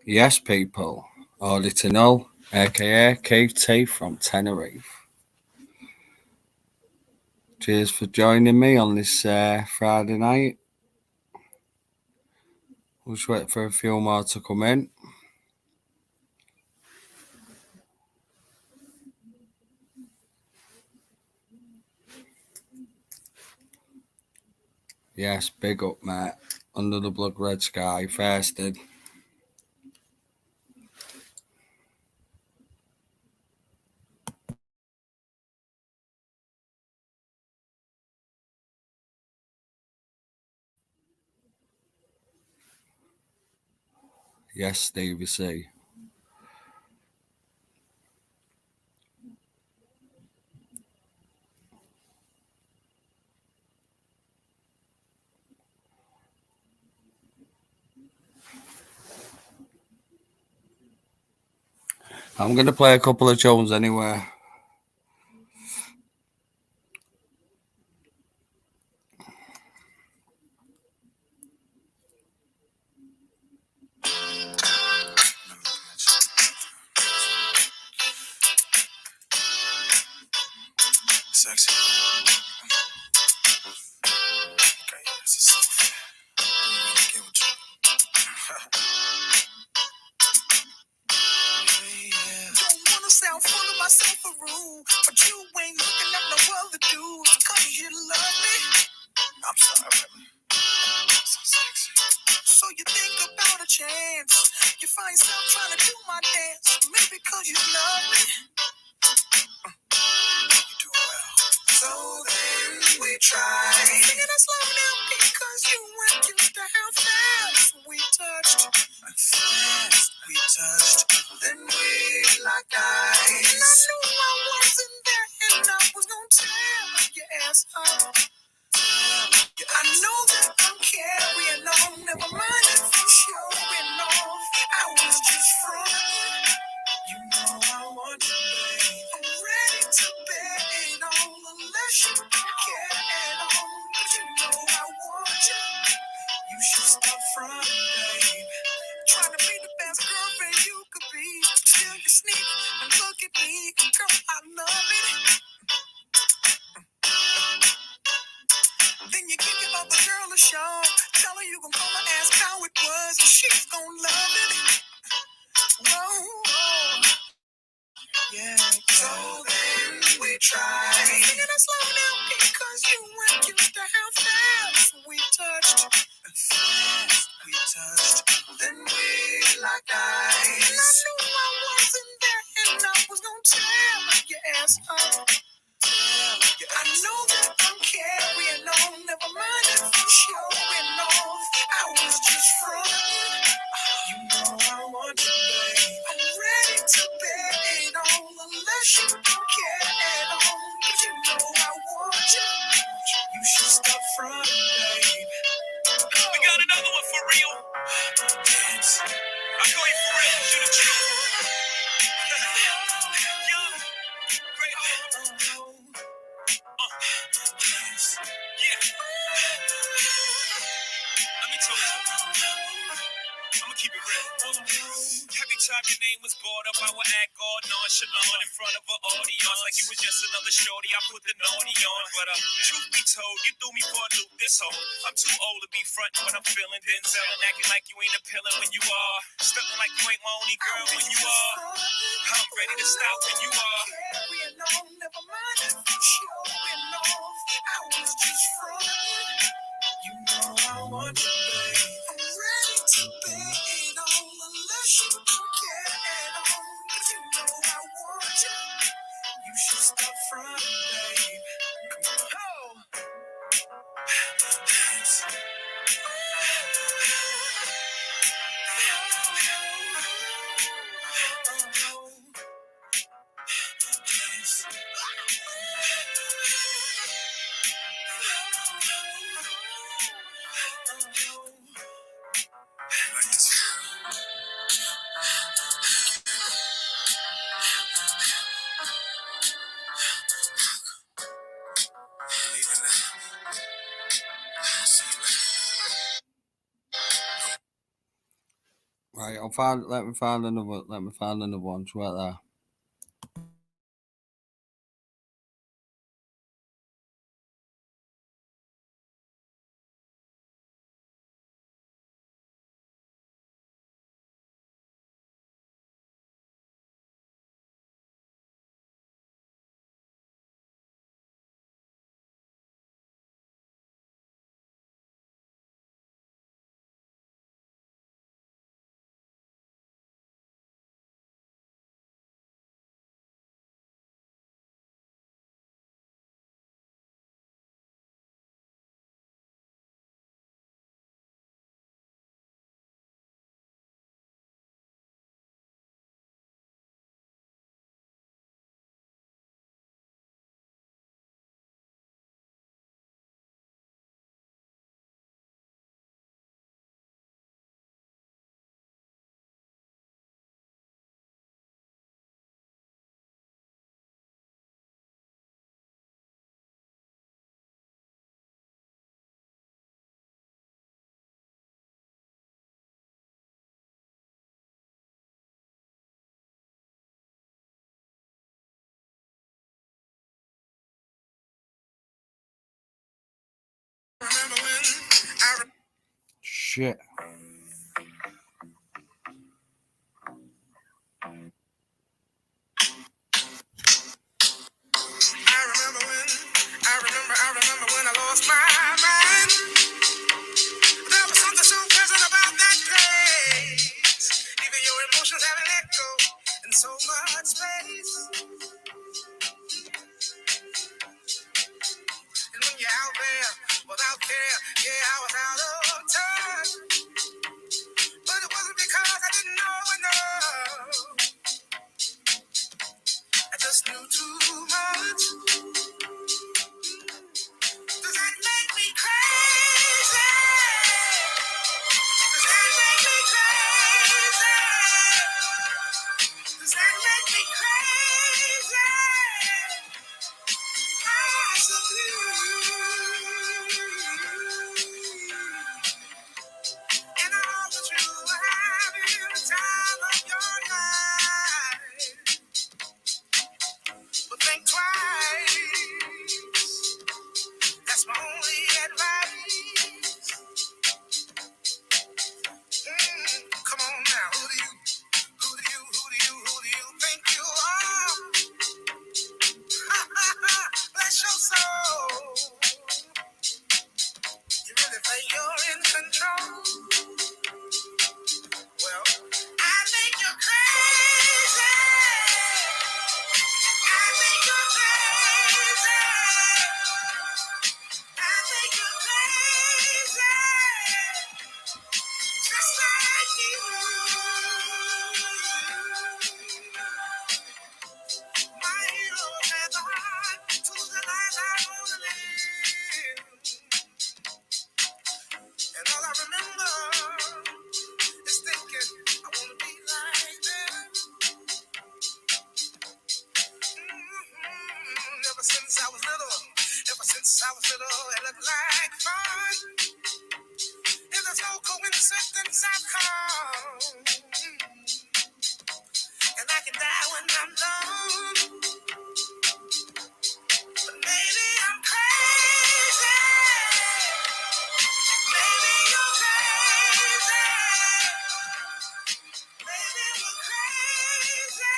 Yes, people. Auditing, aka KT from Tenerife. Cheers for joining me on this Friday night. We'll just wait for a few more to come in. Yes, big up, mate. Under the blood red sky, fasted. Yes, Stevie C. I'm going to play a couple of tunes anyway. Sexy. Okay, this is so fair. Get with you. Don't wanna sound full of myself a rude, but you ain't looking at no other dudes. Cause you love me. I'm sorry, baby. So sexy. So you think about a chance. You find yourself trying to do my dance. Maybe cause you love me. You do well. So then we tried. Singing us slow down because you weren't used to how fast we touched. Fast we touched. Then we locked eyes. And I knew I wasn't there and I was gonna tear your ass up. I know that I'm carrying on. Never mind if I'm showing off. I was just front. You know I want you, babe. I'm ready to bet it all unless you don't care at all. But you know I want you. You should stop front, babe. Trying to be the best girlfriend you could be. Still you sneak and look at me. Girl, I love it. Then you give your other girl a show. Tell her you gon' call her, ask how it was, and she's gon' love it. Whoa, yeah. So then we tried. Singing us slow down because you weren't used to how fast we touched. Fast we touched. Then we locked eyes. And I knew I wasn't there and I was gon' tear your ass up. I know that I'm carrying on. Never mind if I'm showing off. I was just front. You know I want you, babe. I'm ready to bet it all unless you don't care at all. But you know I want you. You should stop front, babe. We got another one for real. Dance. I call you for real. You the truth. Yo, great. Yeah. Let me tell you. I'ma keep it real. Every time your name was brought up, I would act all nonchalant in front of an audience like you was just another shorty. I put the naughty on, but truth be told, you threw me for a loop this whole. I'm too old to be frontin' when I'm feeling Denzel and acting like you ain't appealing when you are. Stuntin' like you ain't my only girl when you are. I'm ready to stop when you are. Carrying on, never mind if I'm showing off. I was just front. You know I want you, babe. I'm ready to bet it all unless you don't care at all. But you know I want you. You should stop front, babe. Come on. Dance. Right, let me find another one. It's right there. Remember when Shit. I remember when I lost my mind. There was something so pleasant about that place. Even your emotions have an echo in so much space. And when you're out there without care, yeah, I was out of touch. But it wasn't because I didn't know enough. I just knew too much. Does that make me crazy? Does that make me crazy? Does that make me crazy? Possibly. And I hope that you are having the time of your life. But think twice. That's my only advice. Come on now, who do you think you are? Bless your soul. You really think you're in control? Well, I think you're crazy. I think you're crazy. I think you're crazy. Just like you. My hero had the heart to the life I wanna live. And all I remember is thinking, I wanna be like them. It looked like fun. And there's no coincidence I've come. And I can die when I'm done. But maybe I'm crazy. Maybe you're crazy. Maybe we're crazy.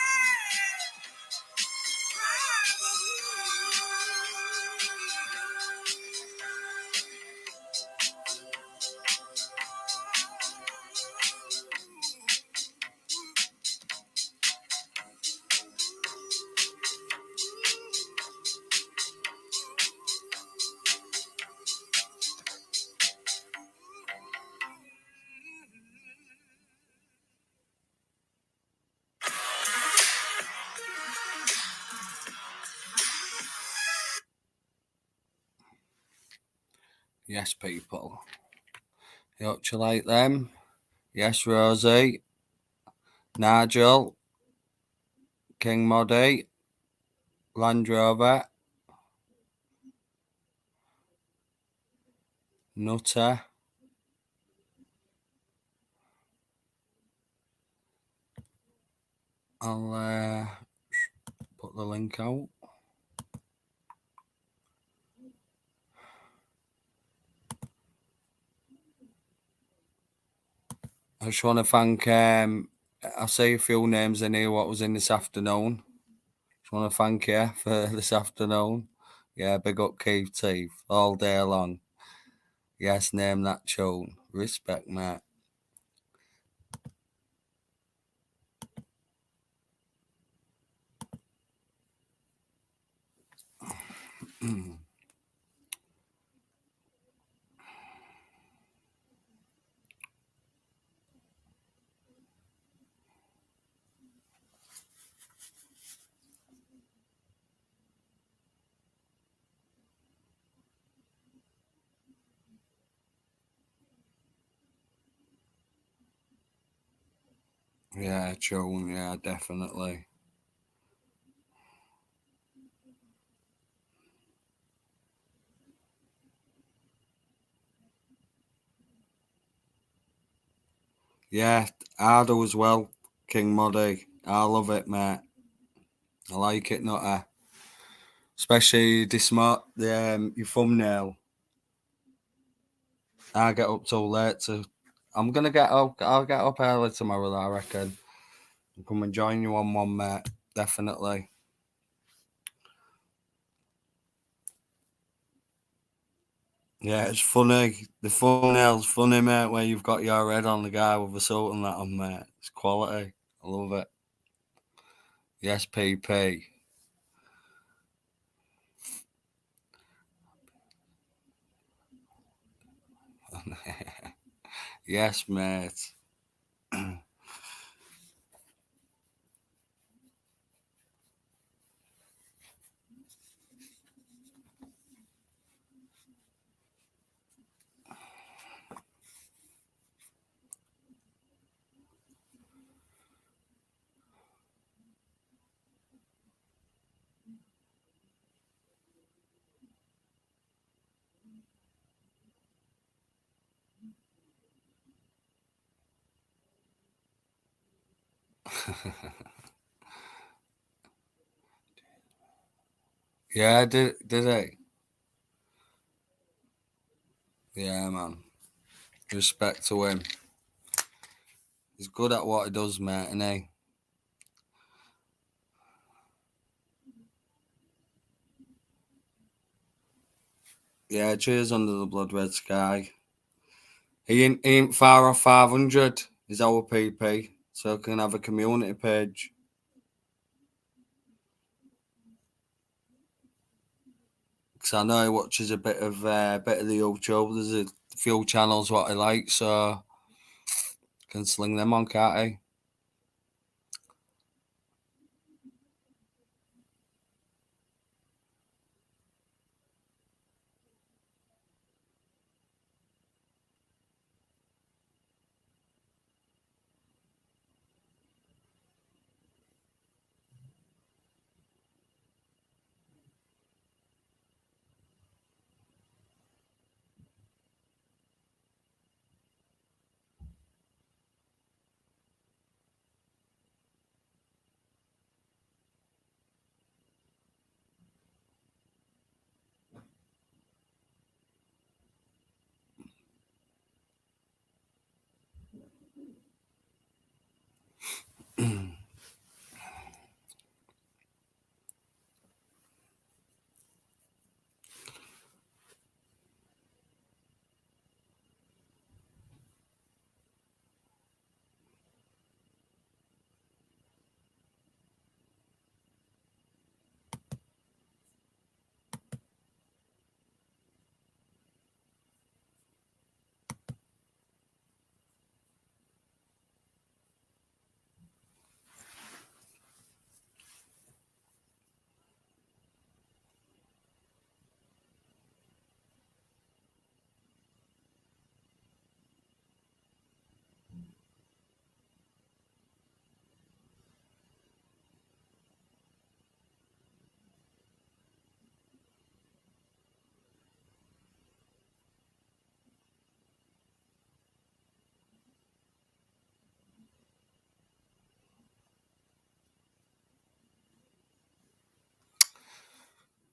Yes, people. Don't you like them? Yes, Rosie. Nigel. King Moddy. Land Rover. Nutter. I'll put the link out. I just want to thank. I'll say a few names in here. What was in this afternoon? Just want to thank you for this afternoon. Yeah, big up Keith Teeth all day long. Yes, name that tune. Respect, mate. Yeah, tune. Yeah, definitely. Yeah, I do as well, King Moddy. I love it, mate. I like it, not especially this your thumbnail. I get up too late to. I'm gonna get up. I'll get up early tomorrow, I reckon. I'll come and join you on one, mate. Definitely. Yeah, it's funny. The thumbnail's funny, mate. Where you've got your head on the guy with the suit and that on, mate. It's quality. I love it. Yes, PP. Yes, mate. Yeah, did he? Yeah, man. Respect to him. He's good at what he does, mate, isn't he? Yeah, cheers under the blood red sky. He ain't far off 500. He's our PP, so he can have a community page. Because I know he watches a bit of the YouTube. There's a few channels what he likes, so can sling them on, can't he?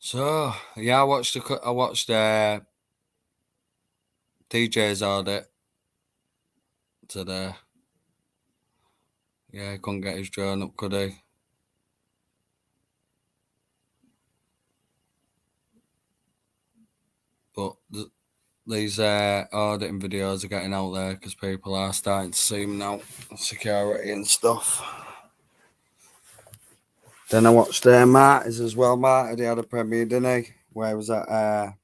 So yeah, I watched DJ's audit today. Yeah, he couldn't get his drone up, could he? But these auditing videos are getting out there because people are starting to see them now, security and stuff. Then I watched Marty's as well. Marty, he had a premiere, didn't he? Where was that?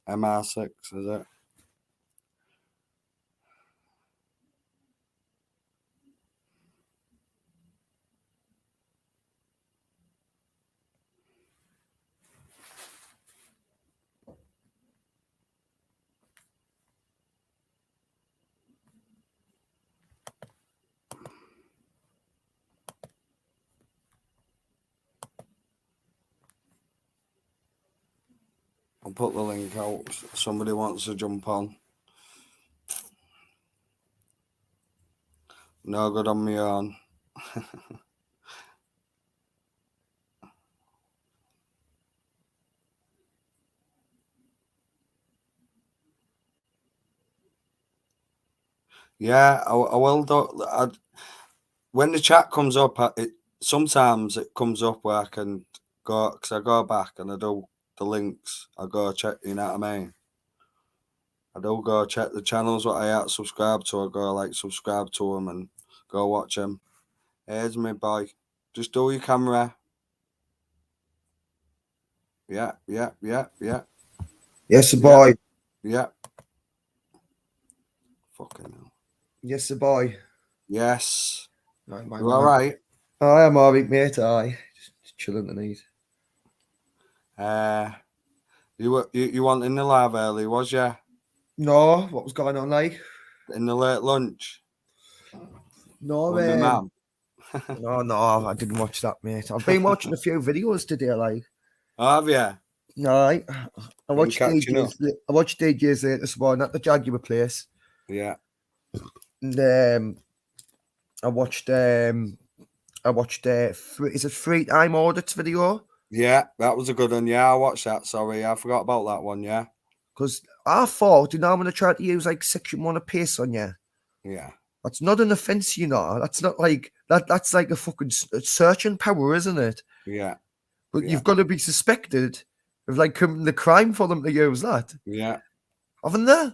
MR6, is it? I'll put the link out. Somebody wants to jump on. No good on my own. Yeah, I will do. When the chat comes up, sometimes it comes up where I can go, because I go back and I do the links. I go check, you know what I mean? I do go check the channels what I had subscribe to. I go like subscribe to them and go watch them. Here's me boy. Just do your camera. Yeah. Yes, boy. Yeah. Fucking hell. Yes, boy. Yes. Right, You all right? I am all right, mate. Aye, just chilling tonight. You weren't in the live early, was you? No, what was going on, like? In the late lunch? No, With my mum? no, I didn't watch that, mate. I've been watching a few videos today, like. Oh, have you? No, I watched catching up? I watched DJs this morning at the Jaguar place. Yeah. And I watched is it Free Time Audits video? Yeah, that was a good one. Yeah, I watched that. Sorry, I forgot about that one. Yeah. Because I thought, I'm going to try to use like Section 1 of pace on you. Yeah. That's not an offence, That's not like that. That's like a fucking searching power, isn't it? Yeah. But Yeah. you've got to be suspected of like committing the crime for them to use that. Yeah. Haven't they?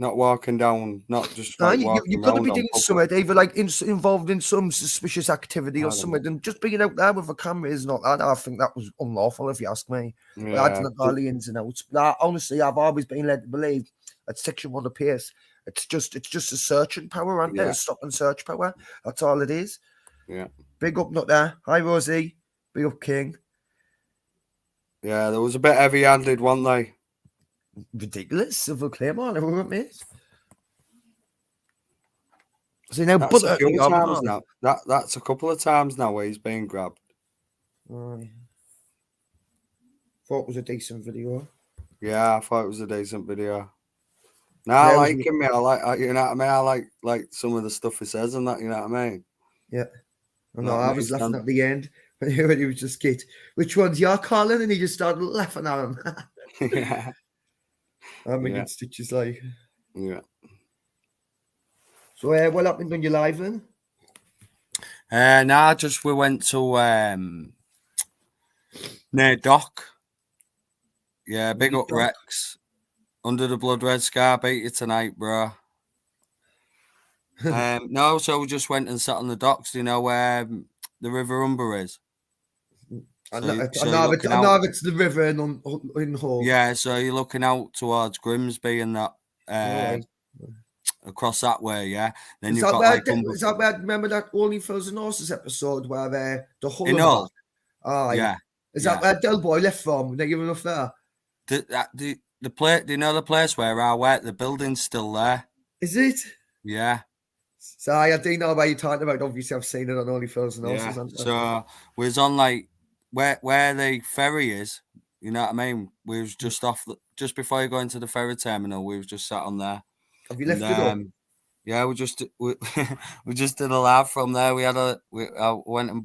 Not walking down, not just like walking you've got to be around doing on something, either like involved in some suspicious activity or I don't something. know. And just being out there with a camera is not that. I think that was unlawful, if you ask me. But I Yeah. don't know all the ins and outs. But honestly, I've always been led to believe that Section 1 of pace, it's just a searching power, aren't it? Yeah. A stop and search power. That's all it is. Yeah. Big up, not there. Hi, Rosie. Big up, King. Yeah, there was a bit heavy-handed, weren't they? Ridiculous. Civil claim on it, mate. So now, That's a few times now. That's a couple of times now where he's been grabbed. Thought it was a decent video. Yeah, I thought it was a decent video. No, I like him. I like, you know what I mean. I like some of the stuff he says and that. You know what I mean? Yeah. No, I was laughing at the end when he was just get, which one's your calling? And he just started laughing at him. Yeah. I'm making stitches like. Yeah. So what happened on your live then? Nah, just we went to near Dock. Yeah, big up Rex. Under the blood red scar, beat you tonight, bro. No, so we just went and sat on the docks, you know, where the River Humber is. I know it's the river in Hull. Yeah, so you're looking out towards Grimsby and that across that way, yeah. Then you've got like is that where, remember that Only Fools and Horses episode where the Hull in Hull? Aye. Yeah. Is that where Del Boy left from? They give enough there. The place, do you know the place where I work? The building's still there. Is it? Yeah. So I do know what you're talking about. Obviously, I've seen it on Only Fools and Horses. Yeah. So we was on like where the ferry is. You know what I mean? We was just just before you go into the ferry terminal. We was just sat on there. Have you left it up? Yeah, we just did a live from there. I went and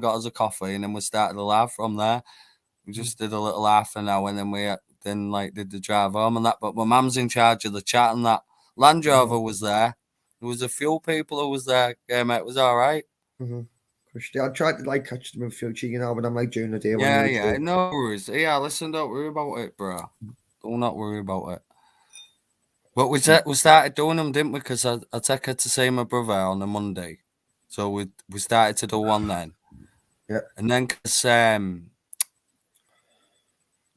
got us a coffee, and then we started a live from there. We just did a little half an hour, and then we then did the drive home and that. But my mum's in charge of the chat and that. Land Rover was there. There was a few people who was there. Yeah, mate, it was all right. I tried to catch them in future, when I'm during the day. Yeah, no worries. Yeah, listen, don't worry about it, bro. Do not worry about it. But we started doing them, didn't we? Because I take her to see my brother on a Monday, so we started to do one then. Yeah. And then because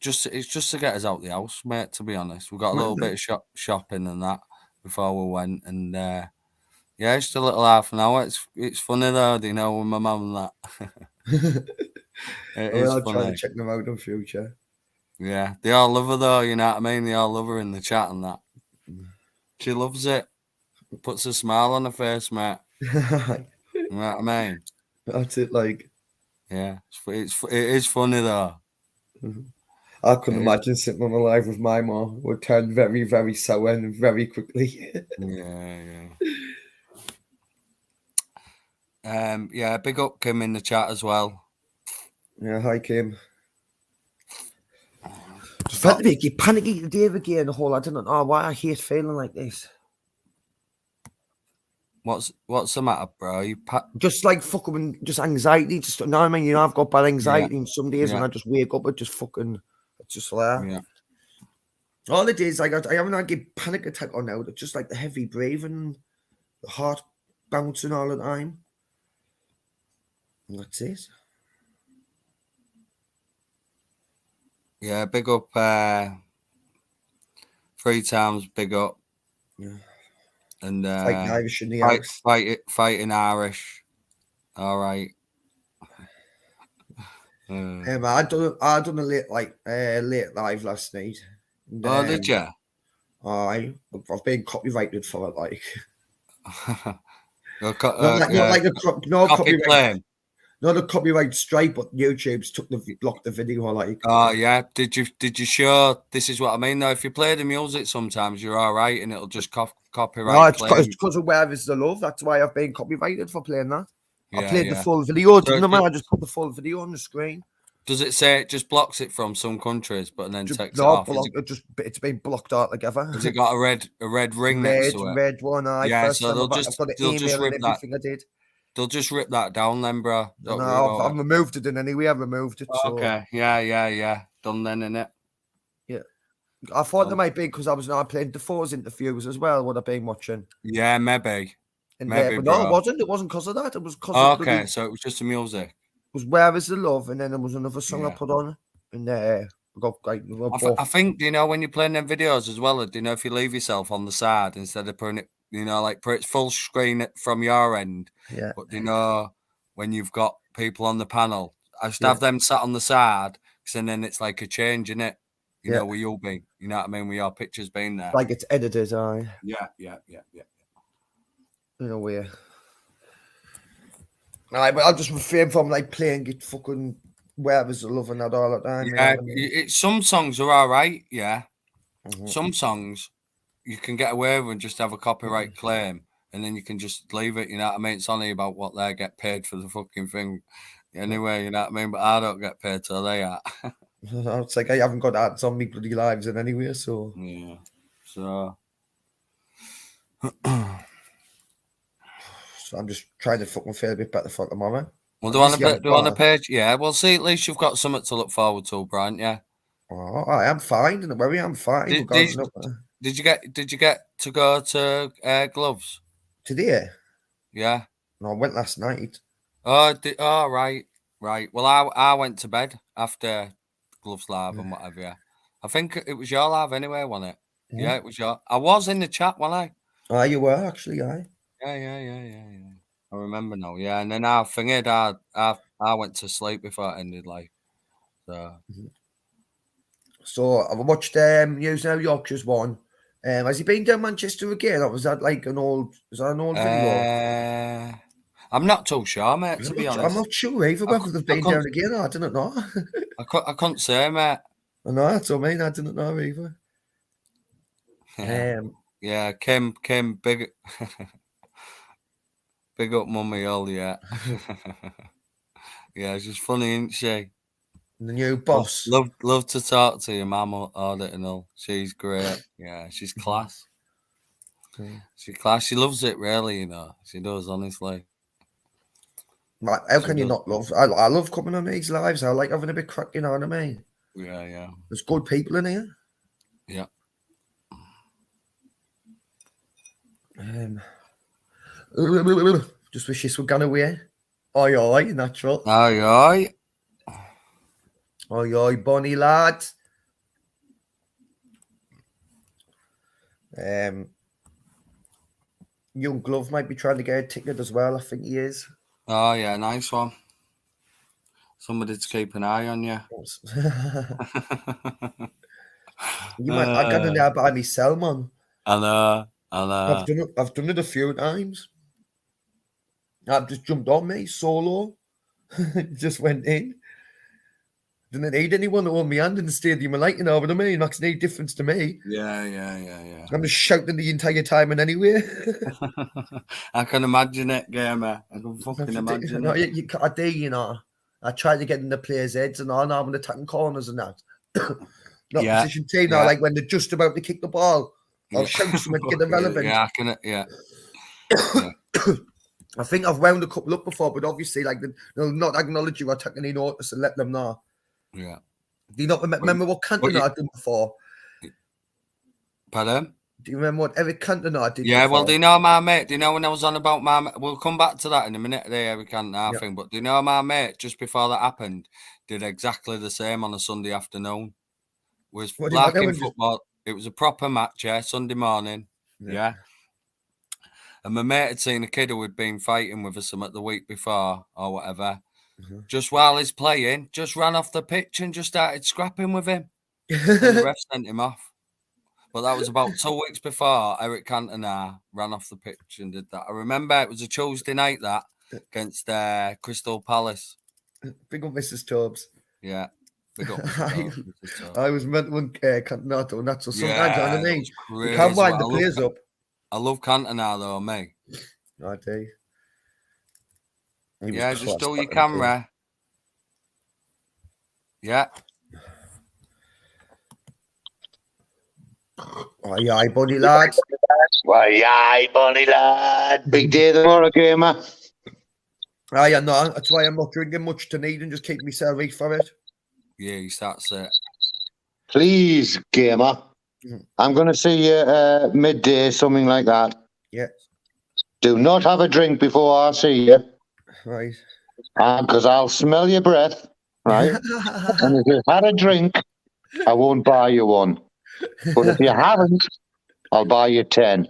it's just to get us out the house, mate. To be honest, we got a little bit of shopping and that before we went, and yeah, just a little half an hour. It's funny though, with my mum and that. I'll try to check them out in future. Yeah, they all love her though. You know what I mean? They all love her in the chat and that. She loves it. Puts a smile on her face, mate. You know what I mean? That's it. Yeah, it is funny though. I couldn't imagine sitting on a live with my mom. Would turn very, very sour and very quickly. Yeah. Yeah, big up Kim in the chat as well. Yeah, hi Kim. Just felt to be panicky today again. The whole I don't know why I hate feeling like this. What's the matter, bro? Just fucking just anxiety. Just know what I mean. I've got bad anxiety, and some days when I just wake up, it's just like. Yeah. All it is, I haven't get panic attack on now. It's just the heavy breathing, the heart bouncing all the time. And that's it. Yeah, big up 3 times, big up. Yeah. And fighting Irish in the house. Fighting Irish. All right. I done a late live last night. And, did you? I've been copyrighted for it, not copyright claim. Not a copyright strike, but YouTube's blocked the video. Oh yeah, did you show? This is what I mean. Though, if you play the music, sometimes you're all right, and it'll just copyright. No, it's because of Where Is the Love. That's why I've been copyrighted for playing that. Yeah, I played the full video. I just put the full video on the screen. Does it say it just blocks it from some countries, but then takes it off? It's been blocked out together. Has it got a red ring next to it? Red one. Yeah, so they'll just rip that. I did. They'll just rip that down then, bro. No, I've removed it in anyway. I've removed it. So. Okay. Yeah. Done then, innit? Yeah. I thought there might be because I was now playing Defoe's interviews as well. What I've been watching. Yeah, maybe. But no, it wasn't. It wasn't because of that. It was because of okay. So it was just the music. It was Where Is the Love, and then there was another song I put on, and I think when you're playing them videos as well. If you leave yourself on the side instead of putting it, put it full screen from your end. Yeah. But when you've got people on the panel, I just have them sat on the side, because then it's like a change in it. Where you'll be. You know what I mean? With your pictures being there. Like it's edited, Yeah. In a way. But I'll just refrain from playing it fucking Where Is the Love and that all the time. Yeah, some songs are all right. Yeah, some songs you can get away with and just have a copyright claim, and then you can just leave it. You know what I mean? It's only about what they get paid for the fucking thing. Anyway, you know what I mean? But I don't get paid till they are. It's I haven't got ads on me bloody lives in anyway, so yeah. So. So I'm just trying to fucking feel a bit better for tomorrow. Well, do you want a page? Yeah, well, see, at least you've got something to look forward to, Brian. Yeah. Oh, I am fine. Don't worry, I'm fine. Did you get to go to Gloves today? Yeah. No, I went last night. Oh, right. Well, I went to bed after Gloves Live and whatever. Yeah. I think it was your live anyway, wasn't it? Yeah, it was your. I was in the chat, wasn't I? Oh, you were actually, aye. Yeah. I remember now. Yeah, and then I figured I went to sleep before it ended. So I've watched News Now Yorkshire's one. Has he been down Manchester again, or was that an old video? I'm not too sure, mate. To be honest, I'm not sure either whether they've been down again. I didn't know. I couldn't say, mate. I know that's what I mean. I didn't know either. Yeah, Kim, big. Big up mummy all, yeah. Yeah, she's funny, isn't she? The new boss. Love to talk to your mum, Auditing. She's great. Yeah, she's class. She's class. She loves it, really, She does, honestly. Right, how can you not love? I love coming on these lives. I like having a bit crack, you know what I mean? Yeah. There's good people in here. Yeah. Just wish this were gone away. Oi, natural. Aye. Oi, bonny lad. Young Glove might be trying to get a ticket as well. I think he is. Oh, yeah, nice one. Somebody to keep an eye on you. You might. I got in there by myself, man. I know. I've done it a few times. I've just jumped on me solo. Just went in. Didn't need anyone to hold me hand in the stadium of light, you know what I mean? Makes no difference to me. Yeah. I'm just shouting the entire time and anyway. I can imagine it, gamer. I can fucking imagine it. I do, you know. I try to get in the players' heads and all now when they're attacking corners and that. Not position team now, like when they're just about to kick the ball. I'll shout something to get them relevant. Yeah. I think I've wound a couple up before, but obviously, like, they'll not acknowledge you or take any notice and let them know. Yeah. Do you not remember what Cantona I did before? Pardon? Do you remember what Eric Cantona did Yeah, before? well, do you know my mate? Do you know when I was on about my mate? We'll come back to that in a minute, the Eric Cantona thing. But do you know my mate, just before that happened, did exactly the same on a Sunday afternoon? Was larking football. It was a proper match, Sunday morning. Yeah. And my mate had seen a kid who had been fighting with us the week before or whatever. Just while he's playing, just ran off the pitch and just started scrapping with him. And the ref sent him off. But that was about 2 weeks before Eric Cantona ran off the pitch and did that. I remember it was a Tuesday night that against Crystal Palace. Big up Mrs. Tubbs. Yeah. Big up Mrs. Tubbs. I was meant one Cantona doing that. So sometimes, you know what I mean? You can't wind the players up. I love Cantona though, me. I do. Yeah, just do your camera. Yeah. Aye, bunny lad. Aye, bunny lad. Big day tomorrow, gamer. Aye, I know. That's why I'm not drinking much tonight and just keep myself ready for it. Yeah, that's it. Please, gamer. I'm going to see you midday, something like that. Yeah. Do not have a drink before I see you. Right. Because I'll smell your breath, right? And if you've had a drink, I won't buy you one. But if you haven't, I'll buy you 10.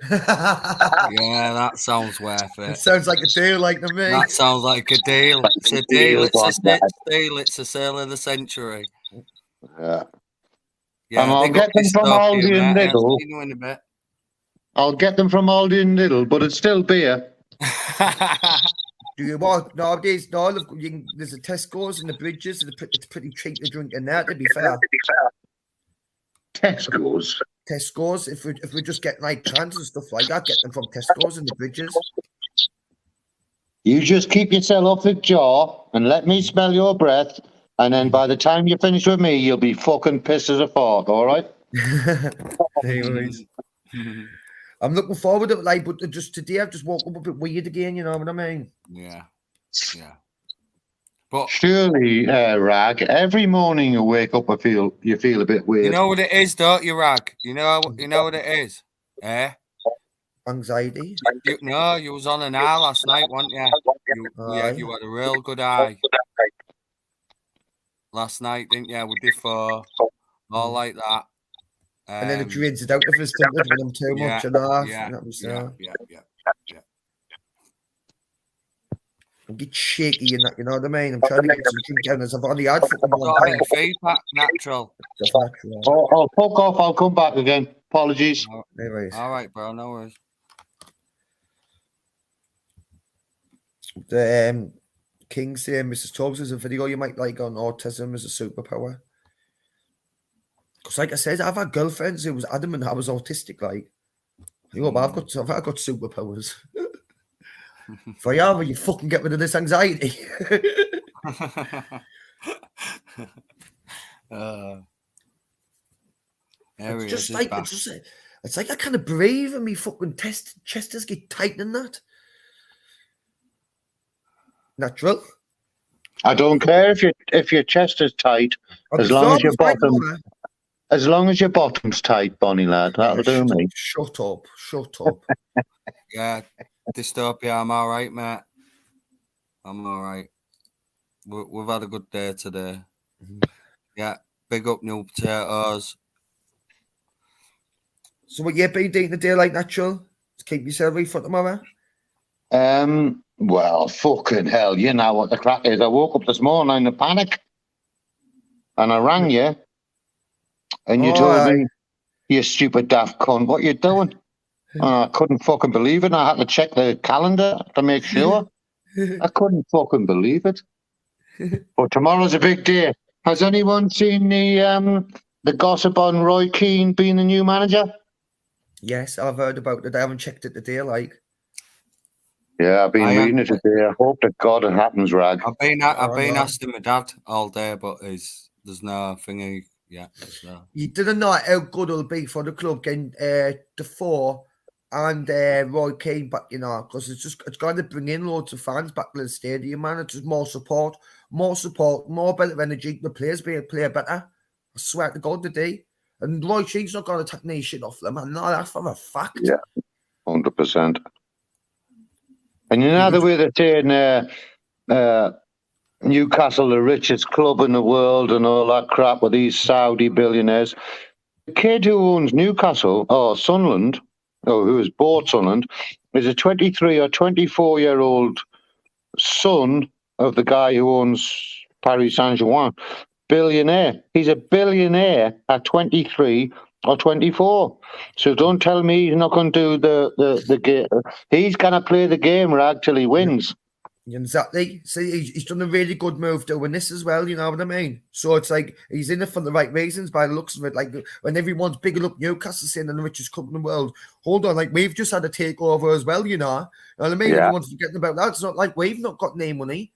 Yeah, that sounds worth it. It sounds like a deal, like to me. That sounds like a deal. It's a deal. It's a sale of the century. Yeah. Yeah, and I'll get them from Aldi and Lidl. I'll get them from Aldi and Lidl, but it's still beer. Do you want nowadays? No, there's a Tesco's and the Bridges. It's pretty cheap to drink in there. To be fair. Tesco's. If we just get like cans and stuff like that, get them from Tesco's and the Bridges. You just keep yourself off the jaw and let me smell your breath, and then by the time you finish with me, you'll be fucking pissed as a fart. All right. Anyways, I'm looking forward to it. Like, but just today, I've just woke up a bit weird again. You know what I mean? Yeah. But surely, Rag, every morning you wake up, you feel a bit weird. You know what it is, don't you, Rag? You know what it is, eh? Anxiety. You was on an eye last night, weren't you? You had a real good eye last night, didn't you? With the four, all like that. And then it drains it out of us, didn't it, when I'm too much and off. Yeah. I get shaky and that, you know what I mean? I'm trying to get some drink down as I've only had for feedback, natural. I'll fuck off, I'll come back again. Apologies. Anyways. All right, bro, no worries. The King saying Mrs. Tubbs is a video you might like on autism as a superpower. Because like I said, I've had girlfriends who was adamant I was autistic, like. I've got superpowers. For you, you fucking get rid of this anxiety. There It's he is, just he's like back. it's like I kind of brave and me fucking chesters get tight in that. Natural. I don't care if your chest is tight, I'll as be long as your right bottom, on. as long as your bottom's tight, Bonnie lad, that'll do me. Shut up. Shut up. Yeah, Dystopia, I'm all right, mate. I'm all right. We've had a good day today. Yeah, big up new potatoes. So what you been doing today like natural? To keep yourself ready for tomorrow? Well, fucking hell, you know what the crack is. I woke up this morning in a panic, and I rang you, and you told me, you stupid daft cunt, what you doing? And I couldn't fucking believe it. And I had to check the calendar to make sure. I couldn't fucking believe it. But tomorrow's a big day. Has anyone seen the gossip on Roy Keane being the new manager? Yes, I've heard about it. I haven't checked it today, like. Yeah, I've been reading it today. I hope to God it happens, Rag. I've been asking my dad all day, but there's no thingy yet. So. You didn't know how good it'll be for the club getting Defoe and Roy Keane back, you know, because it's going to bring in loads of fans back to the stadium, man. It's just more support, more better energy. The players play better. I swear to God, today. And Roy Keane's not going to take any shit off them, man. No, that's for a fact. Yeah, 100%. And you know the way they're saying Newcastle, the richest club in the world and all that crap with these Saudi billionaires. The kid who owns Newcastle, or Sunderland, or who has bought Sunderland, is a 23 or 24-year-old son of the guy who owns Paris Saint-Germain. Billionaire. He's a billionaire at 23 or 24. So don't tell me he's not going to do the game. He's going to play the game, Rag, till he wins. Exactly. See, he's done a really good move doing this as well, you know what I mean? So it's like he's in it for the right reasons by the looks of it. Like when everyone's bigging up Newcastle saying they're the richest club in the world, hold on, like we've just had a takeover as well, you know? You know what I mean? Yeah. Everyone's forgetting about that. It's not like we've not got any money.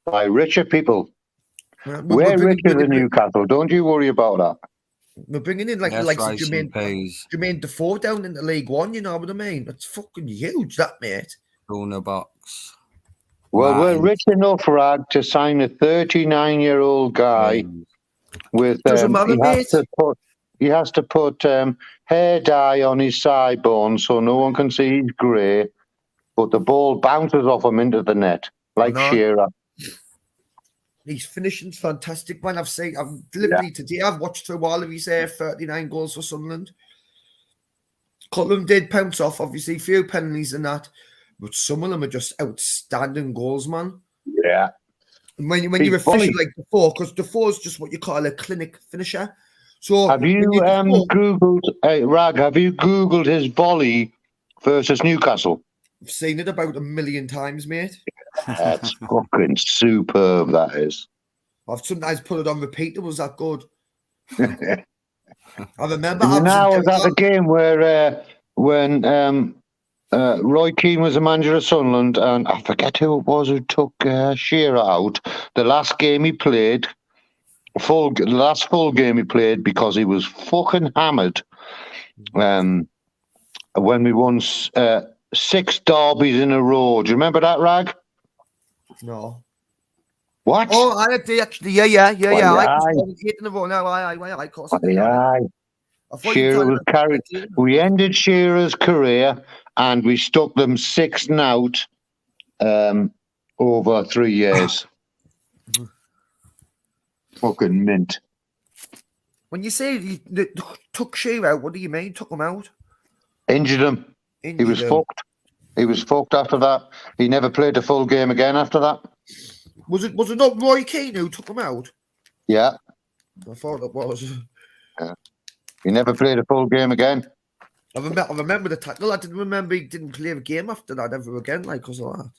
By richer people. We're richer than Newcastle. Don't you worry about that. We're bringing in like the likes of Jermaine Defoe down into League One, you know what I mean? That's fucking huge, that, mate. Corner box. Well, we're rich enough, Rag, to sign a 39-year-old guy with doesn't matter, mate. He has to put hair dye on his sideburns so no one can see he's grey, but the ball bounces off him into the net like Shearer. His finishing's fantastic, man. I've deliberately today, I've watched through all of his 39 goals for Sunderland. Cullen did pounce off, obviously, a few penalties and that, but some of them are just outstanding goals, man. Yeah. And when you're efficient like Defoe, because Defoe is just what you call a clinic finisher. So have you Googled, Rag, have you Googled his volley versus Newcastle? I've seen it about 1 million times, mate. That's fucking superb, that is. I've sometimes put it on repeat. It was that good. I remember. Now was that the game where when Roy Keane was the manager of Sunderland, and I forget who it was who took Shearer out. The last game he played, the last full game he played because he was fucking hammered. When we won 6 derbies in a row. Do you remember that, Rag? No. What? Oh, I did actually. Yeah. I was 8 in a row now. Of course I did. Shearer was carried. We ended Shearer's career and we stuck them 6-0 over 3 years. Fucking mint. When you say you took Shearer out, what do you mean? Took him out? Injured him. He was fucked. He was fucked after that. He never played a full game again after that. Was it not Roy Keane who took him out? Yeah. I thought it was. Yeah. He never played a full game again. I remember the tackle. I didn't remember he didn't play a game after that ever again, like, because of that.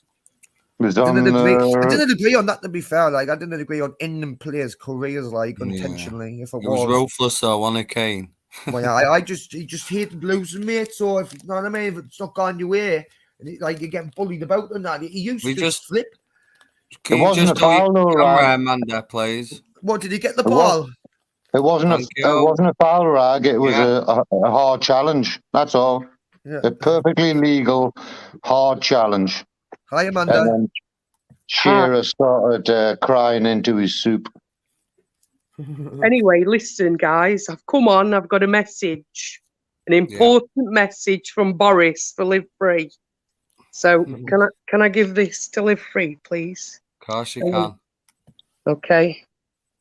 I didn't agree on that, to be fair. Like, I didn't agree on ending players' careers, like, intentionally. If it was ruthless, though, wasn't it, Keane? Well, he just hated losing, mate. So, if you know what I mean, if it's not gone your way, and you're getting bullied about and that, he used to just flip. Can It you wasn't just a do your foul, though, camera, Rag. Amanda, please? What, did he get the It was. ball? It wasn't Thank It you. wasn't a foul, Rag. It was Yeah. a hard challenge. That's all. Yeah. A perfectly legal hard challenge. Hi, And Amanda. then Shearer started crying into his soup. Anyway, listen, guys, I've come on. I've got a message, an important message from Boris for Live Free. So can I give this to Live Free, please? Of course you can. Okay,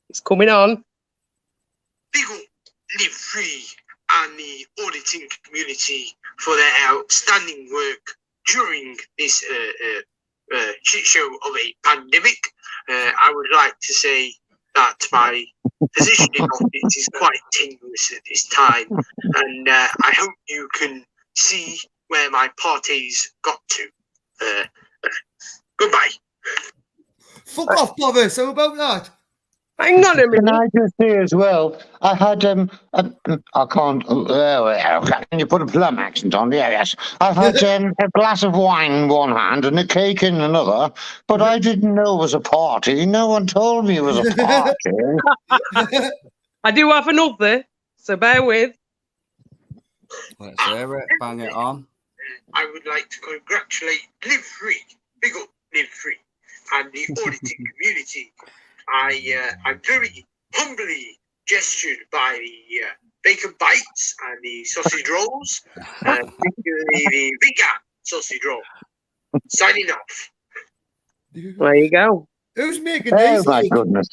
it's coming on. Big up Live Free and the auditing community for their outstanding work during this shit show of a pandemic. I would like to say that my position in office is quite tenuous at this time, and I hope you can see where my party's got to. Goodbye. Fuck off, Boris. How about that? Hang on a Can minute. I just say as well, I had I can't. Can you put a plum accent on? Yeah, yes. I had a glass of wine in one hand and a cake in another, but I didn't know it was a party. No one told me it was a party. I do have another, so bear with. Let's hear it. Bang it on. I would like to congratulate Live Free, big up Live Free, and the auditing community. I'm very humbly gestured by the bacon bites and the sausage rolls, and particularly the vegan sausage roll. Signing off. There you go. Who's making Oh these? my goodness!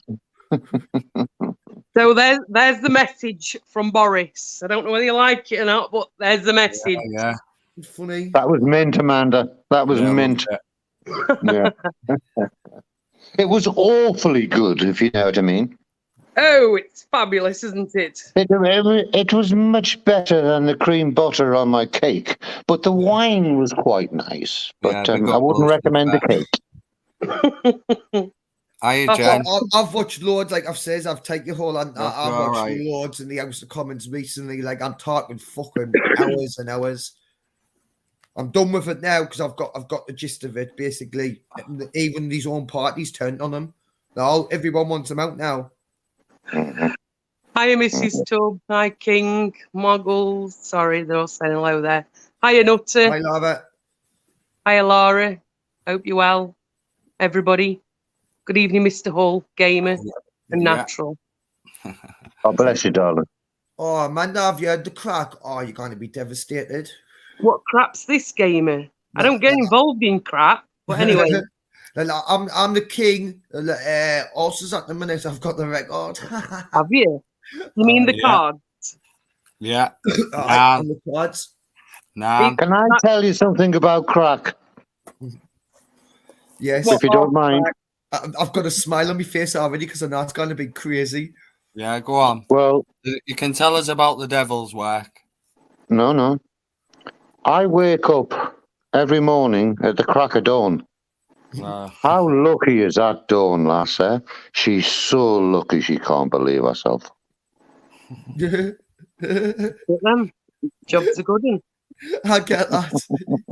So there's the message from Boris. I don't know whether you like it or not, but there's the message. Yeah. Funny. That was mint, Amanda. That was Yeah, mint. Yeah. It was awfully good, if you know what I mean. Oh, it's fabulous, isn't it? It was much better than the cream butter on my cake, but the wine was quite nice. But Yeah, big I up wouldn't those recommend the with cake. Hiya, Jen. I've watched loads, like I've said, I've taken your whole. I've all watched right. loads in the House of Commons recently. Like I'm talking fucking hours and hours. I'm done with it now because I've got the gist of it. Basically, even these own parties turned on them. Everyone wants them out now. Hiya, Mrs. Tubb. Hi, King. Muggles. Sorry, they're all saying hello there. Hiya, Nutter. I love it. Hiya, Laura. Hope you're well. Everybody. Good evening, Mr. Hull, Gamer, and Natural. God bless you, darling. Oh, Amanda, have you heard the crack? Oh, you're going to be devastated. What crap's this, Gamer? I don't get involved in crap, but anyway. I'm the king. Also, at the minute, I've got the record. Have you? You mean the card? Yeah. On the cards. Nah. Can I tell you something about crack? Yes. If you don't mind. I've got a smile on my face already because I know it's going to be crazy. Yeah, go on. Well, you can tell us about the devil's work. No. I wake up every morning at the crack of dawn. How lucky is that Dawn, lass? She's so lucky she can't believe herself. Get them. Job's a good one. I get that.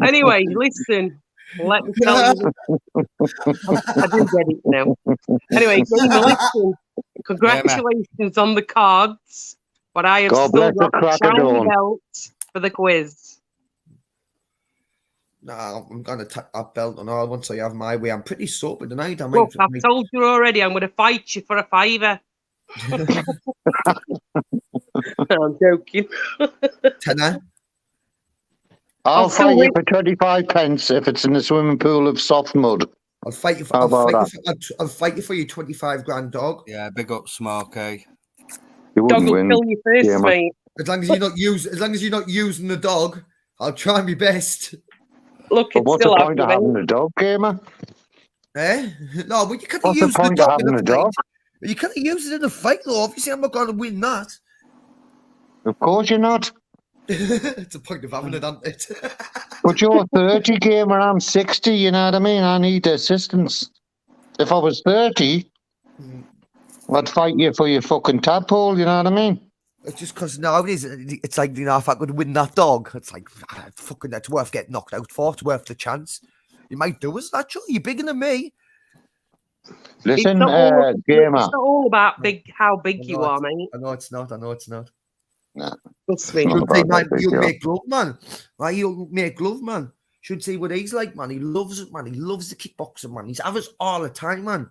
Anyway, listen. Let me tell you. I do get it now. Anyway, Gamer, listen. Congratulations on the cards, but I have still got a shiny belt for the quiz. No, I'm going to take that belt on all once I have my way. I'm pretty sober tonight. Look, I've told you already, I'm going to fight you for a fiver. I'm joking. Tenner. I'll fight you for 25 pence if it's in a swimming pool of soft mud. I'll fight you for. I'll fight you for your 25 grand, dog. Yeah, big up, Smokey. You wouldn't win. Dog will kill you first, mate. As long as you're not using the dog, I'll try my best. Look, but what's the point of having a dog, Gamer? Eh? No, but you can't use the point dog of having in a a dog? You can't use it in a fight, though. Obviously, I'm not going to win that. Of course you're not. It's a point of having it, isn't it? But you're 30, Gamer. I'm 60. You know what I mean? I need assistance. If I was 30, I'd fight you for your fucking tadpole. You know what I mean? It's just because nowadays it's like, you know, if I could win that dog, it's like fucking that's worth getting knocked out for. It's worth the chance. You might do us that, sure. You're bigger than me. Listen, It's gamer. not all about how big you I are, mate. know it's not. Nah, Trust me. not Should about say, that man, big you'll deal. make love, man. Why you'll make love, man? Should see what he's like, man. He loves it, man. He loves the kickboxing, man. He's having us all the time, man.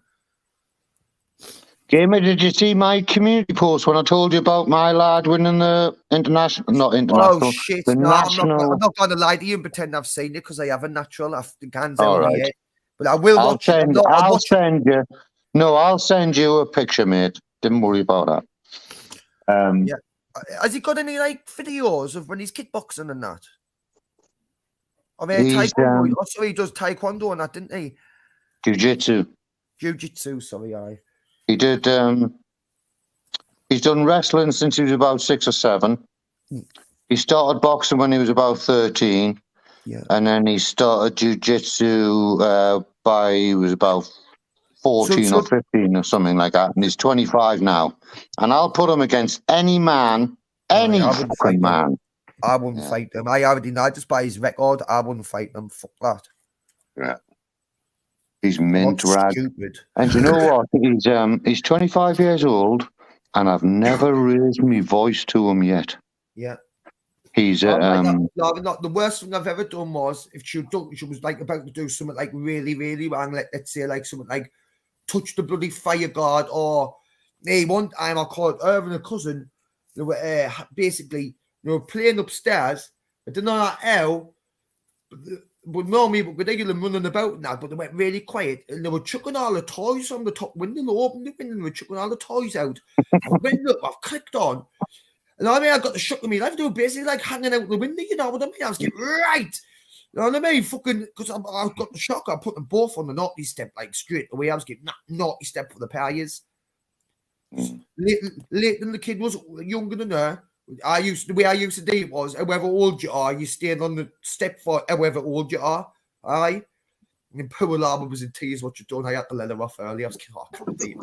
Gamer, did you see my community post when I told you about my lad winning the not international, Oh shit! the No, national? I'm not going to lie to you and pretend I've seen it because I haven't. Natural, I've the guns All out right. here, but I will watch it. I'll send you a picture, mate. Don't worry about that. Yeah. Has he got any like videos of when he's kickboxing and that? I mean, taekwondo. Also, he does taekwondo and that, didn't he? Jiu-jitsu. Jiu-jitsu. Sorry, He did. He's done wrestling since he was about 6 or 7. He started boxing when he was about 13. Yeah. And then he started jiu-jitsu by he was about 14 or 15 or something like that. And he's 25 now. And I'll put him against any man, any fucking man. I wouldn't fight them. I already know just by his record. I wouldn't fight them. Fuck that. Yeah. He's mint rad. Stupid. And you know what? He's 25 years old, and I've never raised my voice to him yet. Yeah. He's the worst thing I've ever done was if she was like about to do something like really, really wrong. Let's say like something like touch the bloody fire guard, or hey, one time I called her and a cousin. They were basically they were playing upstairs. I don't know how, but normally we could hear them running about now, but they went really quiet and they were chucking all the toys on the top window. They opened the window and they were chucking all the toys out. I went up, I've clicked on. And I mean, I got the shock of me life. They were basically like hanging out the window, you know what I mean? I was getting right. You know what I mean? Fucking, because I got the shock. I put them both on the naughty step, like straight away. I was getting naughty step for the pair of years. Later, the kid was younger than her. The way I used to do it was, however old you are, you stand on the step for however old you are. All right? And poor Lama was in tears what you've done. I had to let her off early. I was like, I can't do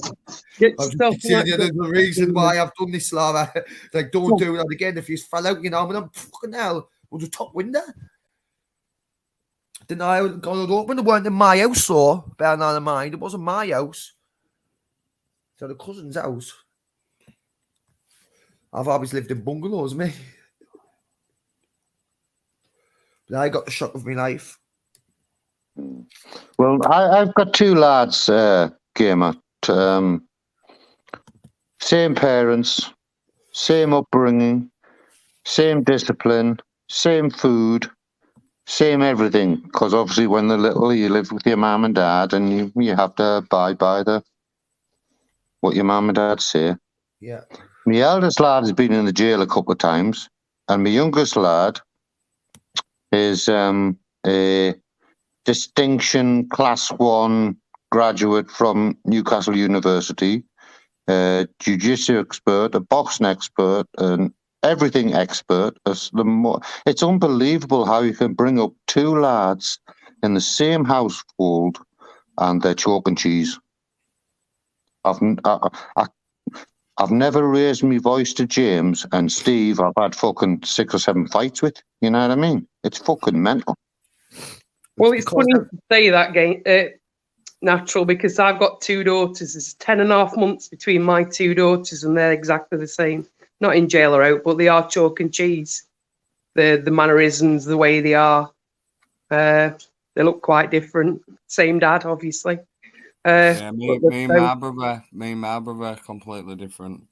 it. There's a reason why I've done this, Lara. Like, don't do that again. If you fell out, you know, but I'm fucking hell. Was the top window? Then I was going to open. It weren't in my house, so bearing that in mind, it wasn't my house. So the cousin's house. I've always lived in bungalows, me. But I got the shock of my life. Well, I've got 2 lads, gamer. Same parents, same upbringing, same discipline, same food, same everything. Because obviously, when they're little, you live with your mum and dad, and you have to abide by what your mum and dad say. Yeah. My eldest lad has been in the jail a couple of times, and my youngest lad is a distinction class 1 graduate from Newcastle University, jiu-jitsu expert, a boxing expert, and everything expert. It's unbelievable how you can bring up 2 lads in the same household and they're chalk and cheese. I've never raised my voice to James, and Steve I've had fucking 6 or 7 fights with. You know what I mean? It's fucking mental. Well, it's funny to say that, Natural, because I've got 2 daughters. There's 10.5 months between my 2 daughters, and they're exactly the same. Not in jail or out, but they are chalk and cheese. The mannerisms, the way they are, they look quite different. Same dad, obviously. Me and my brother, completely different.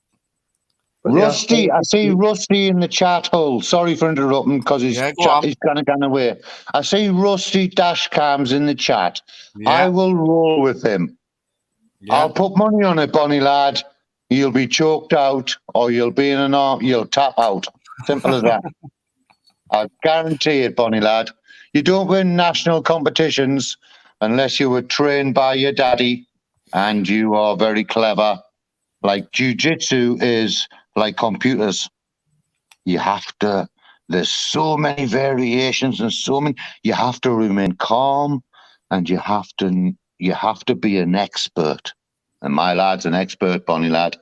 Rusty, I see Rusty in the chat hole. Sorry for interrupting because he's kind of gone away. I see Rusty Dashcams in the chat. Yeah. I will roll with him. Yeah. I'll put money on it, Bonnie lad. You'll be choked out, or you'll be in an arm. You'll tap out. Simple as that. I guarantee it, Bonnie lad. You don't win national competitions unless you were trained by your daddy and you are very clever. Like jiu-jitsu is like computers. You have to, there's so many variations and so many, you have to remain calm and you have to be an expert. And my lad's an expert, Bonnie lad.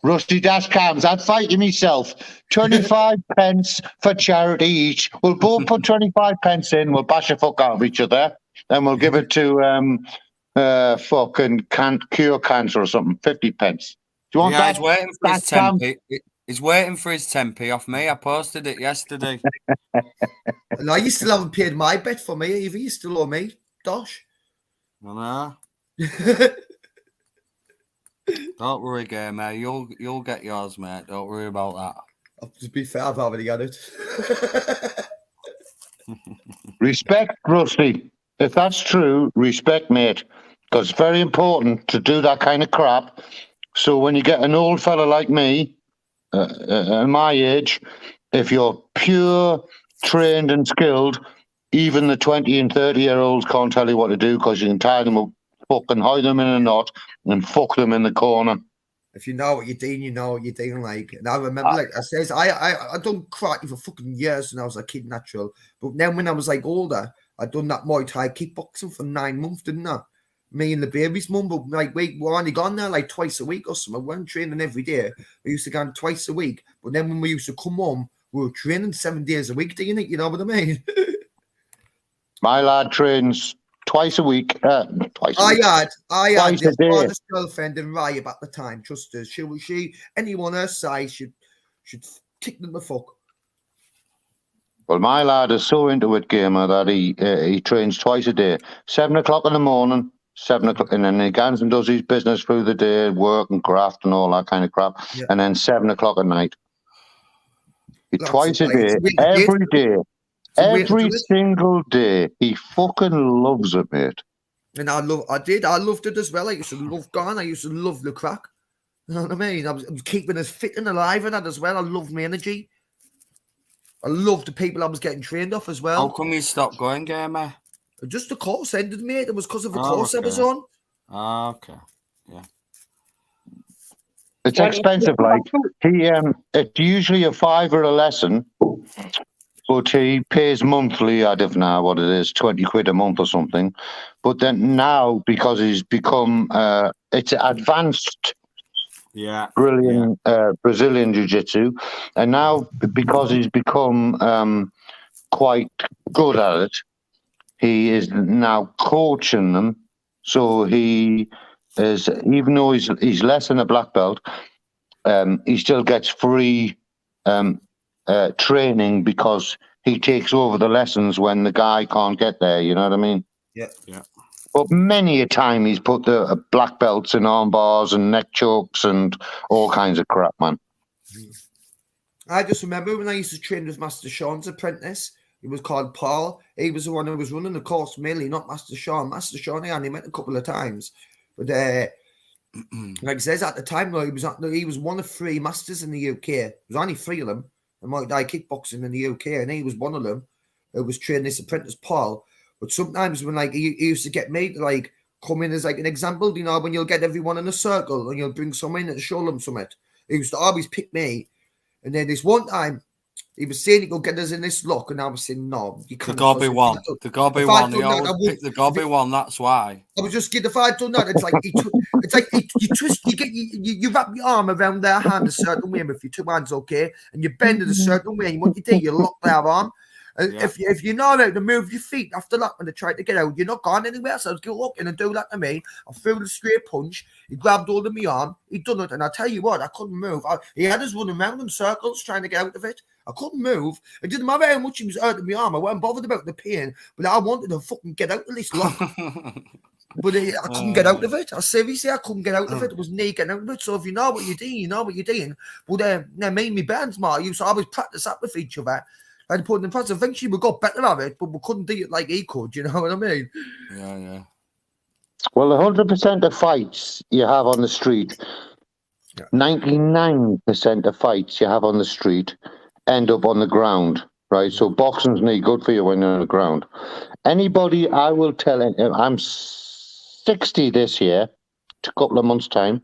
Rusty Dashcams, I'd fight you myself. 25 pence for charity each. We'll both put 25 pence in, we'll bash the fuck out of each other. Then we'll give it to fucking cure cancer or something. 50 pence. Do you want Yeah, that? he's waiting for his Sam? 10p. He's waiting for his 10p off me. I posted it yesterday. No, you still haven't paid my bet for me, either. You still owe me, Dosh. I know. Don't worry, gamer. You'll get yours, mate. Don't worry about that. To be fair, I've already got it. Respect, Rusty. If that's true, respect, mate. Because it's very important to do that kind of crap. So when you get an old fella like me, at my age, if you're pure, trained and skilled, even the 20 and 30-year-olds can't tell you what to do because you can tie them up, fucking hide them in a knot and fuck them in the corner. If you know what you're doing, you know what you're doing. Like, and I remember, like I says, I done karate for fucking years when I was a kid, natural. But then when I was like older, I done that Muay Thai kickboxing for 9 months, didn't I? Me and the baby's mum, but like we were only gone there like twice a week or something. We weren't training every day. We used to go twice a week. But then when we used to come home, we were training 7 days a week, doing it. You know what I mean? My lad trains twice a week. Twice a week. I had Twice a this day. honest girlfriend in Riot at the time. Trust us. She anyone her size should kick them the fuck. Well, my lad is so into it, gamer, that he trains twice a day. 7 o'clock in the morning, 7 o'clock, and then he goes and does his business through the day, work and craft and all that kind of crap. Yeah. And then 7 o'clock at night. Lots Twice a of day, ways. every day. It's a way to Every do it. single day. He fucking loves it, mate. And I loved it as well. I used to love going. I used to love the crack. You know what I mean? I was keeping us fit and alive and that as well. I loved my energy. I loved the people I was getting trained off as How well. come you stopped going, gamer? Just the course ended, mate. It was because of the Oh, course I was okay. on. Ah, okay. It's expensive, like it's usually a £5 a lesson, but he pays monthly. I don't know what it is, 20 quid a month or something. But then now, because he's become it's advanced, brilliant Brazilian jiu-jitsu, and now because he's become quite good at it, he is now coaching them. So he is, even though he's less than a black belt, he still gets free training because he takes over the lessons when the guy can't get there. You know what I mean? Yeah. But many a time he's put the black belts in arm bars and neck chokes and all kinds of crap, man. I just remember when I used to train with Master Sean's apprentice. He was called Paul. He was the one who was running the course, mainly, not Master Sean. Master Sean, I only met a couple of times. But like I says, at the time, though, he was one of 3 masters in the UK. There was only 3 of them. And Muay Thai kickboxing in the UK, and he was one of them who was training this apprentice, Paul. But sometimes when like he used to get me to like come in as like an example, you know, when you'll get everyone in a circle and you'll bring someone in and show them something. He used to always pick me. And then this one time, he was saying he could get us in this lock, and I was saying, no, you can't. The Gobby one. The Gobby one. He always picked the Gobby one, that's why. I was just kidding. If I had done that, it's like you twist, you wrap your arm around their hand a certain way. If your 2 hands okay, and you bend it a certain way, and what you do, you lock their arm. If you know how to move your feet after that when they try to get out, you're not going anywhere. So I was go looking and do that to me. I threw the straight punch. He grabbed hold of my arm. He done it, and I tell you what, I couldn't move. He had us running around in circles trying to get out of it. I couldn't move. It didn't matter how much he was hurting my arm. I wasn't bothered about the pain, but I wanted to fucking get out of this lock. But I couldn't get out of it. I seriously, I couldn't get out of it. It was me getting out of it. So if you know what you're doing, you know what you're doing. But me and my bands, Mark, used to always practice that with each other. I'd put in practice. Eventually, we got better at it, but we couldn't do it like he could. You know what I mean? Yeah. Well, 100% of fights you have on the street, 99% of fights you have on the street end up on the ground, right? So boxing's not good for you when you're on the ground. Anybody, I will tell, I'm 60 this year, a couple of months' time.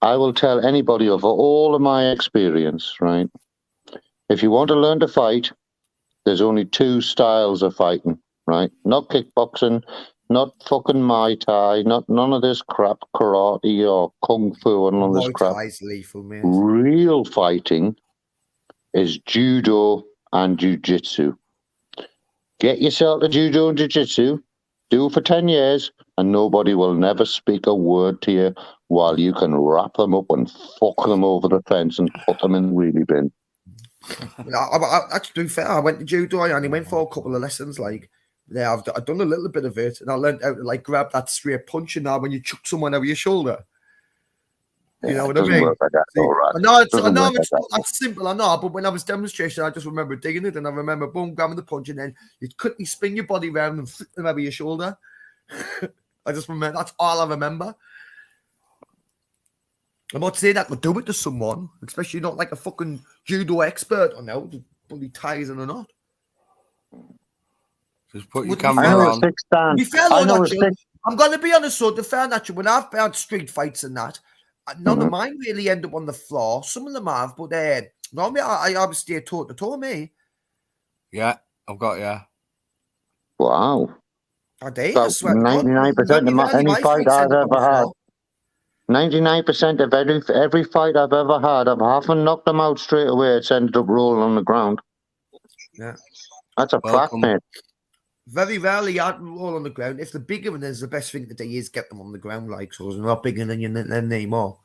I will tell anybody over all of my experience, right? If you want to learn to fight, there's only 2 styles of fighting, right? Not kickboxing, not fucking Muay Thai, none of this crap, karate or kung fu and none of this crap. Muay Thai's lethal, man. Real fighting is judo and jiu-jitsu. Get yourself to judo and jiu-jitsu, Do it for 10 years, and nobody will never speak a word to you while you can wrap them up and fuck them over the fence and put them in the wheelie bin. To be fair, I went to judo. I only went for a couple of lessons. Like, yeah, I've done a little bit of it, and I learned how to like grab that straight punch. And now, when you chuck someone over your shoulder, you know what I mean? Work like that, See, all right. I know it's Doesn't work not like that simple. I know, but when I was demonstrating, I just remember digging it, and I remember boom, grabbing the punch, and then you quickly spin your body around and flip them over your shoulder. I just remember that's all I remember. I'm not saying I could do it to someone, especially not like a fucking judo expert. I know the bloody ties in a knot. Just put your Would you I know camera a on. six stand. To be fair, I though, know a Nigel, six. I'm going to be honest, so the fair natural, when I've had street fights and that, none of mine really end up on the floor. Some of them have, but normally I obviously stay toe to toe, me. Yeah, I've got you. Wow. I did. So I swear to God. 99% of any fight I've ever had. 99% of every fight I've ever had, I've often knocked them out straight away. It's ended up rolling on the ground. Yeah. That's a fact, Welcome. mate. Very rarely I'd roll on the ground. If they're bigger than us, the best thing to do is get them on the ground, like, so they're not bigger than you anymore.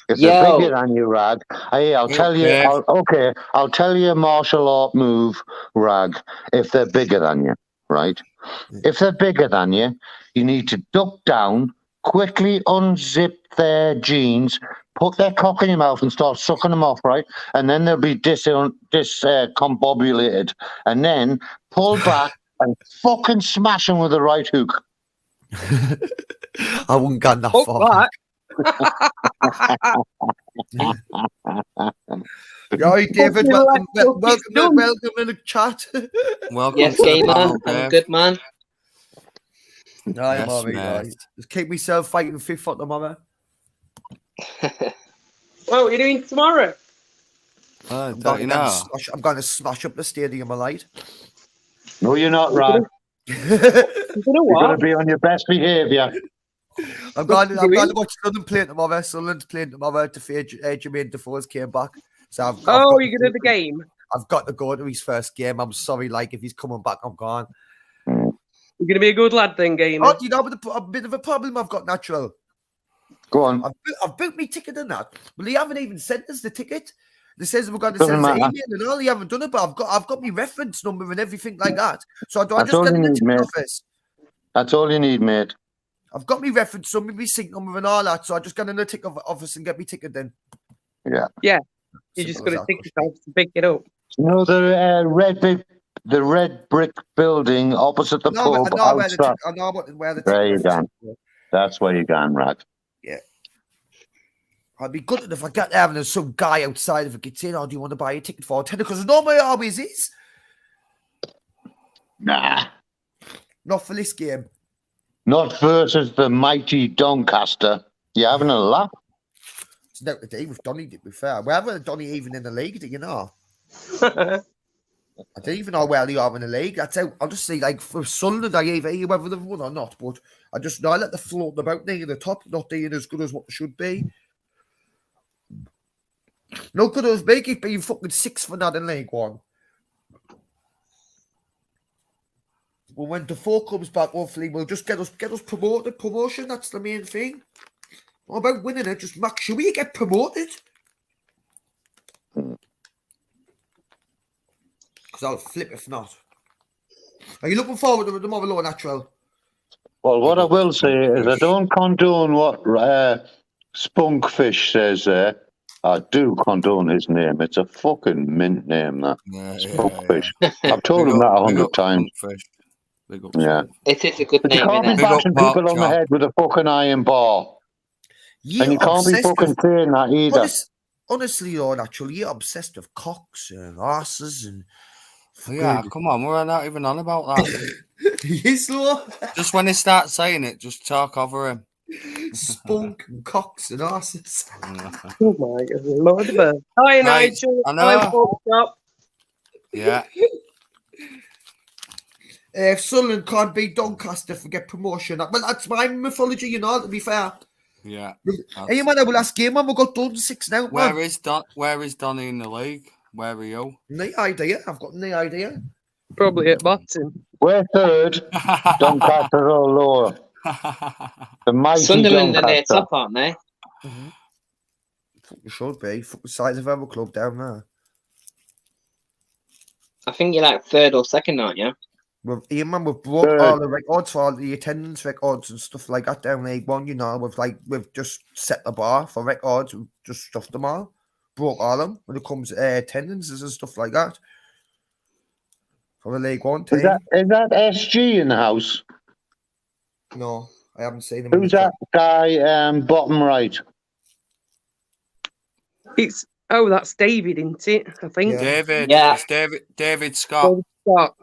If they're bigger than you, Rag. Hey, I'll tell you. Okay. I'll tell you a martial art move, Rag. If they're bigger than you, right? If they're bigger than you, you need to duck down, quickly unzip their jeans, put their cock in your mouth, and start sucking them off, right? And then they'll be discombobulated, and then pull back and fucking smash them with the right hook. I wouldn't go that far. Right, David, welcome in the chat. Welcome Yes, to the gamer. panel, I'm Dave. good, man. No, I'm Yes, all right, mate. right. Just keep myself fighting fifth for tomorrow. What are you doing tomorrow? Oh, don't you know? I'm going to smash up the stadium of light. No, you're not, Rag. You know You're going what? to be on your best behaviour. I'm going to watch London play tomorrow. Sunderland's playing tomorrow to fear Jermaine Defoe's came back. So I've got You're going to the game? I've got to go to his first game. I'm sorry, like, if he's coming back, I'm gone. You're going to be a good lad then, gamer. Oh, do you know a bit of a problem I've got, Natural? Go on. I've booked me ticket and that, but they haven't even sent us the ticket. They says we're going to send us an email and all. They haven't done it, but I've got my reference number and everything like that. So I just get in the ticket office. That's all you need, mate. I've got my reference number, my sync number and all that. So I just get in the ticket office and get my ticket then. Yeah. Yeah. You're just going to take yourself to pick it up. You know the red brick building opposite the pub outside. I know where the ticket there you go. That's where you're going, Rag. Yeah. I'd be good if I get there and there's some guy outside if it gets in. Or do you want to buy a ticket for a tenner? Because normally it always is. Nah. Not for this game. Not versus the mighty Doncaster. You having a laugh? It's not the day with Donny, to be fair. Where were Donny even in the league, do you know? I don't even know where they are in the league. That's out. I'll just say, like, for Sunderland, I either hear whether they've won or not, but I just know I let the float about near the top, not being as good as what they should be. No good as big, it's been fucking 6 for that in League One. Well, when Defoe comes back, hopefully we'll just get us promoted. Promotion, that's the main thing. What about winning it? Just make sure we get promoted. Because I'll flip if not. Are you looking forward to the tomorrow, Natural? Well, what I will say is I don't condone what Spunkfish says there. I do condone his name. It's a fucking mint name, that. Spunkfish. I've told him that 100 times. Yeah. It is a good name. You can't be bashing people on the head with a fucking iron bar. And you can't be fucking saying that either. Honestly, though, Natural, you're obsessed with cocks and asses and... Yeah, come on, we're not even on about that. Yes, Lord. Just when he starts saying it, just talk over him. Spunk and cocks and asses. Oh my God, Lord of Earth. Hi, Nigel. I know. Hi, yeah. If Sunderland can't beat Doncaster for get promotion, well, that's my mythology, you know, to be fair. Yeah. Hey, man, our last game, man, we got done 6 now, man. Where is Donny in the league? Where are you? No idea. I've got no idea. Probably at bottom. We're third. Doncaster are lower. The mighty Sunderland are near Doncaster. top, aren't they? Mm-hmm. You should be. Fuck the size of our club down there. I think you're like third or second, aren't you? We've broke Third. all the records for all the attendance records and stuff like that down League One. You know, we've just set the bar for records. We've just stuffed them all, broke all them when it comes to attendances and stuff like that for the League One team. Is that SG in the house? No, I haven't seen him. Who's that guy? Bottom right. That's David, isn't it? I think. Yeah. David. Yeah. It's David Scott. Scott.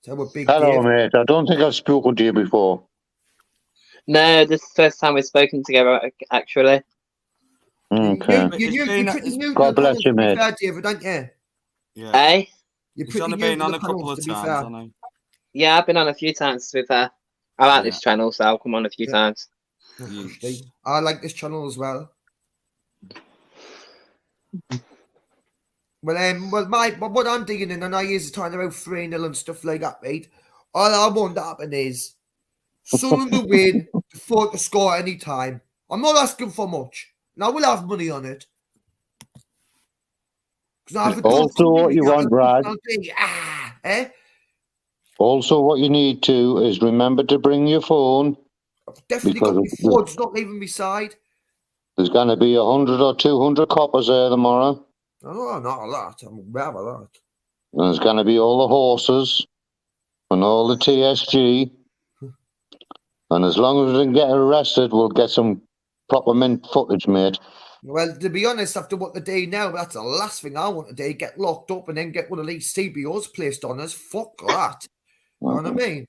So we're big. Hello, Dave. mate. I don't think I've spoken to you before. No, this is the first time we've spoken together, actually. Okay. You're pretty new. God bless you, mate. David, aren't you? Yeah. Hey? You're He's pretty only new been to on the a couple panels, of to be times, fair. hasn't he? Yeah, I've been on a few times with her. I like this channel, so I'll come on a few times. Yes. I like this channel as well. Well, what I'm digging in, and I use the time about 3-0 and stuff like that, mate. All I want to happen is Sunderland to win, Ford to score any time. I'm not asking for much, and I will have money on it. Also, what you want, Brad. Also, what you need to is remember to bring your phone. I've definitely got my phone. It's not leaving my side. There's going to be 100 or 200 coppers there tomorrow. No, not a lot. I'm aware of that. And there's going to be all the horses and all the TSG. And as long as we don't get arrested, we'll get some proper mint footage, mate. Well, to be honest, after what they do now, that's the last thing I want to do. Get locked up and then get one of these CBOs placed on us. Fuck that. You know what I mean?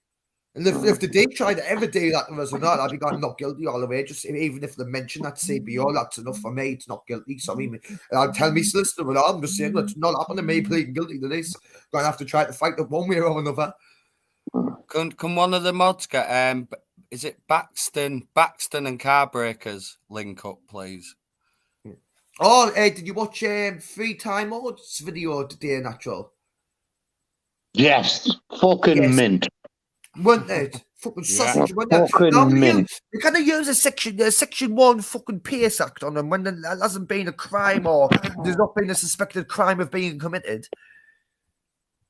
And if they did try to ever do that to us or not, I'd be going not guilty all the way. Just even if they mention that CBO, that's enough for me. It's not guilty. So I mean, I'll tell me solicitor, but I'm just saying that's not happening to me pleading guilty to this. Gonna have to try to fight it one way or another. Can one of the mods get is it Baxton and Carbreakers link up, please? Oh, did you watch Free Time Mods video today, Natural? Yes, fucking mint. Weren't it? Fucking sausage, weren't it? Fucking mint. They kind of use a section 1 fucking Pace Act on them when there hasn't been a crime or there's not been a suspected crime of being committed.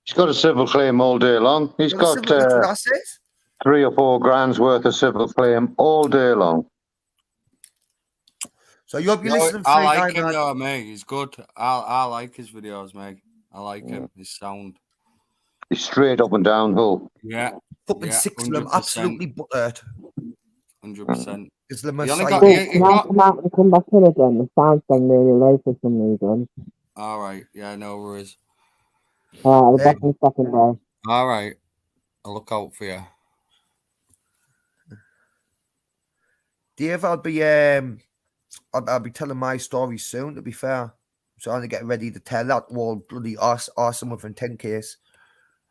He's got a civil claim all day long. He's got 3 or 4 grand's worth of civil claim all day long. So you hope you listen to I like him though, mate. He's good. I like his videos, mate. I like him. His sound. He's straight up and downhill. Yeah. Fucking 6 of them, absolutely buttered. 100%. It's the Can I come out and come back in again? The sound's gone really low for some reason. All right. Yeah, no worries. I'll be back in a second, bro. All right. I'll look out for you. Dave, I'll be telling my story soon, to be fair. I'm trying to get ready to tell that whole bloody awesome within 10 case.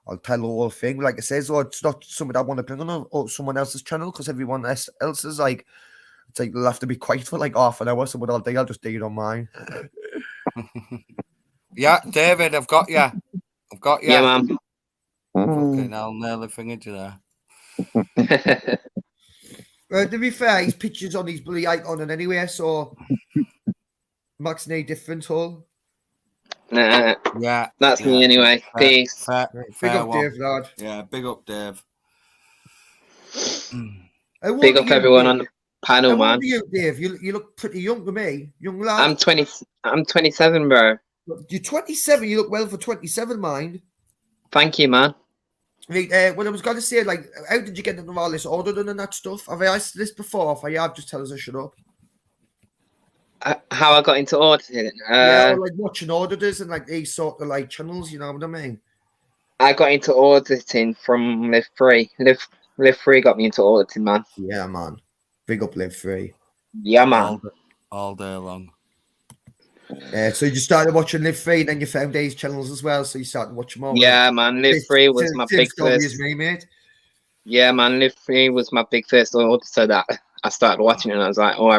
I'll tell the whole thing. Like I says, it's not something I want to bring on someone else's channel because everyone else is like, it's like they'll have to be quiet for like half an hour. So what I'll do, I'll just do it on mine. Yeah, David, I've got you. Yeah, man. Fucking hell, nearly fingered you there. To be fair, his picture's on his bloody icon and anyway, so Max no different all. Nah, yeah, that's me anyway. Peace. Big up, Dave, lad. Yeah, big up, Dave. Big up everyone on the panel, man. How old are you, Dave? You look pretty young to me, young lad. I'm 27, bro. You're 27. You look well for 27, mind. Thank you, man. What I was going to say, like, how did you get into all this auditing and that stuff? Have I asked this before? If I have, just tell us to shut up. How I got into auditing? Like watching auditors and like these sort of like channels, you know what I mean? I got into auditing from Live Free. Live Free got me into auditing, man. Yeah, man. Big up Live Free. Yeah, man. All day long. So you started watching Live Free, and then you found these channels as well. So you started watching more. Yeah, man. Live Free was my big first. Me, mate. Yeah, man. Live Free was my big first auditor that I started watching, and I was like, oh, I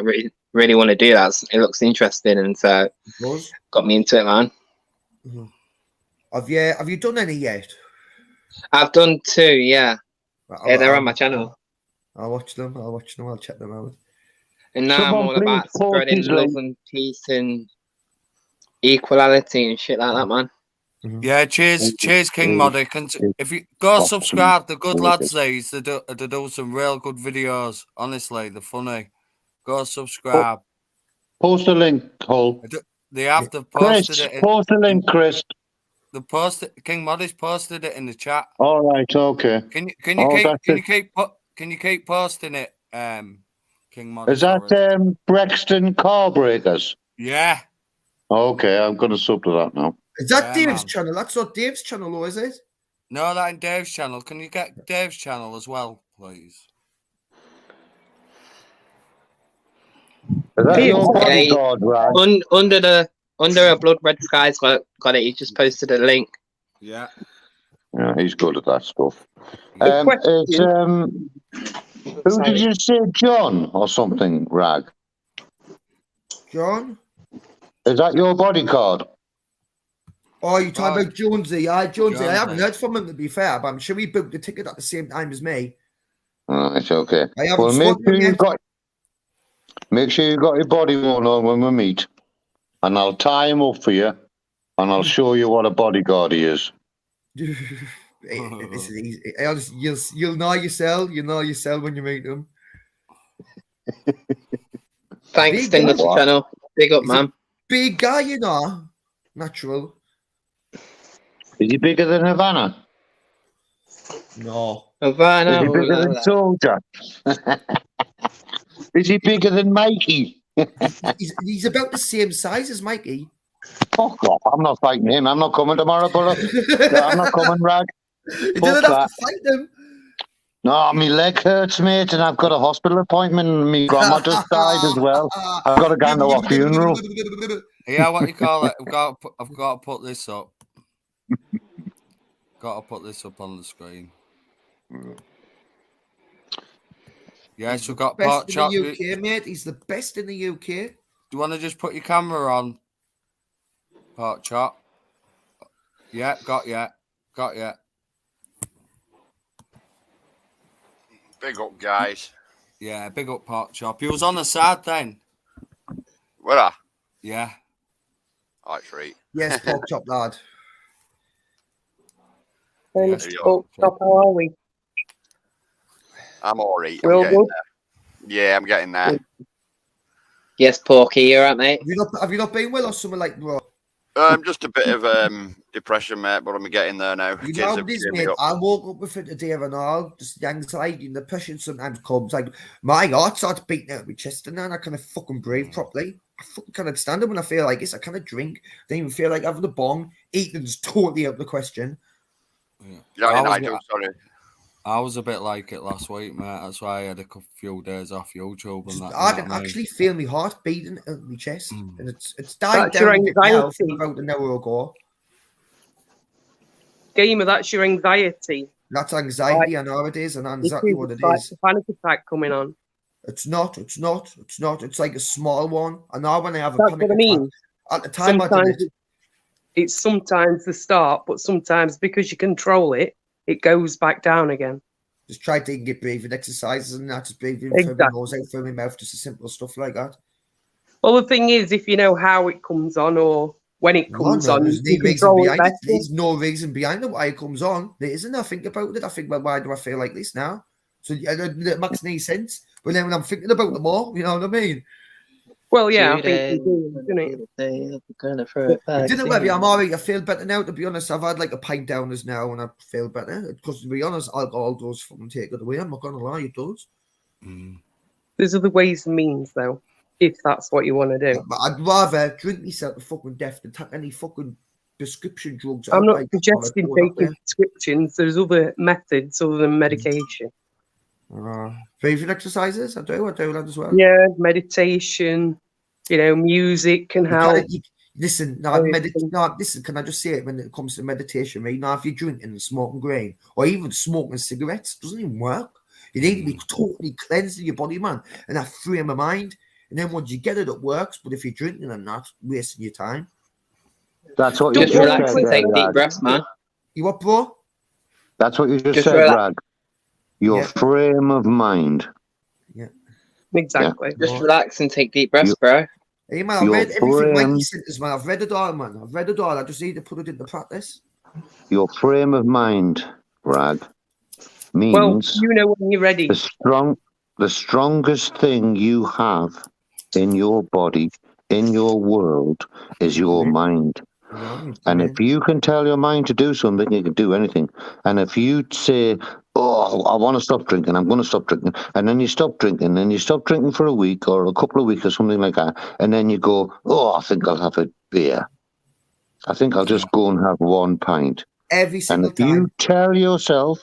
really want to do that. It looks interesting, and so got me into it, man. Mm-hmm. Have you done any yet? I've done 2, yeah. Right, They're on my channel. I'll watch them. I'll check them out. And now Someone I'm all please about post spreading his love link. and peace and equality and shit like that, man. Yeah, cheers, King Moddic. And if you go subscribe, the good lads these, they do some real good videos. Honestly, they're funny. Go subscribe. Post a link, Hull. They have to Chris, posted it. post a link, Chris. The posted King Moddic's posted it in the chat. All right, okay. Can you keep posting it, King Moddic? Is that Brexton Car Breakers? Yeah. Okay, I'm going to sub to that now. Is that Yeah, Dave's man. channel? That's not Dave's channel, though, is it? No, that ain't Dave's channel. Can you get Dave's channel as well, please? Is that your Yeah, bodyguard, right? under a blood red sky's got it. He just posted a link. Yeah. Yeah, he's good at that stuff. question- Who did you say, John or something, Rag? John? Is that your bodyguard? Oh, you talking Oh, about Jonesy? Aye, Jonesy. I haven't Jonesy. heard from him, to be fair, but I'm sure he booked the ticket at the same time as me. Right, okay. I haven't Well, make spoken to sure him you yet. got your body worn on when we meet, and I'll tie him up for you, and I'll show you what a bodyguard he is. This is easy. You'll know yourself. You know yourself when you meet him. Thanks, Big Sting, guy. the channel. Big up, He's a man. big guy, you know. Natural. Is he bigger than Havana? No. Havana, Is he bigger than Soldier? Is he bigger than Mikey? He's about the same size as Mikey. Fuck off. I'm not fighting him. I'm not coming tomorrow, brother. I'm not coming, Rag. You Fuck didn't have that. to fight them. No, my leg hurts, mate, and I've got a hospital appointment, and my grandma just died as well. I've got to go to a funeral. Yeah, what you call it? I've got to put this up. Got to put this up on the screen. Yes, we've got Pork Best in Chop. the UK, mate. He's the best in the UK. Do you want to just put your camera on? Pork Chop. Yeah, got ya. Big up, guys. Yeah, big up Pork Chop. He was on the side then. Where are? Yeah. That's right. Yes, pork chop lad. Yeah, There you go. How are we? I'm all right. We're I'm all getting good? there. Yeah, I'm getting there. Yes, Porky, you alright, mate? Have you not been well or something like bro? Just a bit of depression, mate, but I'm getting there now. You Kids know have what it is, cheered me mate. up. I woke up with it today and all. Just the anxiety and the depression sometimes comes. Like my heart starts beating out of my chest and then I kind of fucking breathe properly. I fucking can't stand it when I feel like this. I kind of drink. Don't even feel like having a bong. Eating's totally out of the question. Johnny Nigel, sorry. I was a bit like it last week, mate. That's why I had a few days off YouTube and that. I can actually feel my heart beating out of my chest, and it's died That's your down a bit now from anxiety. about an hour ago. Gamer, that's your anxiety. That's anxiety, I know it is, and It exactly is, what it it's like is. a panic attack coming on. It's not. It's like a small one. I know when I have a That's panic what I mean. attack. At the time I did it, It's sometimes the start, but sometimes because you control it, it goes back down again. just try to get breathing exercises and that, just breathing through Exactly. my nose, out through my mouth, just a simple stuff like that. Well, the thing is, if you know how it comes on or when it comes on, there's you no reason control it behind it. better. There's no reason behind it why it comes on. There isn't. I think about it. I think, well, why do I feel like this now? So it makes no sense. But then when I'm thinking about it more, you know what I mean? Well, yeah, I think you do, doesn't it? I didn't know I'm alright. I feel better now, to be honest. I've had like a pint downers now and I feel better. Because to be honest, alcohol does fucking take it away. I'm not gonna lie, it does. There's other ways and means, though, if that's what you want to do. But I'd rather drink myself to fucking death than take any fucking prescription drugs. I'm out not like suggesting alcohol out taking prescriptions. There's other methods other than medication. there. Breathing exercises, I do that as well. Yeah, meditation, music can You help. can't- listen, listen, can I just say it when it comes to meditation, right? Now, if you're drinking and smoking grain or even smoking cigarettes, it doesn't even work. You need to be totally cleansed in your body, man, and that frame of mind. And then once you get it, it works. But if you're drinking and not, wasting your time. That's what you Just just relax said and there, take deep Rag. breaths, man. You what, bro? That's what you just Just said, relax. Rag. Your Yeah. frame of mind. Exactly. Just relax and take deep breaths, bro. Hey, man, I've Your read everything Mikey frame, sent us, man. I've read it all, man. I've read it all. I just need to put it into practice. your frame of mind, Rag, Well, means you know when you're ready. the strongest thing you have in your body, in your world, is your mind. You know, And if you can tell your mind to do something, you can do anything. And if you say, "Oh, I want to stop drinking. I'm going to stop drinking," and then you stop drinking, and you stop drinking for a week or a couple of weeks or something like that, and then you go, "Oh, I think I'll have a beer. I think I'll just go and have 1 pint." every And single if you time. tell yourself,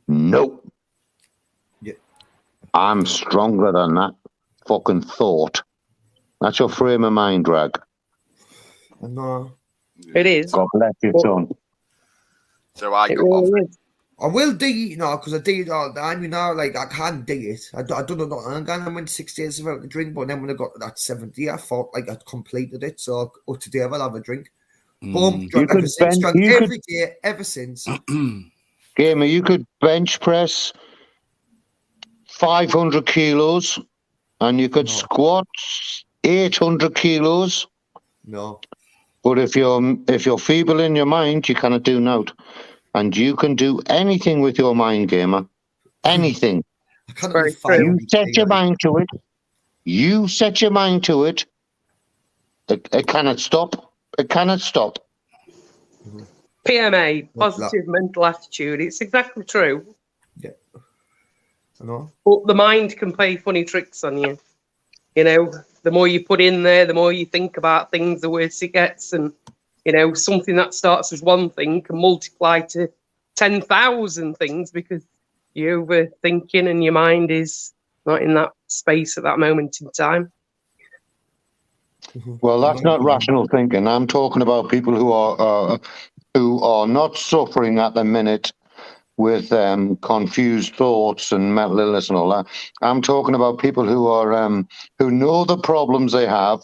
"Nope, Yeah. I'm stronger than that fucking thought," that's your frame of mind, Rag. No. It is. God bless you, But son. So I it got off. really is. I will do it now because I do it all the time. You know, like I can't do it. I don't know. I went 6 days without a drink, but then when I got to that 7th day, I thought like I'd completed it. So today I'll have a drink. Boom, drunk ever since. Drunk every day ever since. Gamer, you could bench press 500 kilos and you could squat 800 kilos. No. But if you're feeble in your mind, you cannot do naught. And you can do anything with your mind, Gamer. Anything. I can't Very live 5 true. You weeks set your like. mind to it. You set your mind to it. It cannot stop. It cannot stop. PMA, What's that? positive mental attitude. It's exactly true. Yeah. I know. But the mind can play funny tricks on you. You know, the more you put in there, the more you think about things, the worse it gets. And, you know, something that starts as one thing can multiply to 10,000 things because you're overthinking and your mind is not in that space at that moment in time. Well, that's not rational thinking. I'm talking about people who are not suffering at the minute with confused thoughts and mental illness and all that. I'm talking about people who are who know the problems they have,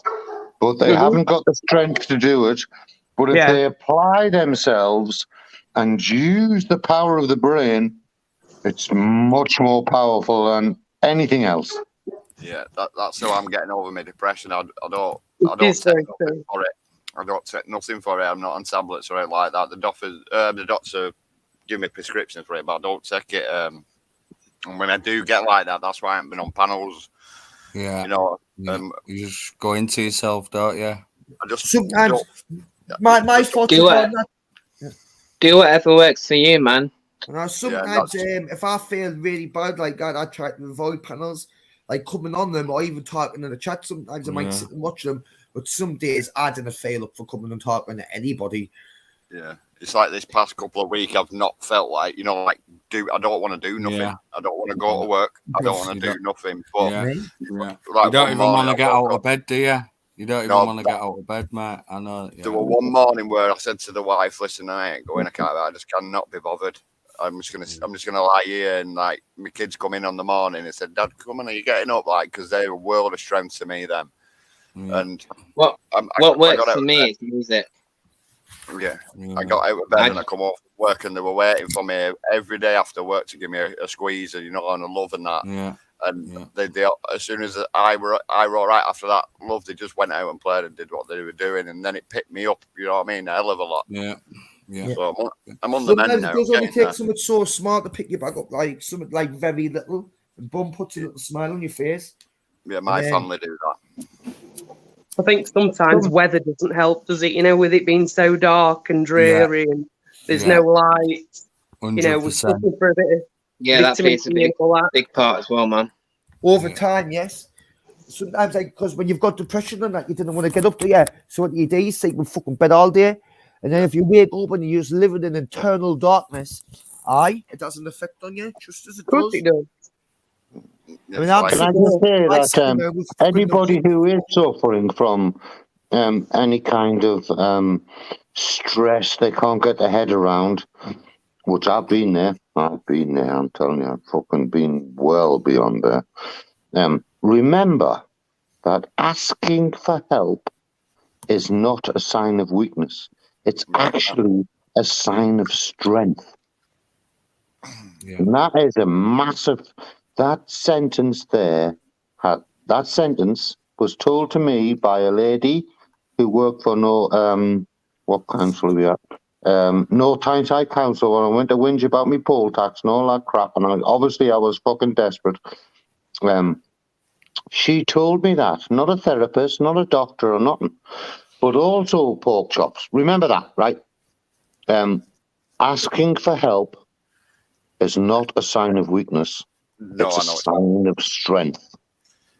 but they haven't got the strength to do it. But if they apply themselves and use the power of the brain, it's much more powerful than anything else. Yeah, that's how I'm getting over my depression. I don't It is take very nothing true. for it. I don't take nothing for it. I'm not on tablets or anything like that. The doctor give me prescriptions for it, but I don't take it. And when I do get like that, that's why I haven't been on panels. Yeah. You know, you just go into yourself, don't you? I just Sometimes don't- my thoughts Do about it. that. Do whatever works for you, man. And sometimes if I feel really bad like that, I try to avoid panels, like coming on them or even talking in the chat. Sometimes I might sit and watch them, but some days I didn't fail up for coming and talking to anybody. Yeah, it's like this past couple of weeks, I've not felt like, you know, like I don't want to do nothing. Yeah. I don't want to go to work. I don't want to do nothing. But Yeah. like You don't even want to get out woke of bed, do you? You don't even No, want to get out of bed, mate. I know. Yeah. There was one morning where I said to the wife, "Listen, I ain't going. I just cannot be bothered. I'm just gonna lie here." And like my kids come in on the morning and said, "Dad, come on, are you getting up?" Like, because they're a world of strength to me. Them. And what works for me is music. Yeah, I got out of bed and I come off work and they were waiting for me every day after work to give me a squeeze and, you know, and a love and that. Yeah. And they as soon as I were all right after that love, they just went out and played and did what they were doing, and then it picked me up. You know what I mean? A hell of a lot. Yeah. Yeah. So I'm on the mend Sometimes now. it does only take something so smart to pick you back up, like something like very little, and boom, puts a little smile on your face. Yeah, my family do that. I think sometimes weather doesn't help, does it? You know, with it being so dark and dreary and there's no light. 100%. You know, we're looking for a bit of that plays a big part as well, man. Over time, yes. Sometimes, like, because when you've got depression and that, you didn't want to get up there. So what you do, you sleep in fucking bed all day. And then if you wake up and you just live in internal darkness, it doesn't affect on you, just as it does. Of course it does. I mean, Can I just say that anybody who is suffering from any kind of stress they can't get their head around, which I've been there, I'm telling you, I've fucking been well beyond there. Remember that asking for help is not a sign of weakness. It's actually a sign of strength. Yeah. And that is a massive. That sentence there, that sentence was told to me by a lady who worked for what council are we at? No Tyneside Council. When I went to whinge about me poll tax and all that crap, and I was fucking desperate. She told me that, not a therapist, not a doctor or nothing, but also pork chops. Remember that, right? Asking for help is not a sign of weakness. No, It's a I know it's not. sign of strength.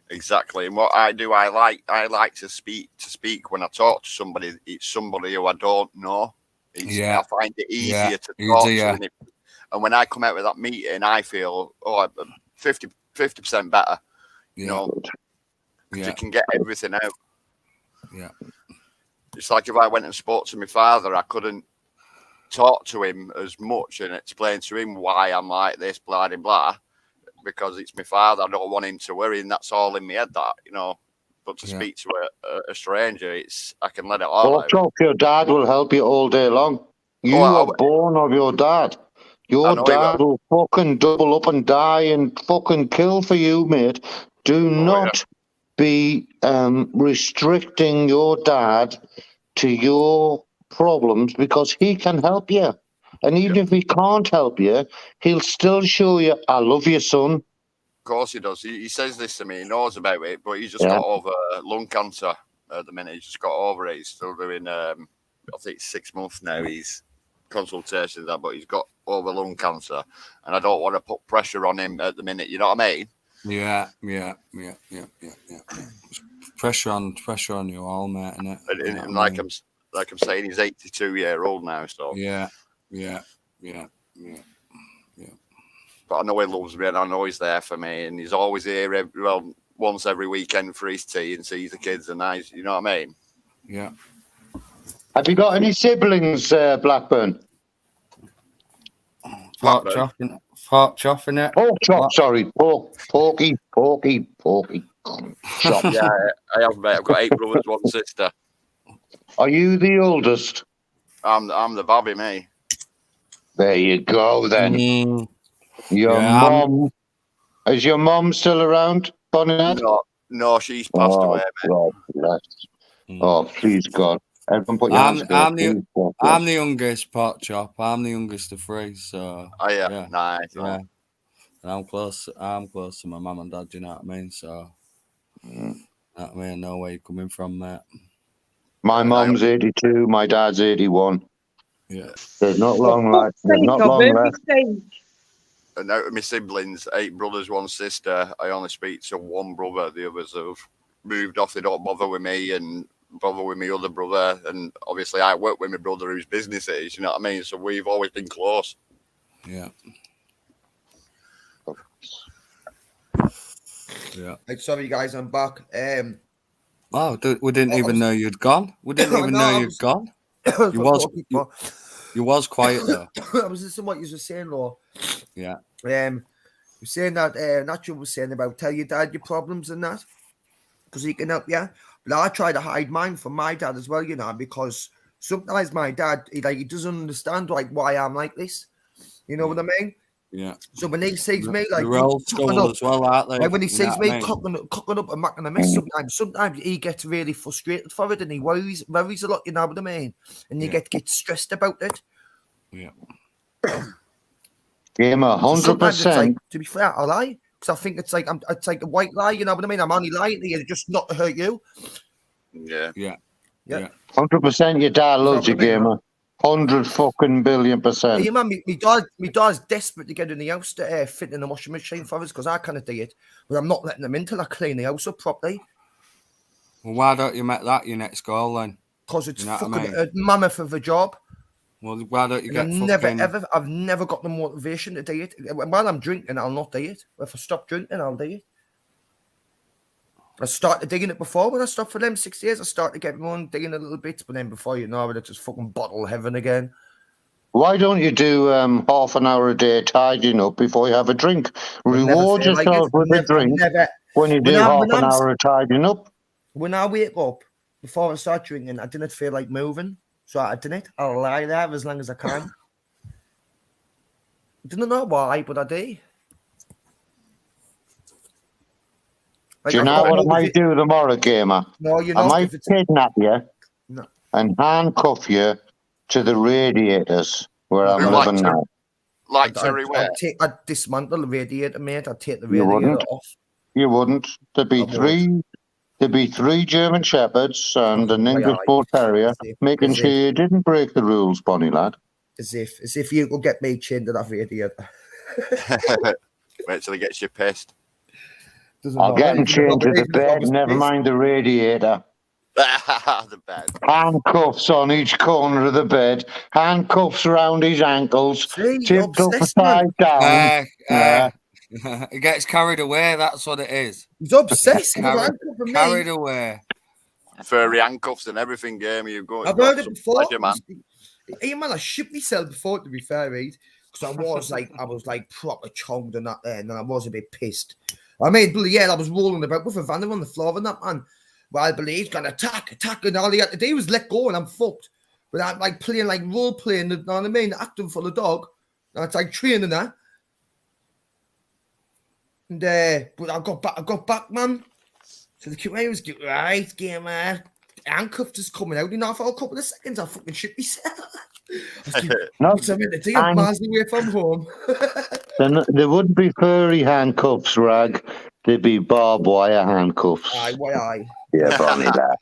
Exactly. And what I do, I like to speak when I talk to somebody. It's somebody who I don't know. Yeah. I find it easier Yeah. to talk Easier. to. And when I come out with that meeting, I feel 50% better. You Yeah. know, 'cause Yeah. you can get everything out. Yeah. It's like if I went and spoke to my father, I couldn't talk to him as much and explain to him why I'm like this, blah, blah, blah, because it's my father. I don't want him to worry, and that's all in my head, that, you know. But to speak to a stranger, I can let it all out. Pork chop, your dad will help you all day long. You are born of your dad. Your dad will fucking double up and die and fucking kill for you, mate. Do not be restricting your dad to your problems, because he can help you. And even if he can't help you, he'll still show you, I love you, son. Of course he does. He says this to me. He knows about it, but he's just got over lung cancer at the minute. He's just got over it. He's still doing, I think 6 months now. He's consultations, but he's got over lung cancer. And I don't want to put pressure on him at the minute. You know what I mean? Yeah. Pressure on you all, mate, innit? And like I'm saying, he's 82-year-old now, so Yeah. But I know he loves me, and I know he's there for me, and he's always here. Once every weekend for his tea and sees the kids, and you know what I mean? Yeah. Have you got any siblings, Blackburn? Pork chop in it. Pork chop, sorry. Porky. Chop. Yeah, I have, mate. I've got 8 brothers, 1 sister. Are you the oldest? I'm the babby, me. There you go, then. Your Yeah, mum. Is your mum still around, Bonnet? No, she's passed away, mate. God bless. Oh, please, God. Everyone put your hands together. I'm the youngest, pork chop. I'm the youngest of 3, so yeah. Nice. Yeah. And I'm close to my mum and dad, do you know what I mean? So I know where you're coming from, mate. My mum's 82, my dad's 81. Yeah. There's not long left. There's not long left. And out of my siblings, 8 brothers, 1 sister, I only speak to 1 brother. The others have moved off. They don't bother with me and bother with my other brother. And obviously I work with my brother whose business it is, you know what I mean? So we've always been close. Yeah. Yeah. Sorry, guys, I'm back. Oh, we didn't even know you'd gone. We didn't even know you'd gone. You was quiet though. I was listening to what you were saying, though. Yeah. You're saying that Natural was saying about tell your dad your problems and that, because he can help you. But I try to hide mine from my dad as well, you know, because sometimes my dad he doesn't understand why I'm like this. You know what I mean? Yeah. So when he sees me they're old school as well, aren't they? When he sees me cocking up and making a mess, sometimes he gets really frustrated for it and he worries a lot, you know what I mean? And you get stressed about it. Yeah. Gamer, 100%. To be fair, I lie. Because I think it's like a white lie, you know what I mean? I'm only lying to you just not to hurt you. Yeah. 100% your dad loves you, Gamer. 100 fucking billion%. Yeah, man, my dad's desperate to get in the house to fit in the washing machine for us because I kind of do it, but I'm not letting him in till I clean the house up properly. Well, why don't you make that your next goal then? Because it's fucking a mammoth of a job. Well, why don't you get I've never got the motivation to do it. While I'm drinking, I'll not do it. If I stop drinking, I'll do it. I started digging it before when I stopped for them 6 years. I started getting on digging a little bit, but then before you know it, it's just fucking bottle heaven again. Why don't you do half an hour a day tidying up before you have a drink? Reward yourself with a drink when you do half an hour of tidying up. When I wake up, before I start drinking, I didn't feel like moving. So I didn't. I'll lie there as long as I can. Don't know why, but I do. Do you know what I might do tomorrow, Gamer? No, you're I not. might kidnap you No. and handcuff you to the radiators where I'm living now. Like Terry Ware. I'd dismantle the radiator, mate. I'd take the You radiator wouldn't. off. You wouldn't. There'd be three German Shepherds and an English Bull Terrier, making sure you didn't break the rules, Bonnie lad. As if you could get me chained to that radiator. Wait till he gets you pissed. I'll get him chained to the bed, never mind the radiator. The bed. Handcuffs on each corner of the bed, handcuffs around his ankles, tipped up upside down. He gets carried away, that's what it is. He's obsessed. Carried away. Furry handcuffs and everything, Game. You go. I've heard it before. Pleasure, man. Hey, man, I shit myself before, to be fair, right? Because I was like proper chonged and that there, and then I was a bit pissed. I mean, yeah, I was rolling about with a van on the floor and that, man. Well, I believe he's gonna attack, and all he had to do was let go, and I'm fucked. But I'm like playing, like role playing, you know what I mean? Acting for the dog. And it's like training that. And but I got back, man. So the QA was good, right, Gamer. Handcuff just coming out, for a couple of seconds. I fucking shit myself. What's I meant to do? I'm miles away from home. There wouldn't be furry handcuffs, Rag. There'd be barbed wire handcuffs. Aye. Yeah, Bonnie, that.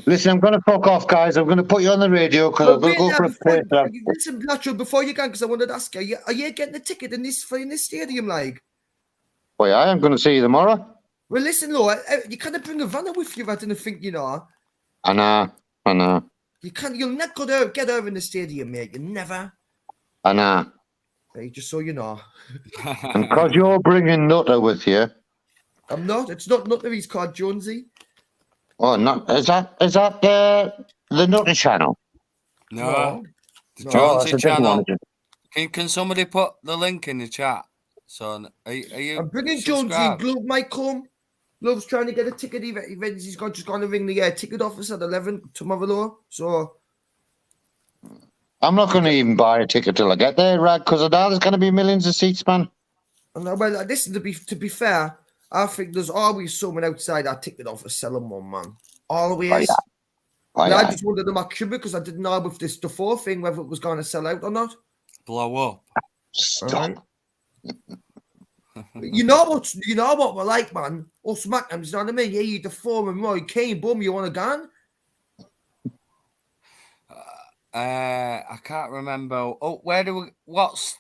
Listen, I'm going to fuck off, guys. I'm going to put you on the radio because I'm going to go for a piss. Listen, Nacho, before you go, because I wanted to ask you, are you getting a ticket in this stadium, like? Well, I am going to see you tomorrow. Well, listen, Lord, you can't bring a van with you. I didn't think, I know. You'll not get over in the stadium, mate. You never. I know. Hey, just so you know. And because you're bringing Nutter with you. I'm not. It's not Nutter. He's called Jonesy. Oh, no. Is that the Nutter channel? No. The Jonesy channel. Can somebody put the link in the chat? So, are you I'm bringing Jonesy and Glove might come. Glove's trying to get a ticket. He's just going to ring the ticket office at 11 tomorrow. So I'm not going to even buy a ticket till I get there, Rag, because I know there's going to be millions of seats, man. Well, listen, to be fair, I think there's always someone outside our ticket office selling one, man. Always. I just wanted to make sure because I didn't know with this Defoe thing whether it was going to sell out or not. Blow up. Stop. Right. You know what we're like, man. Us Mackhams, you know what I mean? Yeah, you Defoe and Roy Keane, boom, you want a gun? I can't remember. Oh, what's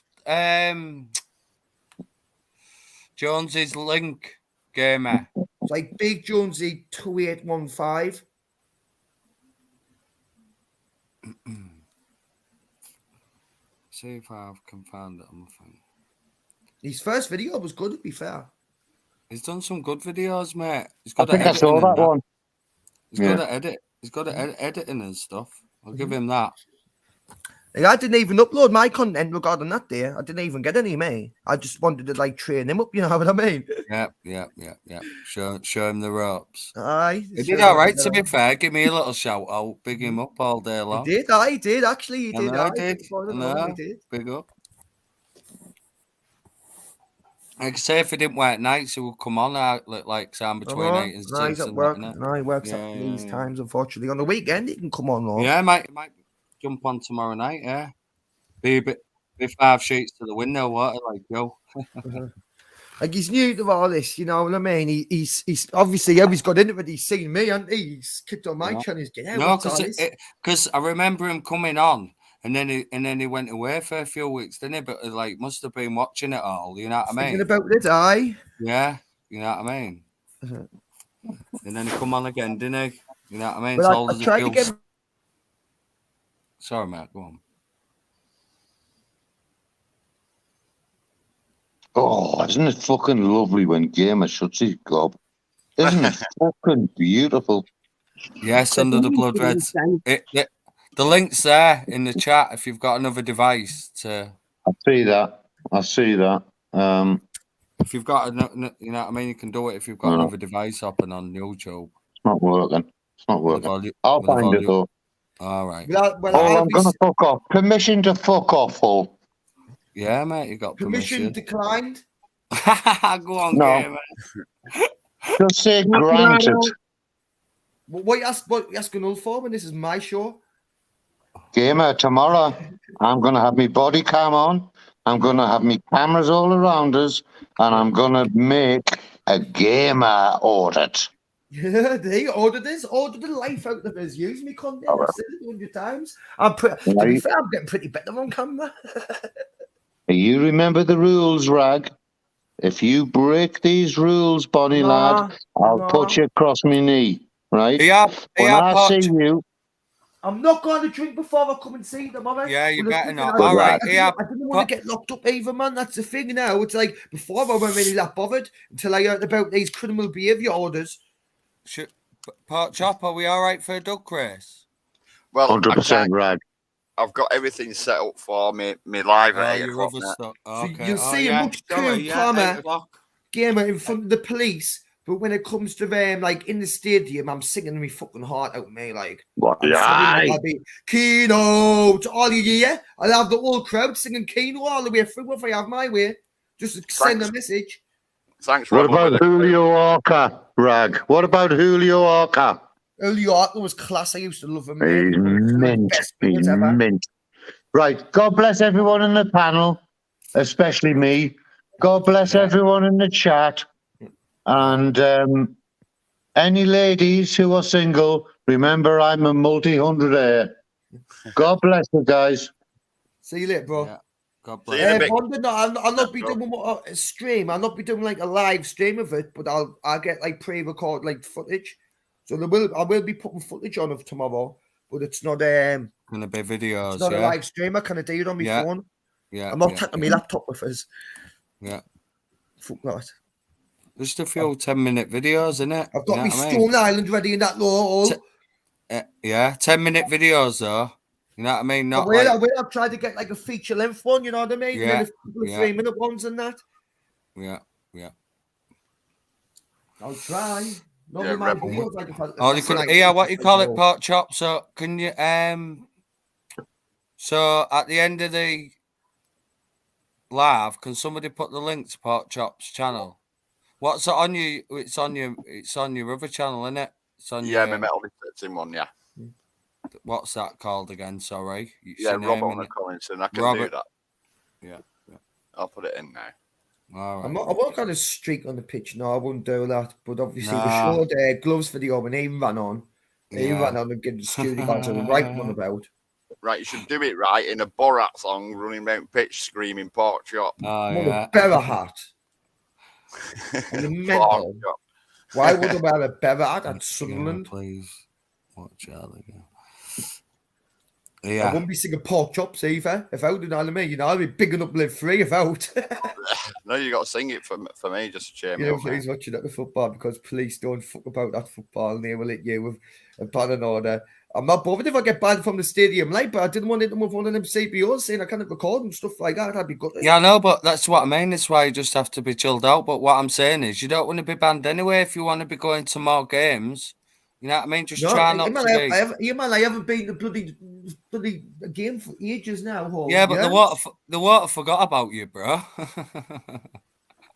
Jonesy's link, Gamer? It's like Big Jonesy 2815. See if I can find it on my phone. His first video was good, to be fair. He's done some good videos, mate. He's I think I saw that one. He's good at edit. He's good at editing and stuff. I'll give him that. I didn't even upload my content regarding that day. I didn't even get any, mate. I just wanted to train him up, you know what I mean? Yeah. Show him the ropes. Aye. He did all right, to be fair. Give me a little shout out. Big him up all day long. He did, actually. He did. I did. Big up. Like I say, if he didn't work nights, he would come on out like Sam between 8 and 6. He's at work. No, he works at these times, unfortunately. On the weekend, he can come on. Though. Yeah, might jump on tomorrow night, yeah. Be 5 sheets to the window, water, like, yo. Like, he's new to all this, you know what I mean? He's obviously, he's got into it, he's seen me, and he's kicked on my channel. No, because I remember him coming on, and then he went away for a few weeks, didn't he? But, must have been watching it all, you know what I mean? Thinking about it, aye. Yeah, you know what I mean? And then he come on again, didn't he? You know what I mean? Well, I tried to get... Sorry, Matt, go on. Oh, isn't it fucking lovely when Gamer shuts his gob? Isn't it fucking beautiful? Yes, under the blood reds. The link's there in the chat if you've got another device to... I see that. If you've got, you know what I mean, you can do it if you've got another device open on YouTube. It's not working. I'll find it though. All right. Well, Oh, I'll I'm be going to fuck off. Permission to fuck off, Hull. Yeah, mate, you got permission permission. declined. Go on, No. gamer. Just say Not granted. allowed. What you asking all for when this is my show? Gamer, tomorrow I'm going to have my body cam on. I'm going to have my cameras all around us, and I'm going to make a gamer audit. Yeah, they ordered the life out of us. Use me content. I've said it 100 times. To be Right. fair, I'm getting pretty better on camera. You remember the rules, Rag. If you break these rules, Bonnie lad, I'll put you across my knee, right? When I see you, I'm not going to drink before I come and see them, alright? Yeah, you Well, better not. I All right, didn't want to get locked up either, man. That's the thing now. It's like before I wasn't really that bothered until I heard about these criminal behaviour orders. Pork chop, are we all right for a duck race? Well, 100% Rag. I've got everything set up for me live at 8 o'clock now. So Okay. you'll see a much calmer gamer in front of the police, but when it comes to them, like in the stadium, I'm singing my fucking heart out, mate. Like, I'll be Keane to all of you, yeah? I'll have the whole crowd singing Keane all the way through if I have my way. Just to send a message. Thanks, What about Julio Orca, Rag? What about Julio Orca? Julio Orca was class. I used to love him. He's mint. He's ever. mint. Right. God bless everyone in the panel, especially me. God bless everyone in the chat. And any ladies who are single, remember I'm a multi-hundredaire. God bless you guys. See you later, bro. Yeah. God bless. I'll not be doing a stream. I'll not be doing like a live stream of it, but I'll get like pre-record like footage. So I will be putting footage on of tomorrow, but it's not gonna be videos. It's not a live stream. I can do it on my phone. Yeah. I'm not taking my laptop with us. Yeah. Fuck that. Just a few 10-minute videos, innit? I've got my Stone Island ready in that law. 10-minute videos though. You know what I mean? Not I've tried to get like a feature length one, you know what I mean? Yeah. And then 3-minute ones and that. Yeah. I'll try. What you call it, pork chop? So can you so at the end of the live, can somebody put the link to Pork Chop's channel? What's it on you? It's on your other channel, isn't it? It's on my Metal Detecting one, yeah. What's that called again? Sorry. Robert Collinson. I can do that. Yeah. I'll put it in now. All right. I won't got a streak on the pitch. No, I wouldn't do that. But obviously, we showed gloves for the arm, and he ran on. He ran on and gave the security guards a right one about. Right, you should do it right in a Borat song, running around pitch screaming pork chop. Oh, a better hat. And the mental. Why would I wear a better hat at Sunderland? Please watch out again. I wouldn't be singing pork chops either. If out, you know what I mean? You know, I'd be bigging up Live Free if out. No, you got to sing it for me, just to cheer me up. He's watching at the football because police don't fuck about that football and they will hit you with a ban and order. I'm not bothered if I get banned from the stadium, like, but I didn't want to hit them with one of them CPOs saying I can't record and stuff like that. I'd be good. Yeah, I know, but that's what I mean. That's why you just have to be chilled out. But what I'm saying is, you don't want to be banned anyway if you want to be going to more games. You know what I mean? Just try not to be. I haven't been to bloody game for ages now. Yeah, but the water forgot about you, bro.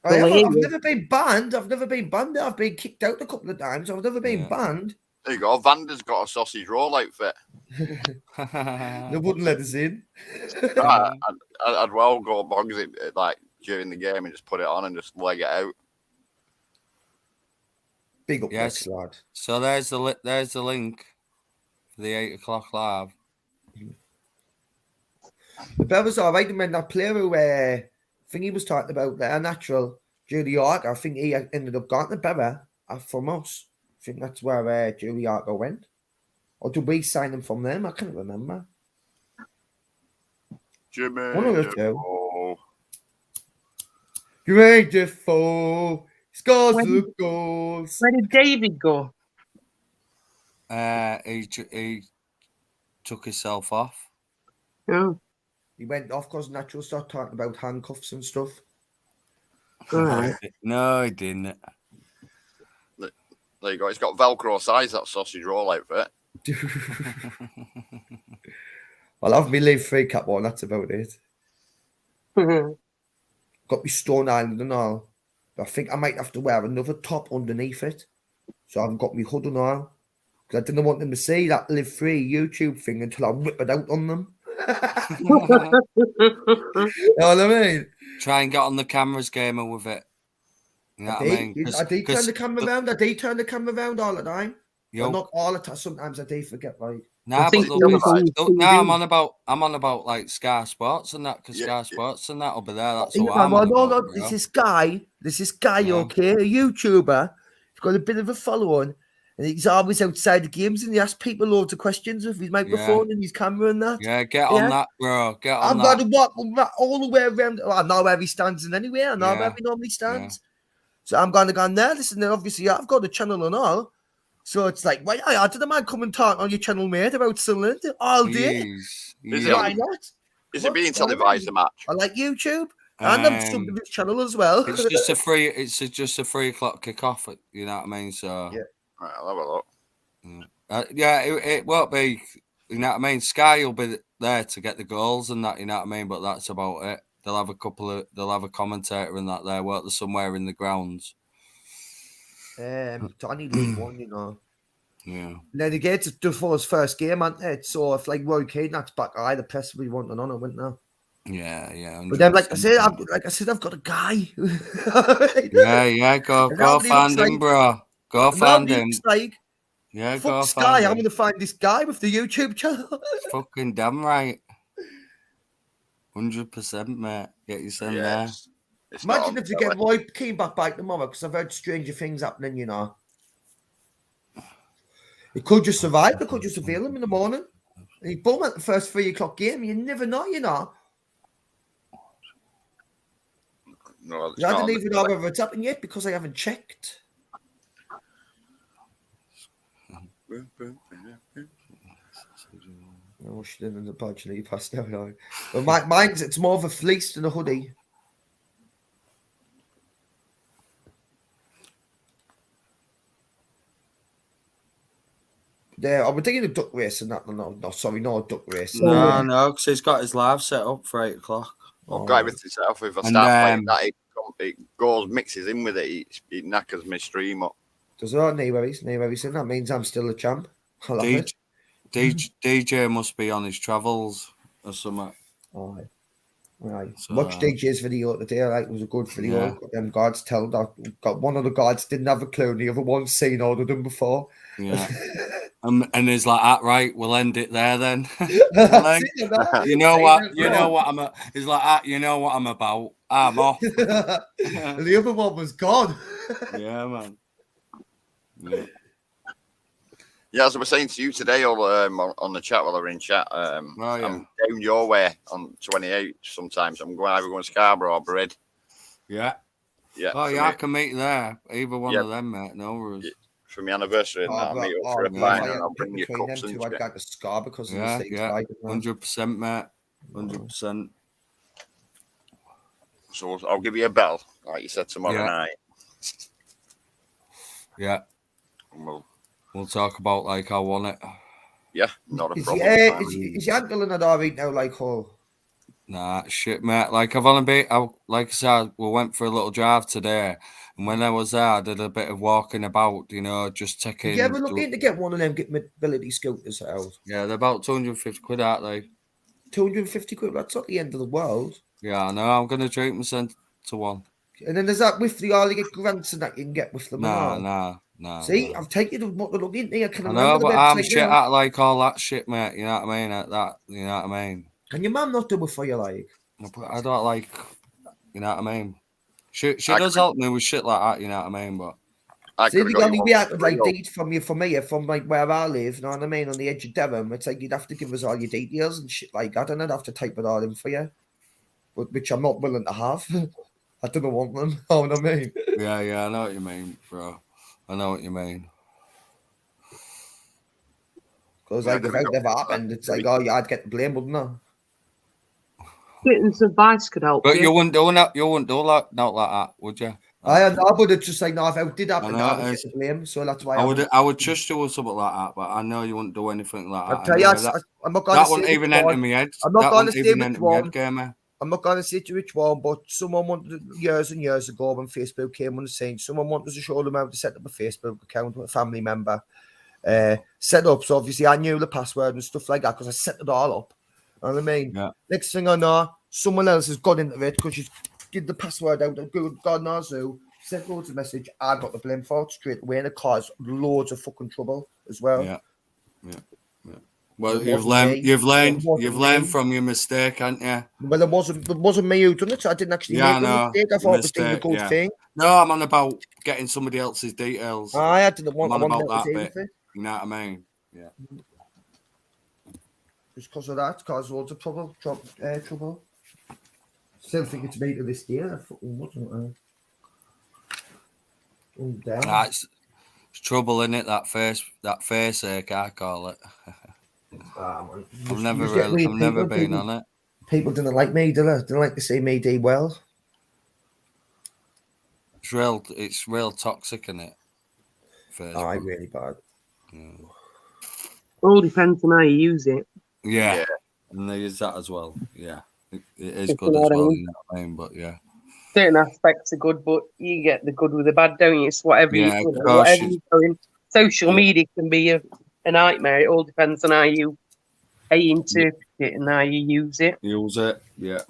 I've never been banned. I've been kicked out a couple of times. I've never been banned. There you go. Vander's got a sausage roll outfit. They wouldn't let us in. I'd well go bogs it like during the game and just put it on and just leg it out. Big up, yes, lad. So there's the link for the 8 o'clock live. The bell was all right. And when that player who he was talking about there, natural Julie York, I think he ended up getting the better from us. I think that's where Julie York went. Or did we sign him from them? I can't remember. Jimmy. One of the two. Great Defoe. Scores the goals. Where did David go? He took himself off. Oh. He went off because Natural started talking about handcuffs and stuff. No, he didn't. There you go. It's got Velcro size, that sausage roll outfit. I'll have me live free cap on, that's about it. Got me Stone Island and all. But I think I might have to wear another top underneath it. So I've got me hood and all. Because I didn't want them to see that live free YouTube thing until I whip it out on them. You know what I mean? Try and get on the cameras gamer with it. You know what I mean? I do turn the camera around. I do turn the camera around all the time. Well, not all the time. Sometimes I do forget, like. Nah, but I'm on about like Sky Sports and that, because Sky Sports and that'll be there. That's all I'm on about, There's this guy, okay, a YouTuber. He's got a bit of a following, and he's always outside the games, and he asks people loads of questions with his microphone and his camera and that. Yeah, get on that, bro. Get on I've that. got to walk all the way around. Well, I know where he stands in anywhere. I know where he normally stands. So I'm going to go on there. Listen, then obviously I've got a channel and all. So it's like, why did the man come and talk on your channel, mate, about Sunderland all day? Why not? Is it being televised, the match? I like YouTube. And I'm subbed to his channel as well. It's just a free. It's just a 3 o'clock kick-off. You know what I mean? So yeah, right, I'll have a look. It won't be. You know what I mean? Sky will be there to get the goals and that. You know what I mean? But that's about it. They'll have a commentator and that there. Won't they, somewhere in the grounds? It's only League One, you know. Yeah. And then again, it's Defoe's first game, isn't it? So if like Roy Keane knocks back, the press will be wanting on it, wouldn't they? Yeah, yeah. 100%. But then, like I said, I've got a guy. yeah. Go find him, bro. Go find him. Yeah, go Sky, find him. I'm going to find this guy with the YouTube channel. Fucking damn right. 100%, mate. Get your son there. Imagine if you get Roy Keane back tomorrow, because I've heard stranger things happening, you know. He could just survive. They could just avail him in the morning. And he bum at the first 3 o'clock game. You never know, you know. No, I don't even know whether it's happened yet because I haven't checked. Oh, she didn't, unfortunately, passed out. But mine's, it's more of a fleece than a hoodie. There, I was thinking of duck race and that. No, sorry, no duck race. No, because he's got his live set up for 8 o'clock. I've got everything set up. If I start playing that, it goes, mixes in with it. It knackers my stream up. Does that? No worries. That means I'm still a champ. I love it. DJ must be on his travels or something. Oh, right. So, watch DJ's video today. It was a good video. Yeah. Got them guards got one of the guards didn't have a clue, and the other one's seen all of them before. Yeah. And he's like, right, we'll end it there then. Like, you know what? He's like, you know what I'm about. I'm off. And the other one was gone. Yeah, man. Yeah, as I was saying to you today on the chat while I were in chat, I'm down your way on 28 sometimes. I'm either going to Scarborough or Bread. Yeah. Yeah. Oh, yeah, I can meet you there. Either one of them, mate. No worries. Yeah. For my anniversary, and I'll meet up for a pint and I'll bring you cups and I got the scar because of yeah, the 100%, mate. 100%. So I'll give you a bell, like you said, tomorrow night. Yeah. We'll talk about like I want it. Yeah, not a problem. Is your uncle in it all right now? Like, nah, shit, mate. Like I've only been, like I said, we went for a little drive today, and when I was there, I did a bit of walking about. You know, just checking. Did you ever look into get one of them mobility scooters out? Yeah, they're about 250 quid, aren't they? 250 quid. That's not the end of the world. Yeah, I know. I'm gonna treat myself to one. And then there's that with the all you get grants and that you can get with them. Nah. See, I've taken you what to look into. I can know, but I'm shit at like all that shit, mate. You know what I mean? At that, you know what I mean? Can your mum not do it for you, like? I don't like, you know what I mean? She does help me with shit like that, you know what I mean? But see, the only way I could like date from like where I live, you know what I mean, on the edge of Devon, it's like you'd have to give us all your details and shit like that, and I'd have to type it all in for you, which I'm not willing to have. I don't want them. You know what I mean? Yeah, I know what you mean, bro. I know what you mean. Because like if it never happened, it's like, oh yeah, I'd get the blame, wouldn't I? Getting some advice could help. But you wouldn't do that. You wouldn't do that, not like that, would you? I but it's just like, no, if it did happen, know, I would get it's- the blame. So that's why I would trust you with something like that, but I know you wouldn't do anything like I'll that. tell you, Anyway. I'm not going to That say wouldn't which even enter one. my head. I'm not That going to wouldn't say even which enter my head, one. gamer. I'm not going to say to which one, but someone wanted, years and years ago when Facebook came on the scene, someone wanted to show them how to set up a Facebook account with a family member. Set up, so obviously I knew the password and stuff like that because I set it all up. You know what I mean? Yeah. Next thing I know, someone else has got into it because she's give the password out of God knows who, sent loads of message. I got the blame for it straight away, and it caused loads of fucking trouble as well. Yeah. Well, It you've wasn't learned me. you've learned from your mistake, haven't you? Well, it wasn't me who done it. So I didn't actually Yeah, make a no, mistake. I thought it was doing a mistake, good yeah. thing. No, I'm on about getting somebody else's details. I didn't want. I'm I on wanted about to that with bit. it. You know what I mean? Yeah. Just because of that, caused loads of trouble. Trouble. Still think it's me to this day. I fucking wasn't. Oh, damn. It's trouble in it. That face ache, I call it. Man. I've never been on it. People didn't like me, did they? Didn't like to see me do well. It's real toxic, isn't it? Aye, really bad. All depends on how you use it. Yeah. And they use that as well. Yeah, it is If good you know as what I well. mean. You know what I mean? But yeah. Certain aspects are good, but you get the good with the bad, don't you? It's whatever Yeah, you of know, course whatever you- you're doing. Social Yeah. media can be a nightmare. It all depends on how you interpret it and how you use it. Use it. Yeah.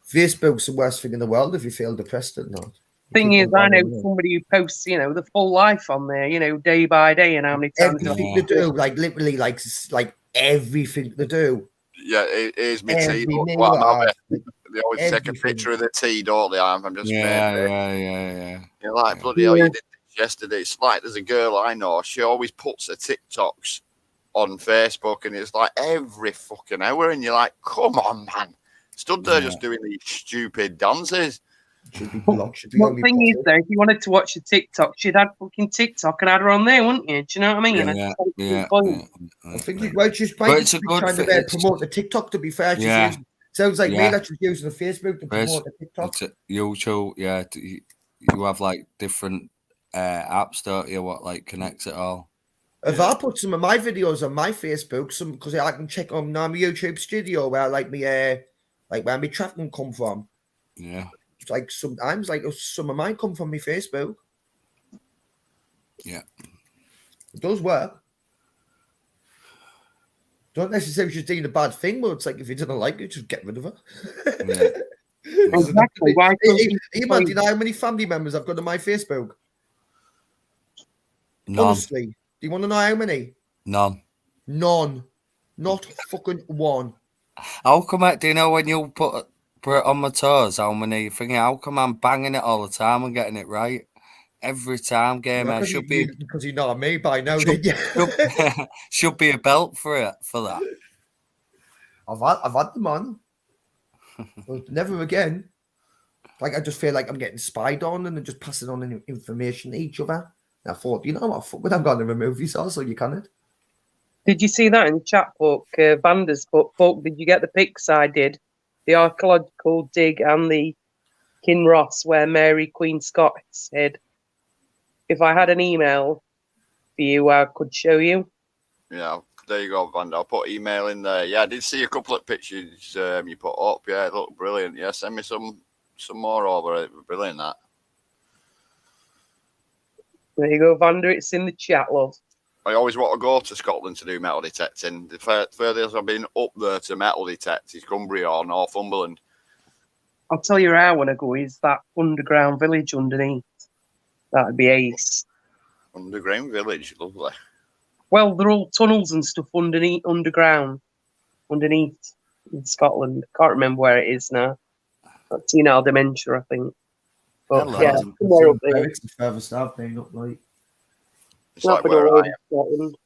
Facebook's the worst thing in the world if you feel depressed at night. Thing is, I know somebody who posts, the full life on there, day by day, and how many times. Everything they do, like literally, like everything they do. Yeah, here's me Every tea. meal What I'm I having. have, They always take a everything. picture of the tea, don't they? I'm just Yeah. You're like, bloody hell, you did this yesterday. It's like there's a girl I know, she always puts her TikToks on Facebook, and it's like every fucking hour, and you're like, come on, man. Stood there just doing these stupid dances. Should be blocked. Well, the thing is, though, if you wanted to watch a TikTok, she'd had fucking TikTok and had her on there, wouldn't you? Do you know what I mean? I think she's But it's a trying good to promote the TikTok, to be fair. She's using, sounds like me that she's using the Facebook to promote the TikTok. YouTube, yeah. You have like different apps, don't you? What like connects it all? If I put some of my videos on my Facebook, because I can check on my YouTube studio where like where my tracking come from. Yeah. It's like sometimes like some of mine come from my Facebook. Yeah. It does work. Don't necessarily she's doing a bad thing, but it's like if you didn't like it, just get rid of her. Exactly. Why Hey, man, do you know how many family members I've got on my Facebook? None. Honestly, do you want to know how many? None. Not fucking one. How come do you know when you put it on my toes, how many you thinking, how come I'm banging it all the time and getting it right? Every time, gamer. Should be because you know me by now, should, should be a belt for that. I've had them on. But never again. Like I just feel like I'm getting spied on and they're just passing on information to each other. And I thought, you know what, fuck with, I'm going to remove you, so you can't. Did you see that in the chat book? Vander's book, did you get the pics I did? The archaeological dig and the Kinross where Mary Queen Scott said, if I had an email for you, I could show you. Yeah, there you go, Van. I'll put email in there. Yeah, I did see a couple of pictures you put up. Yeah, it looked brilliant. Yeah, send me some more over it. Brilliant, that. There you go, Vander. It's in the chat, love. I always want to go to Scotland to do metal detecting. The furthest I've been up there to metal detect is Cumbria or Northumberland. I'll tell you where I want to go is that underground village underneath. That'd be ace. Underground village, lovely. Well, they're all tunnels and stuff underground in Scotland. Can't remember where it is now. That's dementia, I think. But Hello. yeah, somewhere up there. It's the furthest I've been up, like. It's like where I am. Scotland.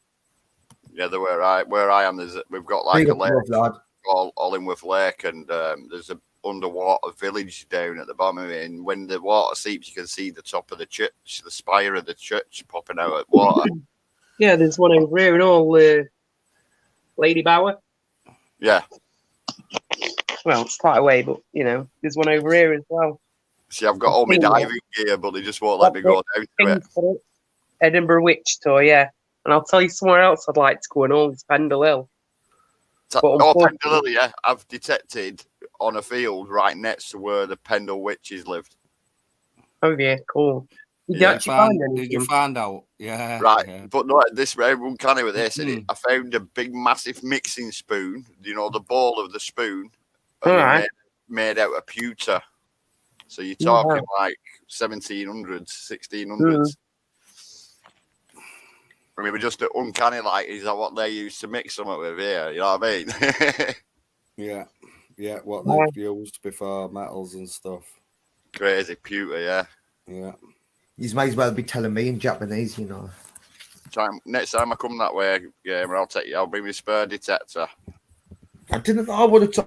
Yeah, where I am, we've got like a lake, Allingworth Lake, and there's a underwater village down at the bottom of it. And when the water seeps, you can see the top of the church, the spire of the church popping out at water. Yeah, there's one over here and all Lady Bower. Yeah. Well, it's quite a way, but there's one over here as well. See, I've got all my diving gear, but they just won't let me go down to it. Edinburgh Witch Tour, yeah. And I'll tell you somewhere else I'd like to go and all is Pendle Hill. Pendle Hill, yeah. I've detected on a field right next to where the Pendle witches lived. Oh yeah, cool. Did you actually find anything? Did you find out? Yeah. Right, yeah. but no, this way, uncanny with this. I found a big, massive mixing spoon. You know, the ball of the spoon, made out of pewter. So you're talking like 1700s, 1600s. I mean, we're just uncanny. Like, is that what they used to mix something with here? You know what I mean? yeah. What they've used before, metals and stuff. Crazy pewter, yeah. You might as well be telling me in Japanese, you know. Next time I come that way, I'll bring my spur detector. I didn't know what it's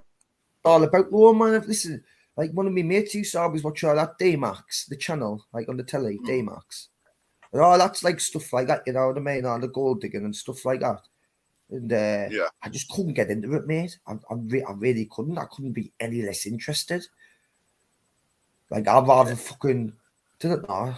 all about, though, man. Listen, like one of my mates used to always watch all that Daymax, the channel, like on the telly, Daymax. And all that's like stuff like that, you know what I mean? All the gold digging and stuff like that. And I just couldn't get into it, mate. I really couldn't. I couldn't be any less interested. Like, I'd rather fucking, didn't know,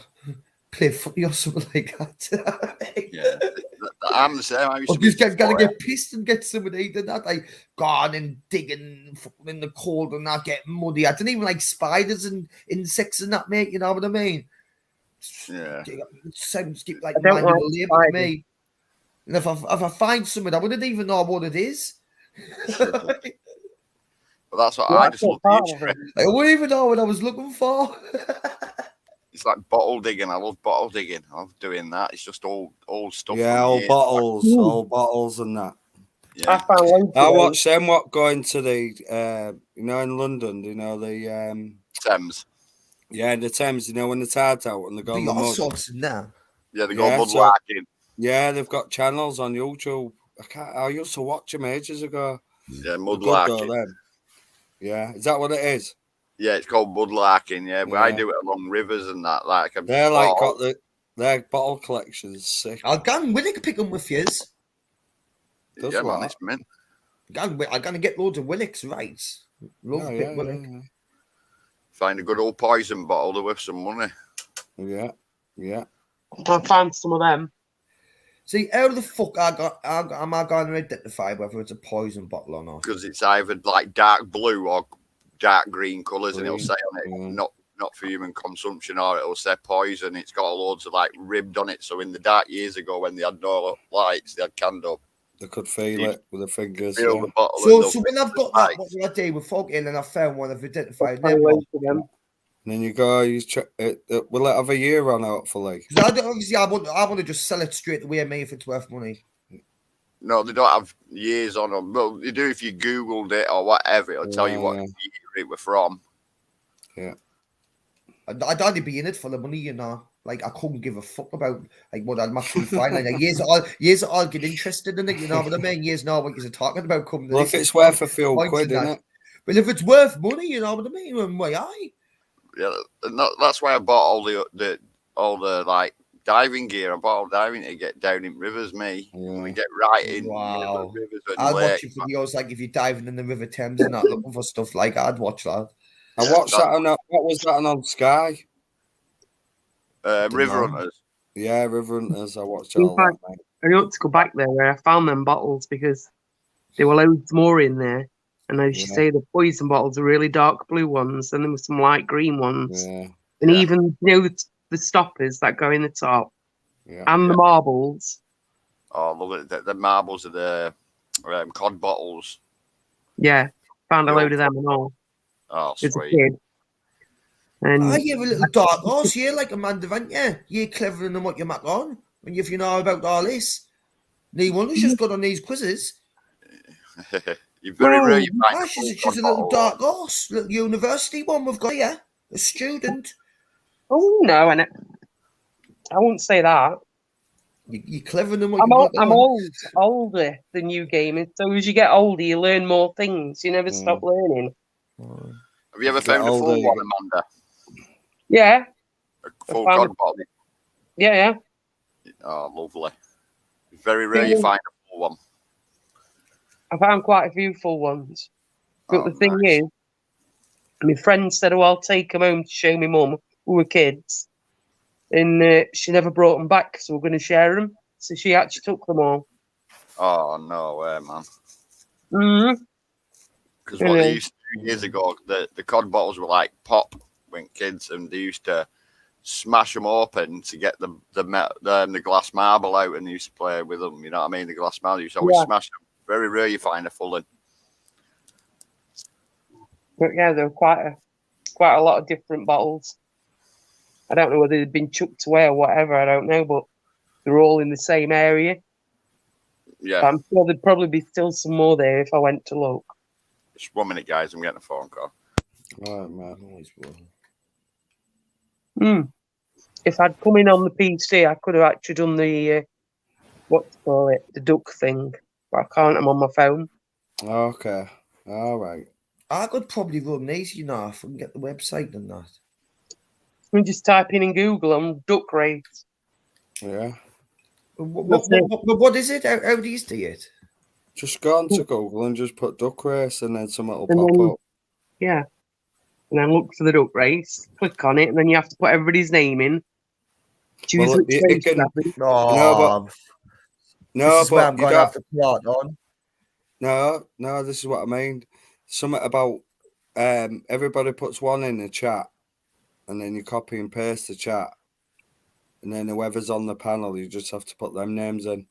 play footy or something like that. I'm the same. I used to just gotta get pissed and get something to eat and that. Like, gone and digging fucking in the cold and not getting muddy. I didn't even like spiders and insects and that, mate. You know what I mean? Yeah. It sounds like manual labour to me. And if I find something, I wouldn't even know what it is. But that's what I just love the history. I wouldn't even know what I was looking for. It's like bottle digging. I love bottle digging. I love doing that. It's just old stuff. Yeah, old bottles and that. Yeah. I watched them going to the in London, the Thames. Yeah, the Thames, when the tide's out and they go in the all mud. sorts in there. Yeah, they go mudlarking. Yeah, they've got channels on YouTube. I used to watch them ages ago. Yeah, mudlarking. Yeah, is that what it is? Yeah, it's called mudlarking. Yeah, but I do it along rivers and that. Like they're like got their bottle collections sick. I'll go and Willick pick them with yous. Yeah, man, it's mint. I'm gonna get loads of Willicks, right? Love pick Willick. Yeah. Find a good old poison bottle to with some money. Yeah. I found some of them. See, how the fuck am I going to identify whether it's a poison bottle or not? Because it's either like dark blue or dark green colours, and it'll say on it not for human consumption, or it'll say poison. It's got loads of like ribbed on it. So in the dark years ago, when they had no lights, they had candle. They could feel it with their fingers. Feel the bottle. So when I've got that bottle I did with fog in, and I found one, I've identified them. And then you go, will it have a year on hopefully? Obviously, I want to just sell it straight away, mate, if it's worth money. No, they don't have years on them. Well, they do if you Googled it or whatever. It'll tell you what year it were from. Yeah. I'd only be in it for the money, you know. Like, I couldn't give a fuck about like what I'd actually find. Like, years I'll get interested in it, you know what I mean? Years know what you're talking about. Coming well, if it's worth a few quid, isn't it? But if it's worth money, you know what I mean? Then why I? Yeah, that's why I bought all the like diving gear. I bought all diving to get down in rivers, me. And we get right in rivers and I'd watch your videos like if you're diving in the River Thames and not looking for stuff like I'd watch that. I watched that on what was that on Sky? River Hunters. Yeah, River Hunters. I watched all that, mate. I ought to go back there where I found them bottles because there were loads more in there. And as you say, the poison bottles are really dark blue ones, and there were some light green ones. Yeah. And even the stoppers that go in the top, and the marbles. Oh, look at the marbles are the cod bottles. Yeah, found a load of them and all. Oh, sweet. As a kid. And you're a little dark horse. You're like Amanda, aren't you? You're cleverer than what you're mac on. And if you know about all this, no wonder she's got on these quizzes. You're very rare. You find she's a little dark horse, little university one we've got here, a student. Oh no, and I won't say that. You're cleverer than what I'm older than you gamers. So as you get older, you learn more things. You never stop learning. Have you ever found a full one, Amanda? Yeah. A full cod bottle? Yeah. Oh, lovely. It's very rare you find a full one. I found quite a few full ones. But the thing is, My friend said, "Oh, I'll take them home to show my mum." We were kids, and she never brought them back, so we're going to share them. So she actually took them all. Oh no way, man. Mm-hmm. Because what they used to do years ago, the cod bottles were like pop when kids, and they used to smash them open to get the glass marble out, and they used to play with them. You know what I mean? The glass marble, you used to always smash them. Very rare you find a full one. But yeah, there were quite a lot of different bottles. I don't know whether they'd been chucked away or whatever. I don't know, but they're all in the same area. Yeah. But I'm sure there'd probably be still some more there if I went to look. Just 1 minute, guys. I'm getting a phone call. All right, man. If I'd come in on the PC, I could have actually done the the duck thing, but I can't. I'm on my phone. Okay. All right. I could probably run these, you know, if I can get the website and that. We just type in Google on duck race. Yeah. What is it? How do you see it? Just go on to Google and just put duck race, and then something will pop up. Yeah. And then look for the duck race, click on it, and then you have to put everybody's name in. Choose which race you have. This is where I'm going to have to plot on. No, this is what I mean. Something about everybody puts one in the chat, and then you copy and paste the chat, and then whoever's on the panel, you just have to put them names in.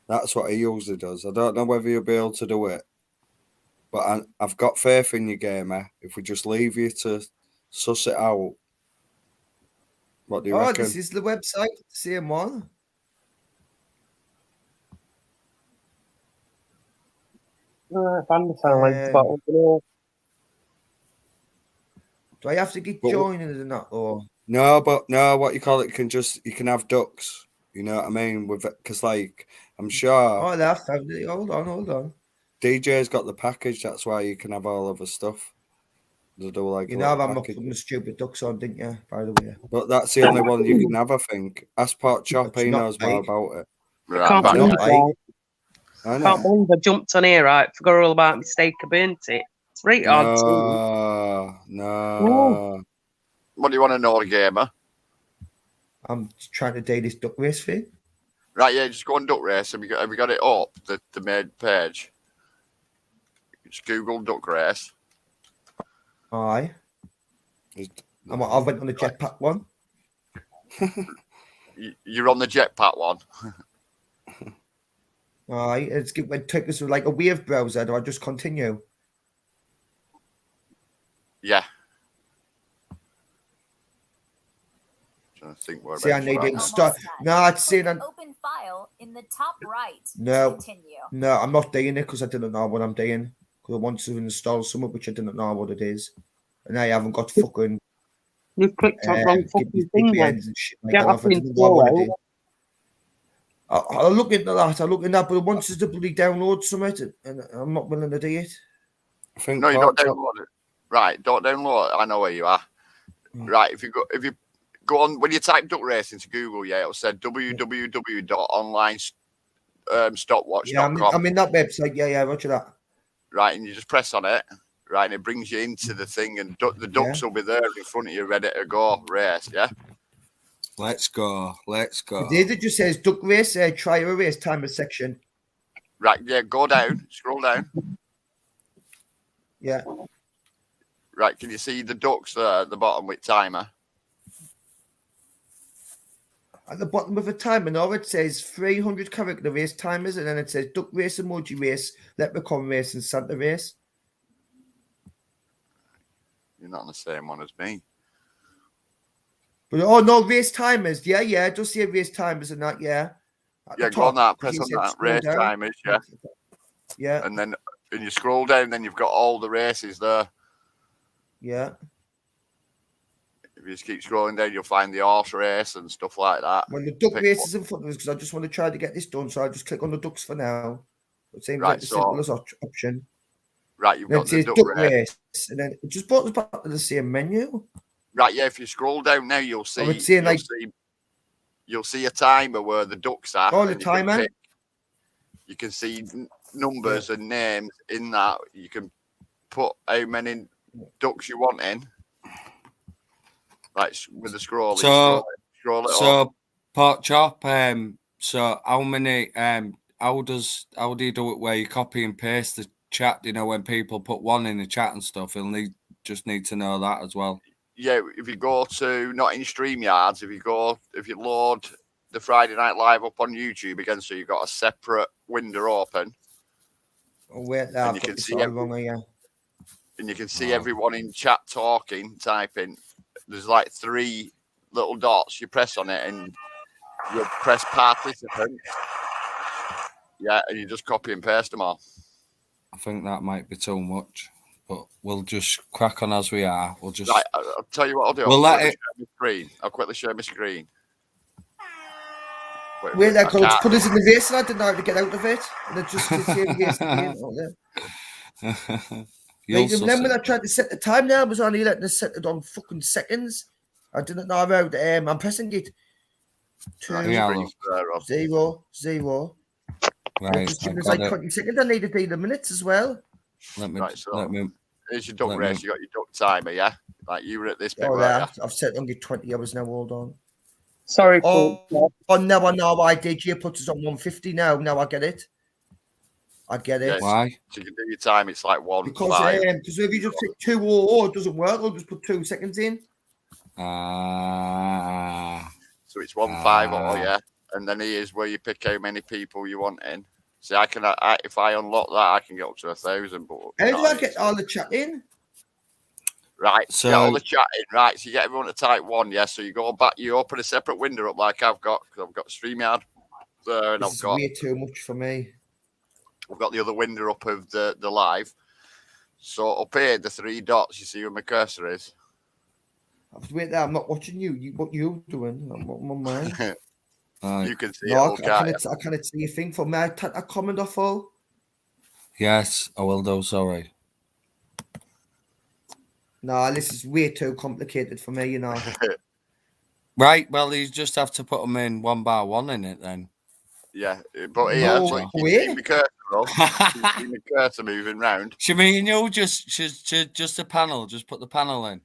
That's what he usually does. I don't know whether you'll be able to do it, but I've got faith in you, gamer. If we just leave you to suss it out. What do you reckon? This is the website, same one. I found do I have to get joining it or not? Or no, what you call it, you can have ducks. You know what I mean? Because like I'm sure. Oh, that's hold on. DJ's got the package. That's why you can have all of the stuff. They do like you know, I'm not putting the stupid ducks on, didn't you? By the way. But that's the only one you can have, I think. Ask Pot Chop, he knows more about it. I can't believe I jumped on here, right? Forgot all about mistake. I burnt it. It's right hard to. No. What do you want to know, gamer? I'm trying to do this duck race thing. Right, yeah, just go on duck race. Have you got it up, the main page? Just Google duck race. Aye. I went on the jetpack one. You're on the jetpack one. Aye, it took us like a wave browser. Do I just continue? Yeah. I think we're See, I need to start. No, it's saying open file in the top right. No, continue. No, I'm not doing it because I didn't know what I'm doing. Because I want to install something which I didn't know what it is, and I haven't got fucking. You've clicked on wrong fucking thing. I'll look into that. But it wants us to bloody download something, and I'm not willing to do it. No, you don't download it. Right, don't download it. I know where you are. Right, if you go on, when you type duck race into Google, it'll say www.onlinestopwatch.com. Yeah, I'm in that website. Yeah, roger that. Right, and you just press on it, right, and it brings you into the thing, and the ducks will be there in front of you, ready to go race. Yeah. Let's go. It just says duck race, try a race timer section. Right, yeah, go down, scroll down. Yeah. Right, can you see the ducks there at the bottom with timer? At the bottom of the timer now, it says 300 character race timers, and then it says duck race, emoji race, leprechaun race, and Santa race. You're not on the same one as me. But oh no, race timers. Yeah, just say race timers and that. Yeah. Go on that. Press on that race timers. Yeah. Yeah. And then you scroll down, then you've got all the races there. Yeah. If you just keep scrolling down, you'll find the horse race and stuff like that. When the duck race is in front of us, because I just want to try to get this done, so I just click on the ducks for now. It seems like the simplest option. Right, you've got the duck race, and then it just brought us back to the same menu. Right, yeah. If you scroll down now, you'll see. You'll see a timer where the ducks are. Oh, the timer. You can see numbers and names in that. You can put how many ducks you want in, like with the scrolling, So- scroll it up. So, Pork Chop, so how many, how do you do it where you copy and paste the chat? You know, when people put one in the chat and stuff, you'll just need to know that as well. Yeah, if you go to, not in StreamYards, if you load the Friday Night Live up on YouTube again, so you've got a separate window open. Oh, wait, And I've you got can this see all every- wrong here. And you can see everyone in chat talking, typing. There's like 3 little dots. You press on it and you press participant. Yeah, and you just copy and paste them all. I think that might be too much, but we'll just crack on as we are. We'll just. Right, I'll tell you what I'll do. We'll I'll let it. share my screen. I'll quickly share my screen. Wait, I that coach can't- put us in the race and I didn't know how to get out of it. And it just sits here again. You'll Right, and then when I tried to set the time now, I was only letting us set it on fucking seconds. I didn't know how. I'm pressing it. 2, Yeah, look. 0, 0. Right, It just I've was got like it. 20 seconds. I needed 8 minutes as well. Let me. Right, so Let me. here's your duck let me- race. You got your duck timer, yeah? Like you were at this bit, Oh, right? yeah. I've set on 20 hours now. Hold on. Sorry, Oh, Paul. no, I know why DJ puts us on 150 now. Now I get it. I get it. Yes. Why? So you can do your time. It's like 1 Because 5. if you just hit 2 it doesn't work. I'll just put 2 seconds in. So it's 1 5 yeah. And then here's where you pick how many people you want in. See, if I unlock that, I can get up to 1,000. But How do I get all the chat in? Right, So- get all the chat in, right? So you get everyone to type 1, yeah. So you go back, you open a separate window up like I've got, because I've got StreamYard there, and This I've is got way too much for me. the other window up of the live. So up here, the 3 dots, you see where my cursor is. Wait there, I'm not watching you. What you doing? I'm on mine. You can see No, it, I can't see a thing for me. I take a comment off all. Yes, I will do. Sorry. No, this is way too complicated for me, you know. Right. Well, you just have to put them in one by one in it then. Yeah, but here, No look, you way. see my cursor up. You see my cursor moving round. Should me and you just a panel? Just put the panel in.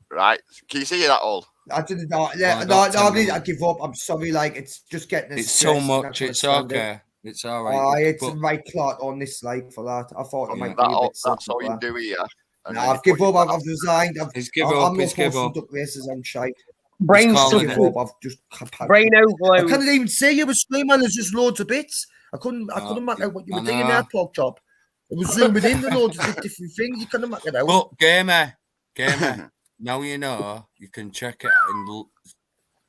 Right, can you see that all? I didn't know. I No, got 10 I minutes. give up. I'm sorry. Like it's just getting. It's stressed so and I much. can't It's stand it. okay. It's all right. It's But- right clot on this like for that. I thought it Yeah. might be a bit That's all simple. you do here. And No, then you I've given put up. your- I've resigned. He's give I'm up. not He's give posting up. duck races on shite. Brain calling Give it. up. I've just Brain I overload. can't even see you were screaming. There's just loads of bits. I couldn't make out what you I were doing know. there, Pork Chop. It was zooming in the loads of different things. You couldn't make it out. But gamer, now you know you can check it and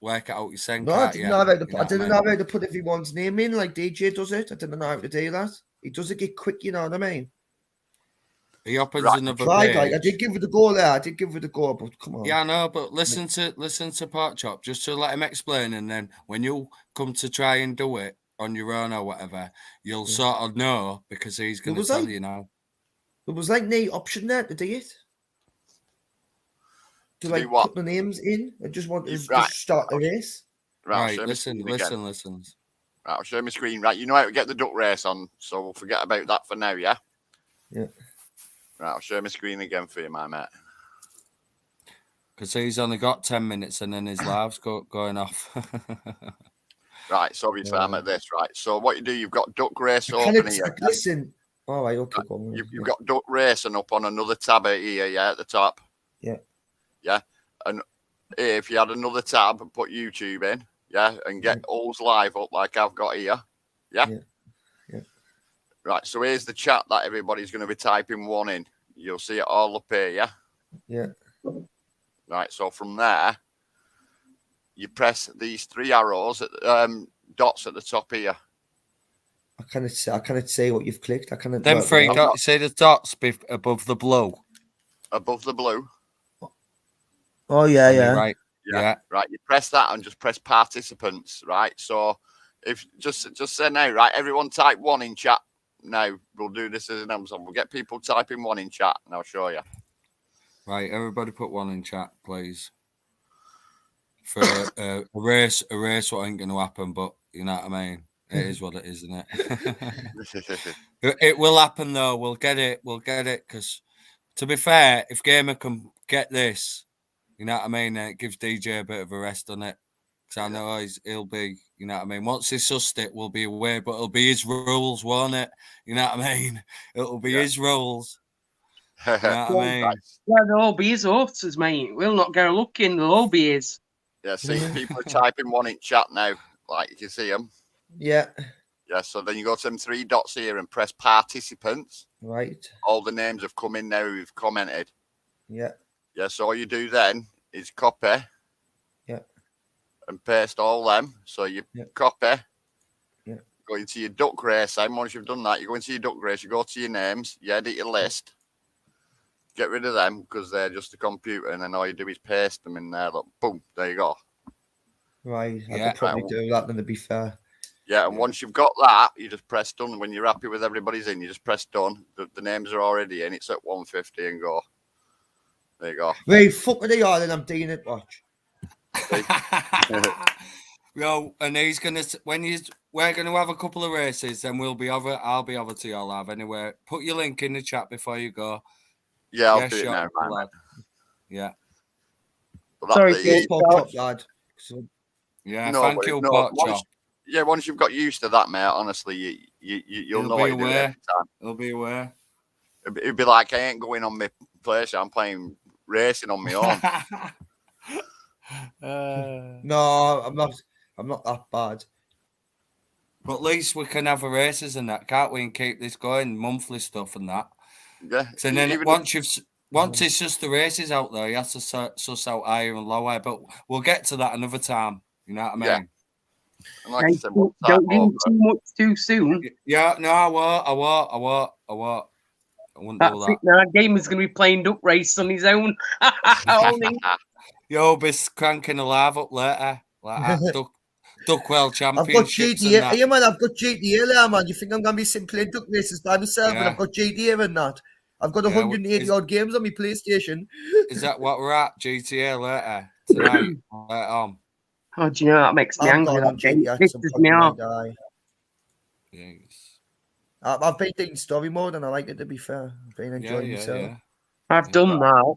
work it out yourself. No, I didn't know how to. You know I what didn't mean? know how to put everyone's name in like DJ does it. I didn't know how to do that. He does it get quick, you know what I mean? He opens Right, another Tried page. like I did give it a go there. I did give it a go, but come on. Yeah, I know, but listen to Pork Chop just to let him explain, and then when you come to try and do it on your own or whatever, you'll sort of know because he's going to was tell like- you now. There was like no option there to do it. To To like do what? put the names in. I just want to Right. just start the race. I'll Right, show my listen. screen again. Right, Right, I'll show my screen. Right, you know how to get the duck race on, so we'll forget about that for now, yeah? Yeah. Right, I'll show my screen again for you, my mate. because he's only got 10 minutes and then his live's going off. Right, so obviously I'm at this, right? So what you do, you've got duck race Can open it, here. listen. All right, okay, go on. You've got duck racing up on another tab here, yeah, at the top. Yeah. Yeah, and if you had another tab and put YouTube in, yeah, and get all's live up like I've got here, yeah? Yeah. Right, so here's the chat that everybody's going to be typing 1 in. You'll see it all up here, yeah? Yeah. Right, so from there, you press these 3 arrows, dots at the top here. I cannot say what you've clicked. I cannot. Them work it 3 out. dots, see the dots above the blue? Above the blue. Oh yeah, On your yeah. Right. Yeah. Right, you press that and just press participants, right? So if just say now, right, everyone type 1 in chat. Now we'll do this as an example. We'll get people typing 1 in chat and I'll show you. Right, everybody put 1 in chat, please. For a race what ain't going to happen, but you know what I mean? It is what it is, isn't it? It will happen though. We'll get it. We'll get it. Because to be fair, if Gamer can get this, you know what I mean, it gives DJ a bit of a rest on it. Because I know he'll be, you know what I mean. Once he's sussed it, we'll be away, but it'll be his rules, won't it? You know what I mean? It'll be his rules. You know what I mean? Yeah, they'll all be his horses, mate. We'll not get a look in. They'll all be his. Yeah, see, people are typing one in chat now. Like, you can see them. Yeah. Yeah, so then you go to them 3 dots here and press participants. Right. All the names have come in now who've commented. Yeah. Yeah, so all you do then is copy. Yeah. And paste all them. So you copy. Yeah. Go into your duck race. And once you've done that, you go into your duck race, you go to your names, you edit your list. Get rid of them because they're just a computer, and then all you do is paste them in there. Look, boom, there you go. Right. I could probably do that, then to be fair. Yeah, and once you've got that, you just press done. When you're happy with everybody's in, you just press done. The names are already in. It's at 150 and go. There you go. Right, fuck with the yard and I'm doing it, watch. Yo, and he's gonna we're gonna have a couple of races, then we'll be over. I'll be over to your lab anyway. Put your link in the chat before you go. Yeah, I'll do it now, man. Yeah. Sorry, lad. Yeah, thank you, Potchop. Yeah, once you've got used to that, mate, honestly, you'll know what you're doing every time. He'll be aware. It'd be like, I ain't going on my place, I'm playing racing on my own. No, I'm not that bad. But at least we can have a races and that, can't we? And keep this going, monthly stuff and that. Yeah. So then once it's just the races out there, you have to suss out higher and lower. But we'll get to that another time. You know what I mean? Yeah. And like I said, don't do too much too soon. Yeah, no, I won't. I wouldn't That's do that. it now. Gamer's going to be playing duck race on his own. You'll be cranking a live up later. Like that Duck World I've got Championships. GTA. Hey, man, I've got GTA there, man. You think I'm going to be sitting playing duck races by myself? Yeah. But I've got GTA and that. I've got 180 odd games on my PlayStation. Is that what we're at? GTA later tonight? Oh, do you know that makes me angry? That game pisses me off. Yes. I've been doing story mode and I like it, to be fair. I've been enjoying myself. Yeah. I've done that.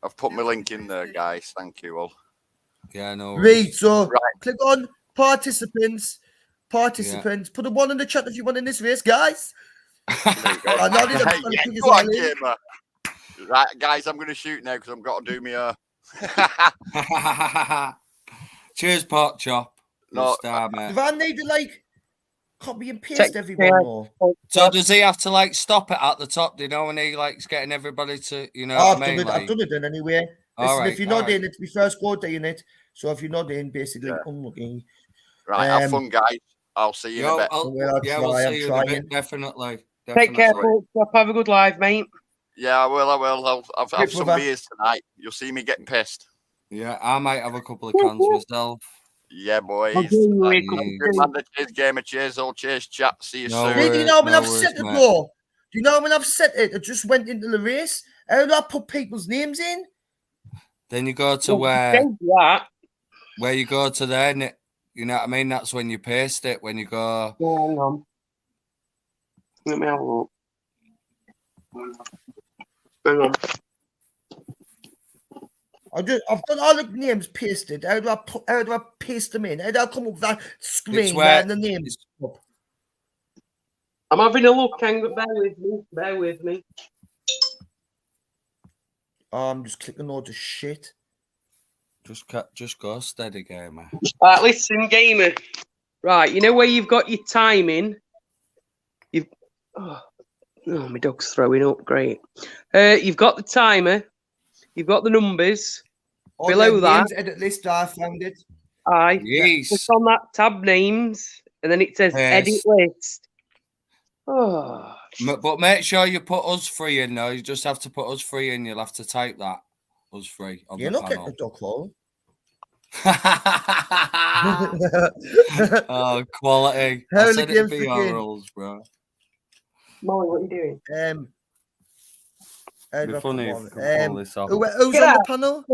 I've put my link in there, guys. Thank you all. Yeah, no. Right, so click on participants. Put a 1 in the chat if you want in this race, guys. Go on, Gamer. Right, guys, I'm going to shoot now because I've got to do my Cheers, Pot Chop. No, if I need to copy and paste everyone more. So does he have to stop it at the top? Do you know when he likes getting everybody to, you know? I've done it then anyway. Listen, right, if you're not in it, we first go doing it. So if you're not in, basically unlucky. Right, have fun, guys. I'll see you in a bit. We'll see you in a bit, definitely. Take care, folks. Have a good life, mate. Yeah, I will. I'll have some beers tonight. You'll see me get pissed. Yeah, I might have a couple of cans myself. Yeah, boys. Cheers, Gamer. Cheers, all. Cheers, chat. See you soon. Do you know when I've set it, though? Do you know when I've set it? I just went into the race. How do I put people's names in? Then you go to where you go to there, you know what I mean? That's when you paste it. When you go. Hang on. Let me have a look. Hang on. I've got all the names pasted. How do I paste them in? How do I come up with that screen where the names up? I'm having a look, hang on, bear with me. I'm just clicking all the shit. Just go steady, Gamer. Right, listen, Gamer. Right, you know where you've got your timing? Oh, my dog's throwing up. Great. You've got the timer. You've got the numbers. Below that, edit list. I found it. Yes. Click on that tab names, and then it says edit list. Oh. But make sure you put us free in though. You just have to put us free in. You'll have to type that us free on You're the not panel. getting a dog hole. Oh, quality. I said it'd be our rules, bro. Molly, what are you doing? It'd be funny if we could pull this off. Who's on the panel?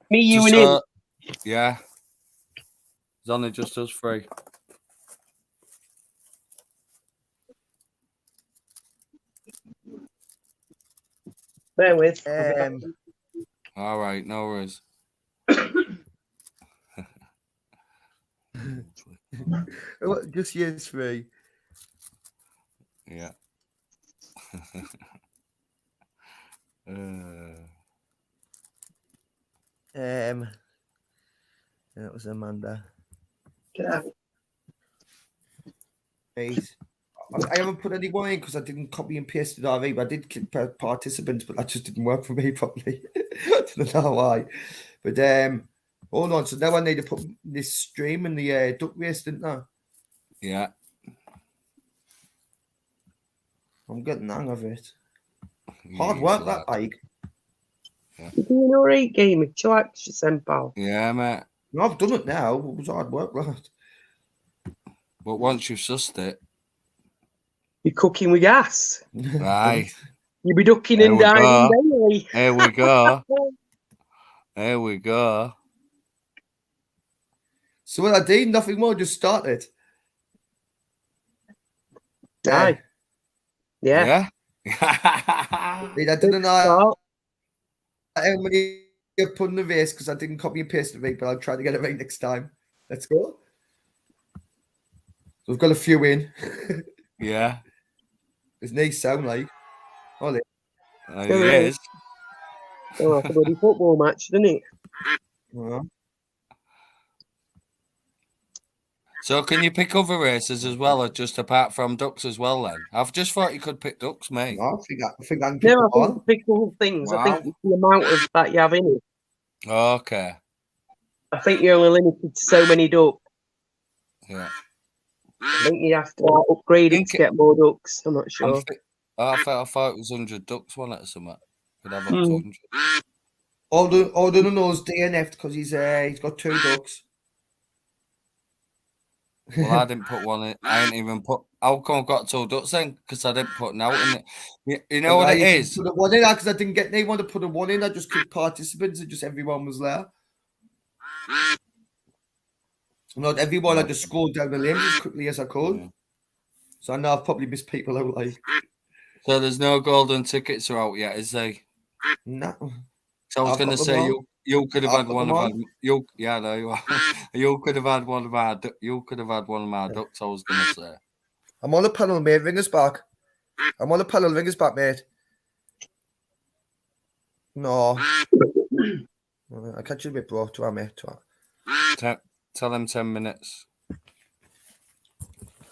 Me, you, and him. Yeah. It's only just us three. Bear with. I'll be back. All right, no worries. Just years 3. Yeah. That was Amanda. Get out. 8. I haven't put anyone in because I didn't copy and paste it already, but I did click participants, but that just didn't work for me properly. I don't know why. But hold on. So now I need to put this stream in the duck race, didn't I? Yeah. I'm getting the hang of it. You Hard easy work, lad. that bike. You're doing all right, Gamey. Chillax yourself, pal. Yeah, mate. No, I've done it now. It was hard work, lad. But once you've sussed it, You're cooking with gas. right. You'll be ducking There and we diving go. daily. Here we go. Here we go. So what I did, nothing more, just started. Aye. Yeah. Yeah. I didn't know how many you put in the race because I didn't copy and paste it right, but I'll try to get it right next time. Let's go. So we've got a few in. Yeah. It's nice sound like. Oh, It is. Oh, like a bloody football match, didn't it? So can you pick other races as well, or just apart from ducks as well then? I've just thought you could pick ducks, mate. I think I can pick No, I them think all. you pick all things. I Wow. think it's the amount of that you have in it. Okay. I think you're only limited to so many ducks. Yeah. I think you have to upgrade it to get more ducks. I'm not sure. I thought it was 100 ducks, wasn't it, or something? Could have up to 100. Alden knows DNF'd because he's got 2 ducks. Well, I didn't put one in. I ain't even put. How come I've got 2 ducks then? Because I didn't put an out in it. You know what it is? Put a 1 in because I didn't get anyone to put a 1 in. I just clicked participants and just everyone was there. Not everyone. I just scrolled down the list as quickly as I could. Yeah. So I know I've probably missed people out. Like, So there's no golden tickets are out yet, is there? no. So I was I've going to got say them all. you could have I've had got one them of all. our, you. Yeah, no, you are. You could have had one of our. You could have had one of my ducks. I was going to say. I'm on the panel, mate. Ring us back. I'm on the panel. Ring us back, mate. No. I catch you a bit, bro. To mate. Tell them 10 minutes.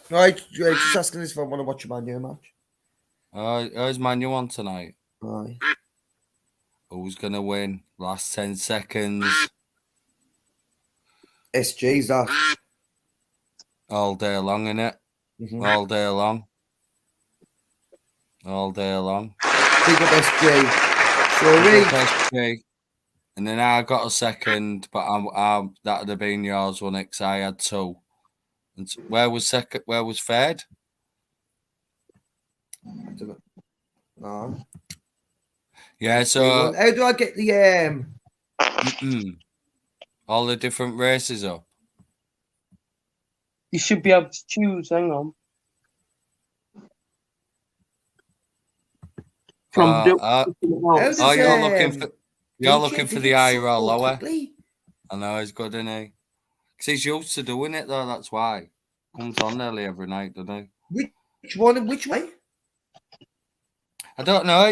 Right, just asking this if I want to watch a Man U match. Who's Man U on tonight? Aye. Who's going to win? Last 10 seconds. SG's that. All day long, innit? Mm-hmm. All day long. All day long. Big up SG. So Big we. up SG. And then I got a second, but that would have been yours, wasn't it? 'Cause I had 2. And where was second? Where was third? No. Yeah, so How do I get the all the different races up? You should be able to choose. Hang on. From ducks to something else. does, you're looking for the higher or lower. Quickly? I know he's good, isn't he? Because he's used to doing it though. That's why comes on nearly every night, doesn't he? Which one and which way? I don't know.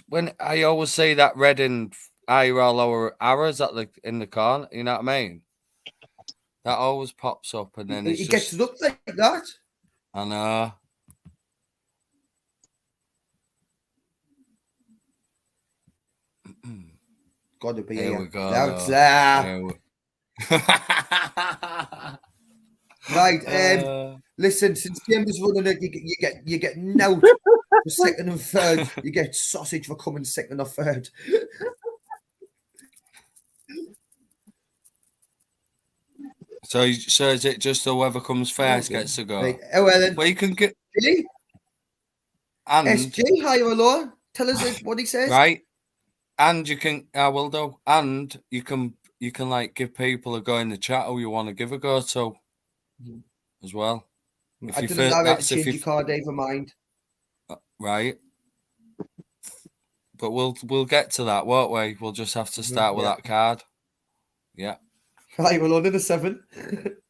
When I always see that red and higher or lower arrows in the corner. You know what I mean? That always pops up, and then It gets it up like that. I know. Got to be Here here. we go. That's there. Right. Listen, since Jim was running it, you get note for second and third. You get sausage for coming second or third. So is it just whoever comes first gets to go? Right. Oh, well, then. Well, you can get G? and SG, higher or lower? Tell us what he says. right, and you can. I will do, and you can like give people a go in the chat who you want to give a go to, as well. If I you didn't feel know how to that's if change you your card, Dave, mind. right. But we'll get to that, won't we? We'll just have to start with that card. Yeah. Right, we're on to the 7.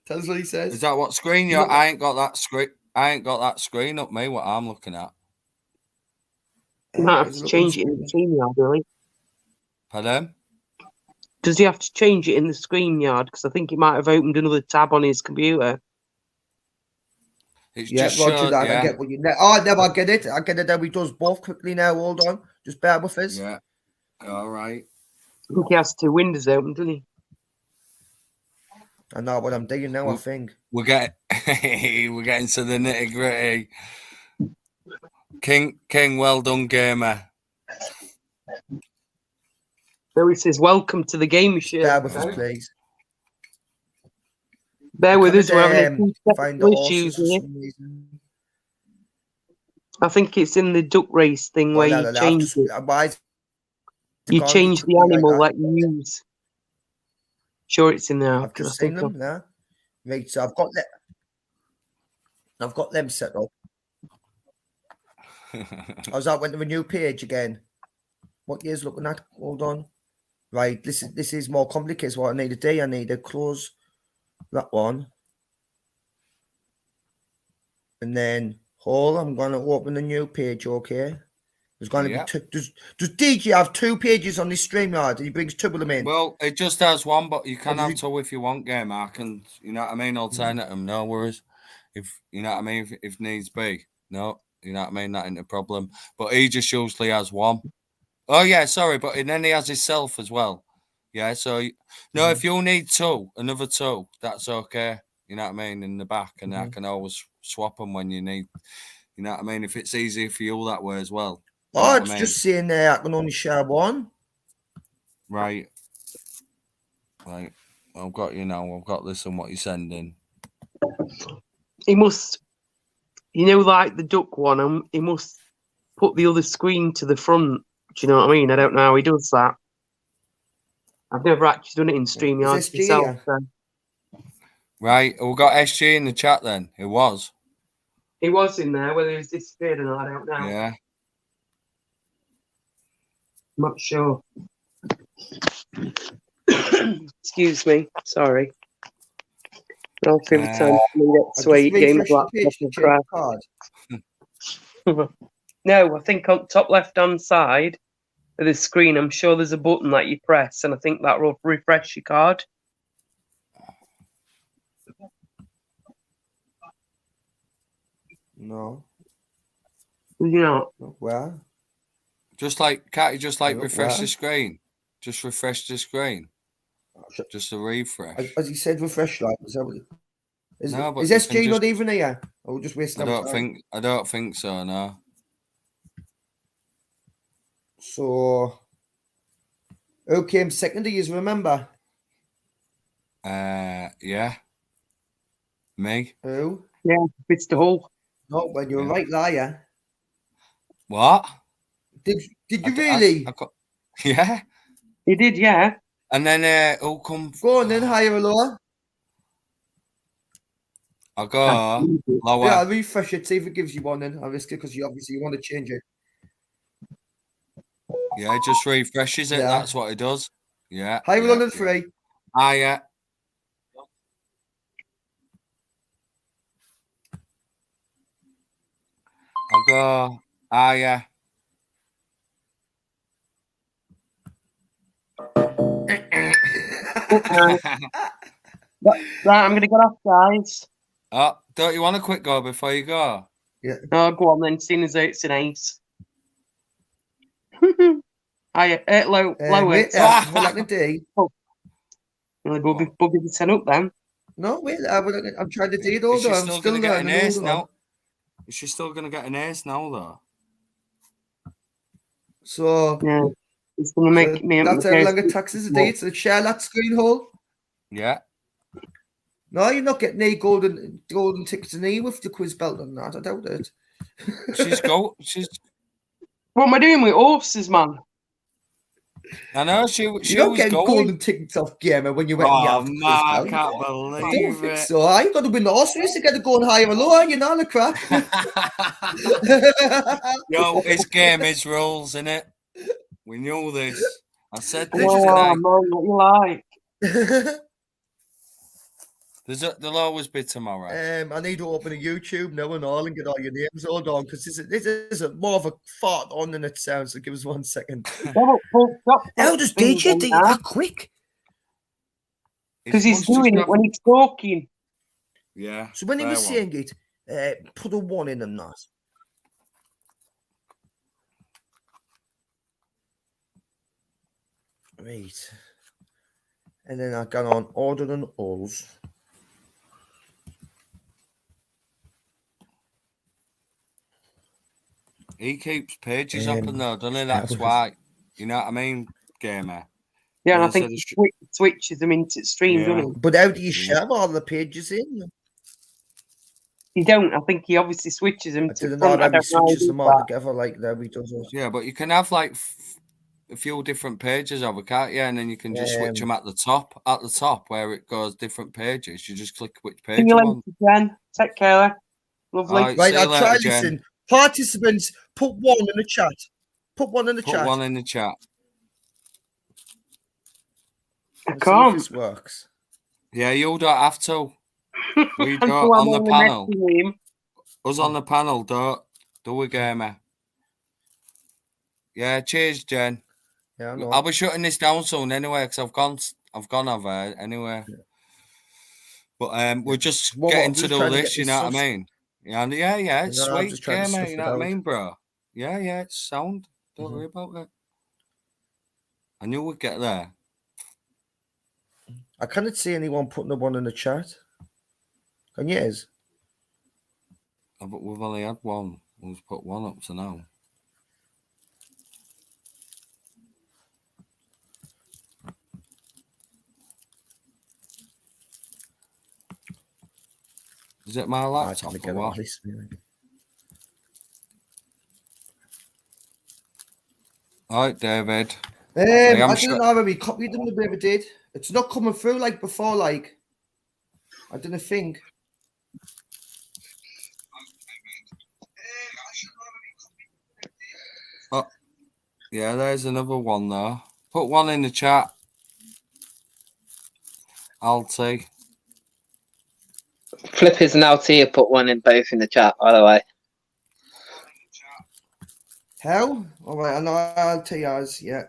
Tell us what he says. Is that what screen you're? I ain't got that screen. I ain't got that screen up me. What I'm looking at. You might have to change it in the StreamYard, really. Pardon? Does he have to change it in the StreamYard? Because I think he might have opened another tab on his computer. It's just Roger that. I get what you. Oh, no, I get it. I get it. Then we does both quickly now. Hold on. Just bear with us. Yeah. All right. I think he has 2 windows open, doesn't he? I know what I'm doing now. I think we're getting to the nitty gritty. King, well done, gamer. So he says, "Welcome to the game show." Bear with us, please. Bear with us. We're having find issues here. I think it's in the duck race thing where you change it. You change the animal that you use. Sure, it's in there. I've just seen them now. Right, so I've got them set up. I was out went to a new page again. What year's looking at? Hold on. Right, this is more complicated. What I need to do, I need to close that one. And then I'm going to open a new page, okay? There's going to be does DJ have 2 pages on this StreamYard? He brings 2 of them in. Well, it just has 1, but you can have 2 if you want, game. I can, you know what I mean, alternate them, no worries. If you know what I mean, if needs be. No, you know what I mean, that ain't a problem. But he just usually has 1. Oh yeah, sorry, but then he has himself as well. Yeah, so no, if you need 2, another 2, that's okay. You know what I mean, in the back, and I can always swap them when you need. You know what I mean, if it's easier for you that way as well. Oh, it's just saying there I can only share 1. Right. Right. I've got you now. I've got this and what you're sending. He must, like the duck one, he must put the other screen to the front. Do you know what I mean? I don't know how he does that. I've never actually done it in StreamYard myself. So. Right. We've got SG in the chat then. It was. He was in there. Whether he's disappeared or not, I don't know. Yeah. I'm not sure. Excuse me. Sorry. I'll feel the time to get sweet game card. No, I think on top left-hand side of the screen, I'm sure there's a button that you press, and I think that will refresh your card. No. You know. Where? Can't you just refresh the screen? Just refresh the screen. Just a refresh. As he said, refresh like is that what is is SG not even here? Or just wasting I don't think so, no. So who came second, do you remember? Yeah. Me. Who? Yeah, it's the whole. No, when you're right liar. What? Did you really? Yeah. You did, yeah. And then who come? Go on then, higher or lower? I'll go lower. Yeah, I'll refresh it, see if it gives you one then. I'll risk it because you obviously want to change it. Yeah, it just refreshes it. Yeah. That's what it does. Yeah. Higher or lower than 3? Higher. I'll go higher. Right, I'm going to get off, guys. Oh, don't you want a quick go before you go? Yeah. Oh, go on then, seeing as though it's an ace. Lower. Wait, what I can do? Buggy the 10 up then. No, wait, I'm trying to do it all though. I'm still getting an ace now. Is she still going to get an ace now though? So yeah, it's going to make me. That's how long it takes us a day. So share that screen hole. Yeah. No, you're not getting any golden tickets in here with the quiz belt on that. I doubt it. She's. What am I doing with horses, man? I know she you're was not getting going. golden tickets off Gamer when you went. Oh man, I can't believe I don't think so. I got to win the horse race to get it going higher or lower. You know the crap. Yo, it's game, it's rules, innit? We knew this. I said this Oh, tonight. man, what you like? There'll always be tomorrow. I need to open a YouTube now and all and get all your names. Hold on, because this is more of a fart on than it sounds. So give us 1 second. How does DJ do it that quick? Because he's doing it when he's talking. Yeah. So when he was fair one. saying it, put a 1 in and that. Right. And then I got on ordering alls. He keeps pages up and there, doesn't he? That's was- why. You know what I mean, gamer? Yeah, and I Yeah, think so he the switches them into stream, Yeah. doesn't he? But how do you shove all the pages in? You don't. I think he obviously switches them I to didn't front. know I that he don't know how he switches does them all that. together like that. He does it. Yeah, but you can have like a few different pages of it, can't you? And then you can just switch them at the top. At the top where it goes different pages, you just click which page See you you want. later, Jen. Take care. Lovely. Alright, Right, see you I'll later, try Jen. listen. Participants, put 1 in the chat. Put 1 in the Put chat. one in the chat. I Let's see if can't. this works. Yeah, you don't have to. We do Until I'm on the only panel. messing him. Us on the panel, do a gamer. Yeah, cheers, Jen. Yeah, I know. I'll be shutting this down soon anyway, because I've gone over anyway. But we're just What, getting I'm to just do trying to this, get you this know what I sussed. mean? Yeah, and yeah, it's You know, I'm sweet just trying to gamer, sniff you it know what I out. mean, bro? Yeah, it's sound. Don't worry about it. I knew we'd get there. I cannot see anyone putting the 1 in the chat. Can you? Yes. But we've only had one. We've put 1 up to now. Is it my I laptop can't or get all what? this. All right, David. I am didn't know how we copied them the way we did. It's not coming through like before, like. I didn't think. Oh, yeah, there's another one there. Put 1 in the chat. Alti. Flippers and LT have put 1 in both in the chat, by the way. How? All right, I know I'll tell you ours, yeah.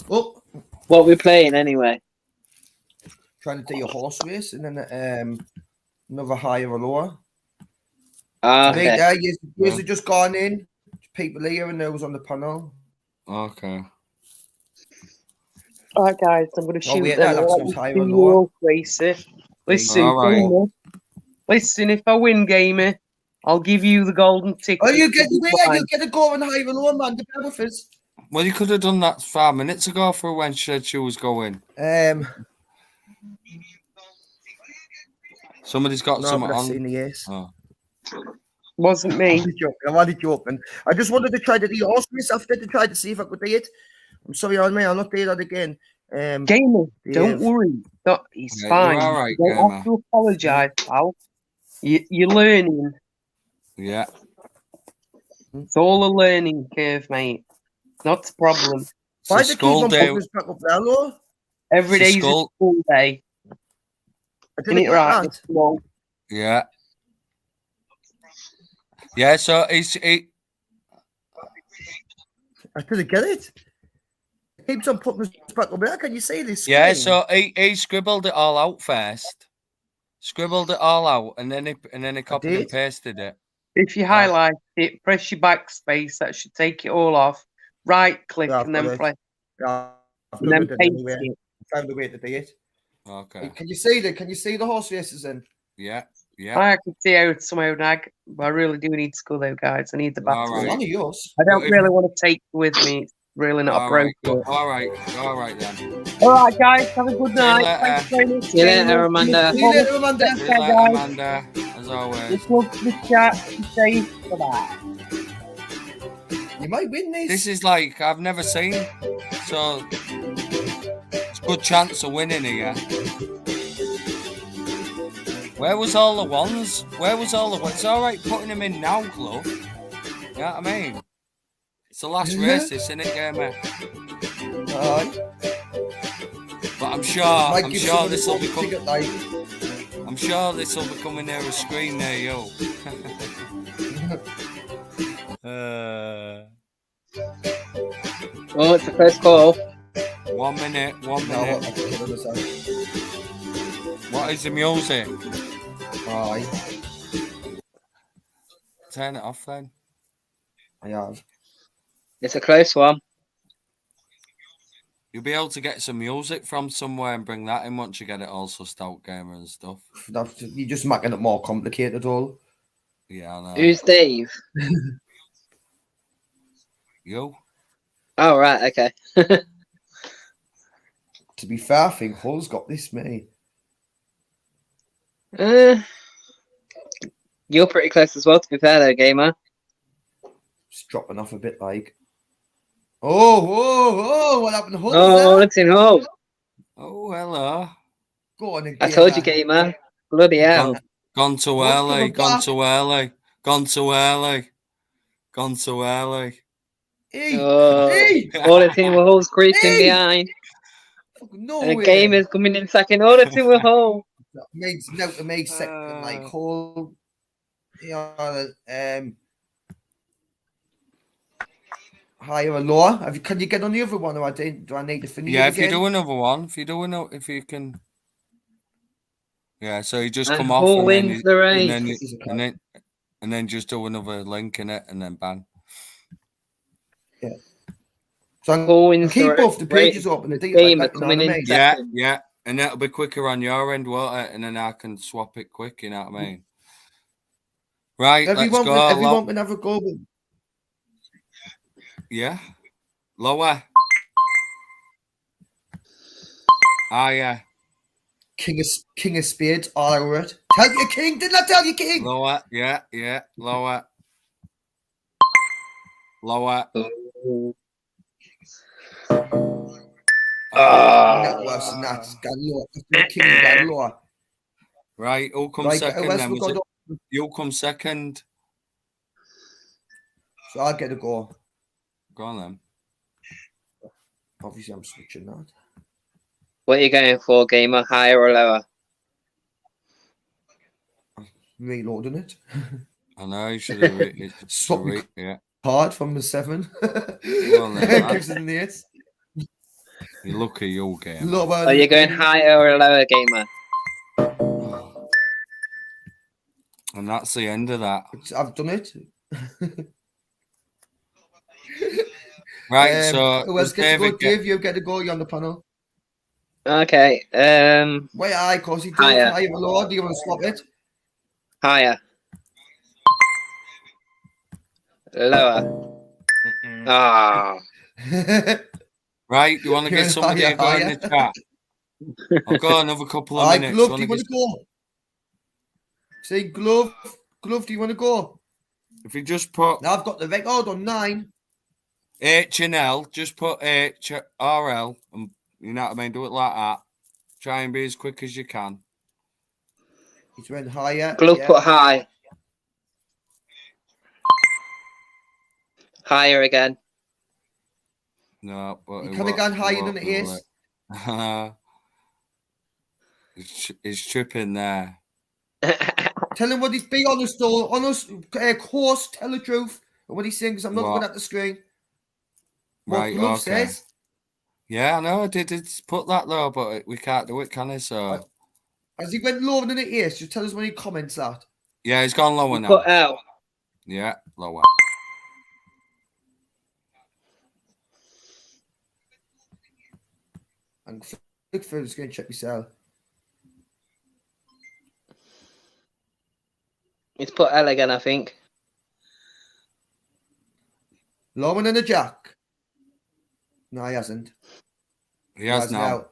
Oh, What are we playing anyway? trying to do your horse race and then another higher or lower. Okay. Right there, you have just gone in. People here and those on the panel. Okay. All right, guys, I'm going to shoot wait, them. that's I'll not let higher you or do lower. your racer. Listen, All right. gamer. Listen, if I win, gamer, I'll give you the golden ticket. Oh, you get to where fly. you get to go on higher or lower, man. The better with us. Well, you could have done that 5 minutes ago for when she said she was going. Somebody's got No, something but I've on. seen the yes. Oh. Wasn't me. I'm only joking. I just wanted to try to do your horse race after to try to see if I could do it. I'm sorry on me, I'll not do that again. Gamer, don't worry. He's Yeah, fine. you're all right, You don't gamer. have to apologise, pal. You're learning. Yeah. It's all a learning curve, mate. Not a problem. It's Why a do keep skull on day. putting us back up there, though? Every It's a day's a skull. school day. I Isn't didn't it get right? that. No. Yeah. Yeah, so he I didn't get it. It keeps on putting us back up there. Can you see this? yeah, screen? so he scribbled it all out first. Scribbled it all out and then he copied and did. pasted it. If you highlight it, press your backspace. That should take it all off. Right click Yeah, I've and then got it. press. Yeah, I've And then done it paste anyway. it. I found a way to do it. Okay. Can you see the? Can you see the horse races then? Yeah. Yeah. I can see how it's somehow nag, but I really do need to go though, guys. I need the All battery. right. None of yours. I don't Well, if- really want to take it with me. It's really not All right. appropriate. All right then. All right, guys. Have a good night. later. Thanks very much. See you later, Gamer. Amanda. See you later, Amanda. See you Okay, later, guys. Amanda. As always. Just love the chat. Be safe. Bye-bye. You might win this. This is like I've never seen. So it's a good chance of winning here. Where was all the ones? Where was all the ones? It's all right putting them in now, Glove. You know what I mean? It's the last race, this, isn't it, gamer? Aye. But I'm Might give sure someone this a will golden become. ticket, like. I'm sure this will be coming near a screen near you. Oh, it's the first call. 1 minute. 1 No, minute. I'll put it on the side. What is the music? Aye, Turn it off then. I have. It's a close one. You'll be able to get some music from somewhere and bring that in once you get it all sussed out, gamer and stuff. You're just making it more complicated, all. Yeah, I know. Who's Dave? You? Oh, right, okay. To be fair, I think Hull's got this, mate. You're pretty close as well, to be fair, though, gamer. It's dropping off a bit, like. Oh, what happened to Hull? Oh, it's in Hull. Oh, hello. Go on again. I told you, gamer. Bloody hell. Gone too Hull's early. coming Gone back. too early. Gone too early. Gone too early. Hey, Oh, hey, all the team with Hull's creeping Hey! behind. no And the way. gamer's coming in second. All the team with Hull. That makes now to make second, like Hull. Yeah, higher or lower? Can you get on the other one, or do I need to finish Yeah, it if you again? do another one, if you can. Yeah, so you just And come off Hull and then, wins the race. and then just do another link in it and then bang. Yeah. So I'm Hull going wins to keep the both the pages race. open and do it Gamer like that, you know coming what I in mean? second. Yeah, and that'll be quicker on your end, won't it? And then I can swap it quick, you know what I mean? Right, let's go. Everyone can have a go. Yeah. Lower. Ah, yeah. King of Spades, all over it. Tell you, King. Didn't I tell you, King? Lower. Yeah. Lower. Lower. Not worse than that. Galore. King and Galore. Right, who comes Right, second who else then? we got? You come second. So I'll get a go. Go on then. Obviously, I'm switching that. What are you going for, gamer? Higher or lower? Reloading it. I know you should have. Yeah. Hard from the 7. Well, then, gives it an 8. You lucky you game. Are you going higher or lower, gamer? And that's the end of that. I've done it. Right, so who else gets to go? Dave, you get to go. You're on the panel. Okay. Wait, aye, cause you do higher. higher or lower. Do you want to swap it? Higher. Lower. Ah. Right, you want to get somebody to go in the chat? I've got another couple of minutes. Glove, do you want to go? Say, Glove, do you want to go? If you just put... Now I've got the record on 9. H&L, just put H-R-L, and you know what I mean? Do it like that. Try and be as quick as you can. He's went higher. Glove put high. Higher again. No, but you could have gone higher than it is. It's tripping there. Tell him what he's be honest, though. Honest, course, tell the truth. And what he's saying, because I'm not looking at the screen. What Right, Glove okay. says. Yeah, I know I did put that though, but we can't do it, can I? So as he went lower than it is, just tell us when he comments that. Yeah, he's gone lower now. Put L. Yeah, lower. And click through the screen, check yourself. He's put L again, I think. Lower than a jack. No, he hasn't. He has now.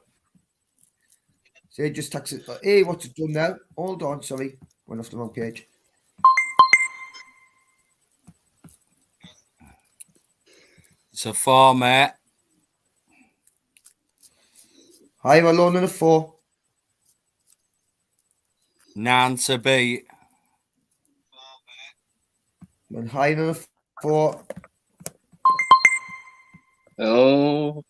So he just tax it. Hey, what's it done now? Hold on, sorry. Went off the wrong page. It's a 4, mate. Higher alone than a 4. 9 to beat. Went higher than a 4. Oh,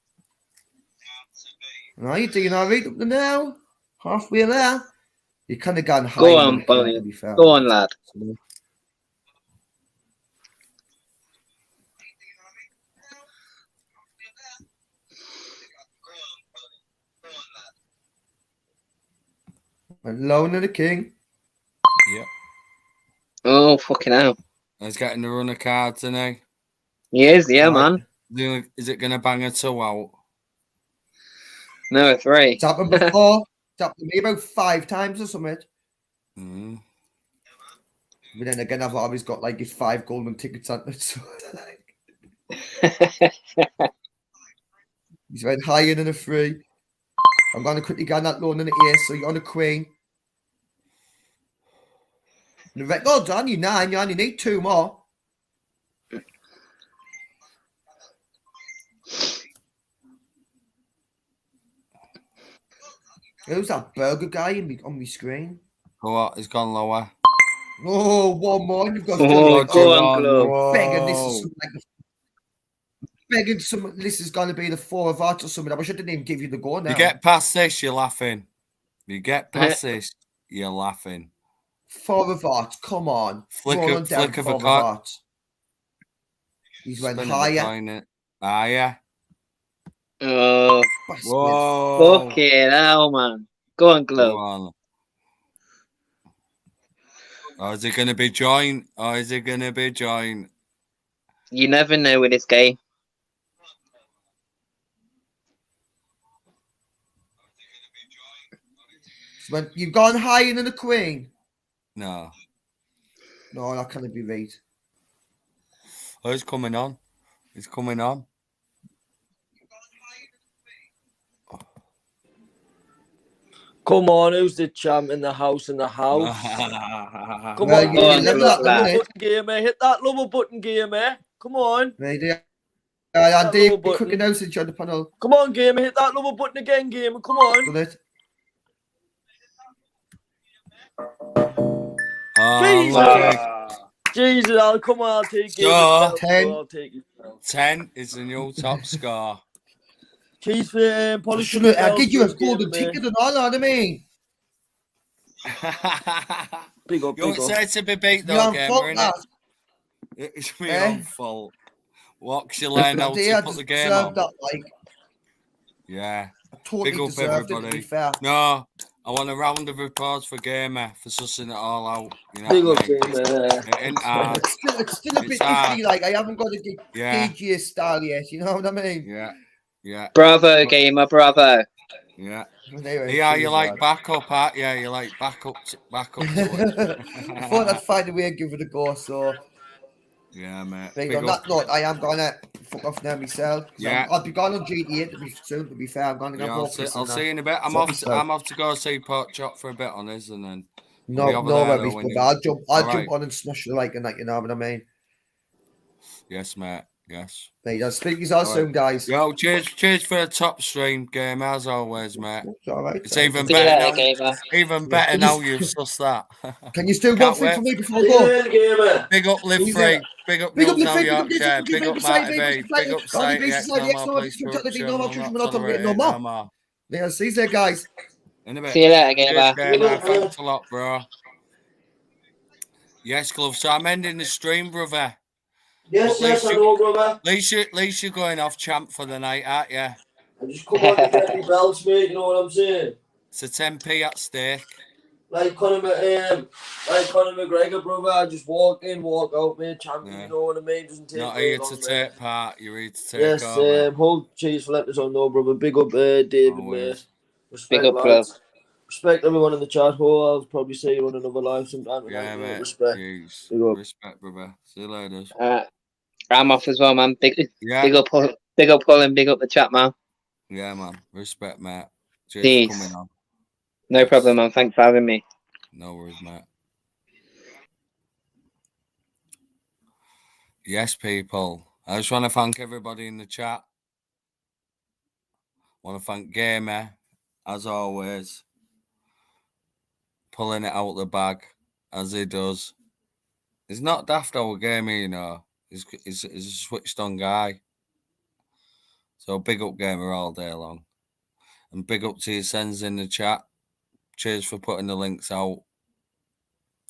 Right, you're doing all right up to now. Halfway there. You kind of gone higher go than on, the king, to buddy. be fair. Go on, lad. Went lower than the king. Yep. Oh, fucking hell. He's getting the run of cards, isn't he? He is, yeah, Right. man. Is it going to bang a 2 out? No, a 3. It's happened before. It's happened to me about 5 times or something. Mm. But then again, I've always got like his 5 golden tickets on it. So he's went higher than a 3. I'm going to quickly go on that low than an ace. So you're on a queen. And the record's on you 9. You only need 2 more. Who's that burger guy on my screen? Go on, he's gone lower. Oh, one more. You've got Oh, to go on, Glove. begging. This is something like begging some. This is going to be the 4 of hearts or something. I wish I didn't even give you the go now. You get past this, you're laughing. You get past this, you're laughing. 4 of hearts. Come on. Flick Roll of- on down flick of 4 a of coin. hearts. He's went Spin of a higher. coin. Higher. Oh, Bastard. Whoa. fucking hell, man. Go on, Go Glove. on. Oh, is it going to be joint? Oh, is it going to be joint? You never know with this game. You've gone higher than the queen. No. No, that can't be right. Oh, he's coming on. He's coming on. Come on, who's the champ in the house? Come Well, on, you on, level Glove, up the lad. minute. button game, eh? Hit that lower button game, eh? Come on. Right there. That Dave, little button. quick announcement on the panel. Come on, game. Hit that lower button again, game. Come on. Done it. Oh, Jesus. unlucky. Jesus, come on, I'll take game. Score. 10. I'll take it. 10 is the new top score. Cheese for polish. I'll give you a golden ticket and all, know what I mean? Big up, You big don't up. say to be beat It's though, your gamer, fault, innit? lad. It's my Eh? own fault. What, you learn how Yeah, I to put the just game on? deserved that, like. Yeah. I totally Big up, deserved it, to be everybody. fair. No, I want a round of applause for Gamer for sussing it all out. You know Big what up, I mean? game. It ain't hard. It's still a It's bit hard. iffy, like, I haven't got a Yeah. DJ style yet, you know what I mean? Yeah. Yeah. Bravo, gamer, bravo. Yeah. Anyway, Yeah, you cheers, like lad. backup, aren't you? You like backup to it. I thought I'd find a way and give it a go, so. Yeah, mate. Right, Big on up. that note, I am gonna fuck off now myself. Yeah. I'll be going on GTA soon, to be fair. I'm gonna Yeah, go I'll hopefully see soon. you in a bit. I'm Sort off myself. to go see Pork Chop for a bit on this, and then No, we'll be over no there, worries, though, when brother. I'll jump Alright. on and smash the like and that, you know what I mean? Yes, mate. Yes. Right, I'll speak to you all Alright. soon, guys. Yo, cheers for the top stream game as always, mate. It's alright. It's even See you better later, now. gamer. Even better now you've sussed that. Can you still Can't one thing for wait. me before I go? Gamer. Big up Live Who's Free. there? Big up Big up Mills the Now fake, Yorkshire. Big up Marty B. Big up Society X No More Police Corruption. No more Will children, not we're not tolerate tolerating no it no more. more. Yeah, see you there, guys. In a bit. See you later, Cheers, gamer. gamer. Thanks a lot, bro. Yes, Glove. So I'm ending the stream, brother. Yes, But yes, I Lisa- know, brother. At least you're going off champ for the night, aren't you? I just come on to get me belts, mate. You know what I'm saying? It's a 10p at stake. Like Conor McGregor, brother. I just walk in, walk out, mate. Champion, Yeah. you know what I mean? Doesn't take Not very here long, to mate. take part, you're here to take Yes, over. whole cheese for letting us all know, brother. Big up, David, mate. Always. Respect, Big up, lads. Glove. Respect everyone in the chat. I'll probably see you on another live sometime tonight, Yeah, mate. mate. Respect. Jeez. Big up. Respect, brother. See you later. I'm off as well, man. Yeah. Big up, Paul, and big up the chat, man. Yeah, man. Respect, mate. Cheers Peace. for coming on. No Yes. problem, man. Thanks for having me. No worries, mate. Yes, people. I just want to thank everybody in the chat. Want to thank Gamer, as always. pulling it out the bag as he does. He's not daft our gamer, you know. He's a switched on guy. So big up gamer all day long. And big up to your sends in the chat. Cheers for putting the links out.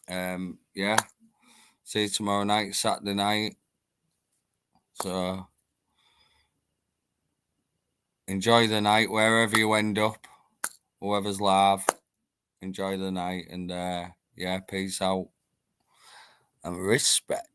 Yeah. See you tomorrow night, Saturday night. So enjoy the night wherever you end up. Whoever's live. Enjoy the night and yeah, peace out and respect.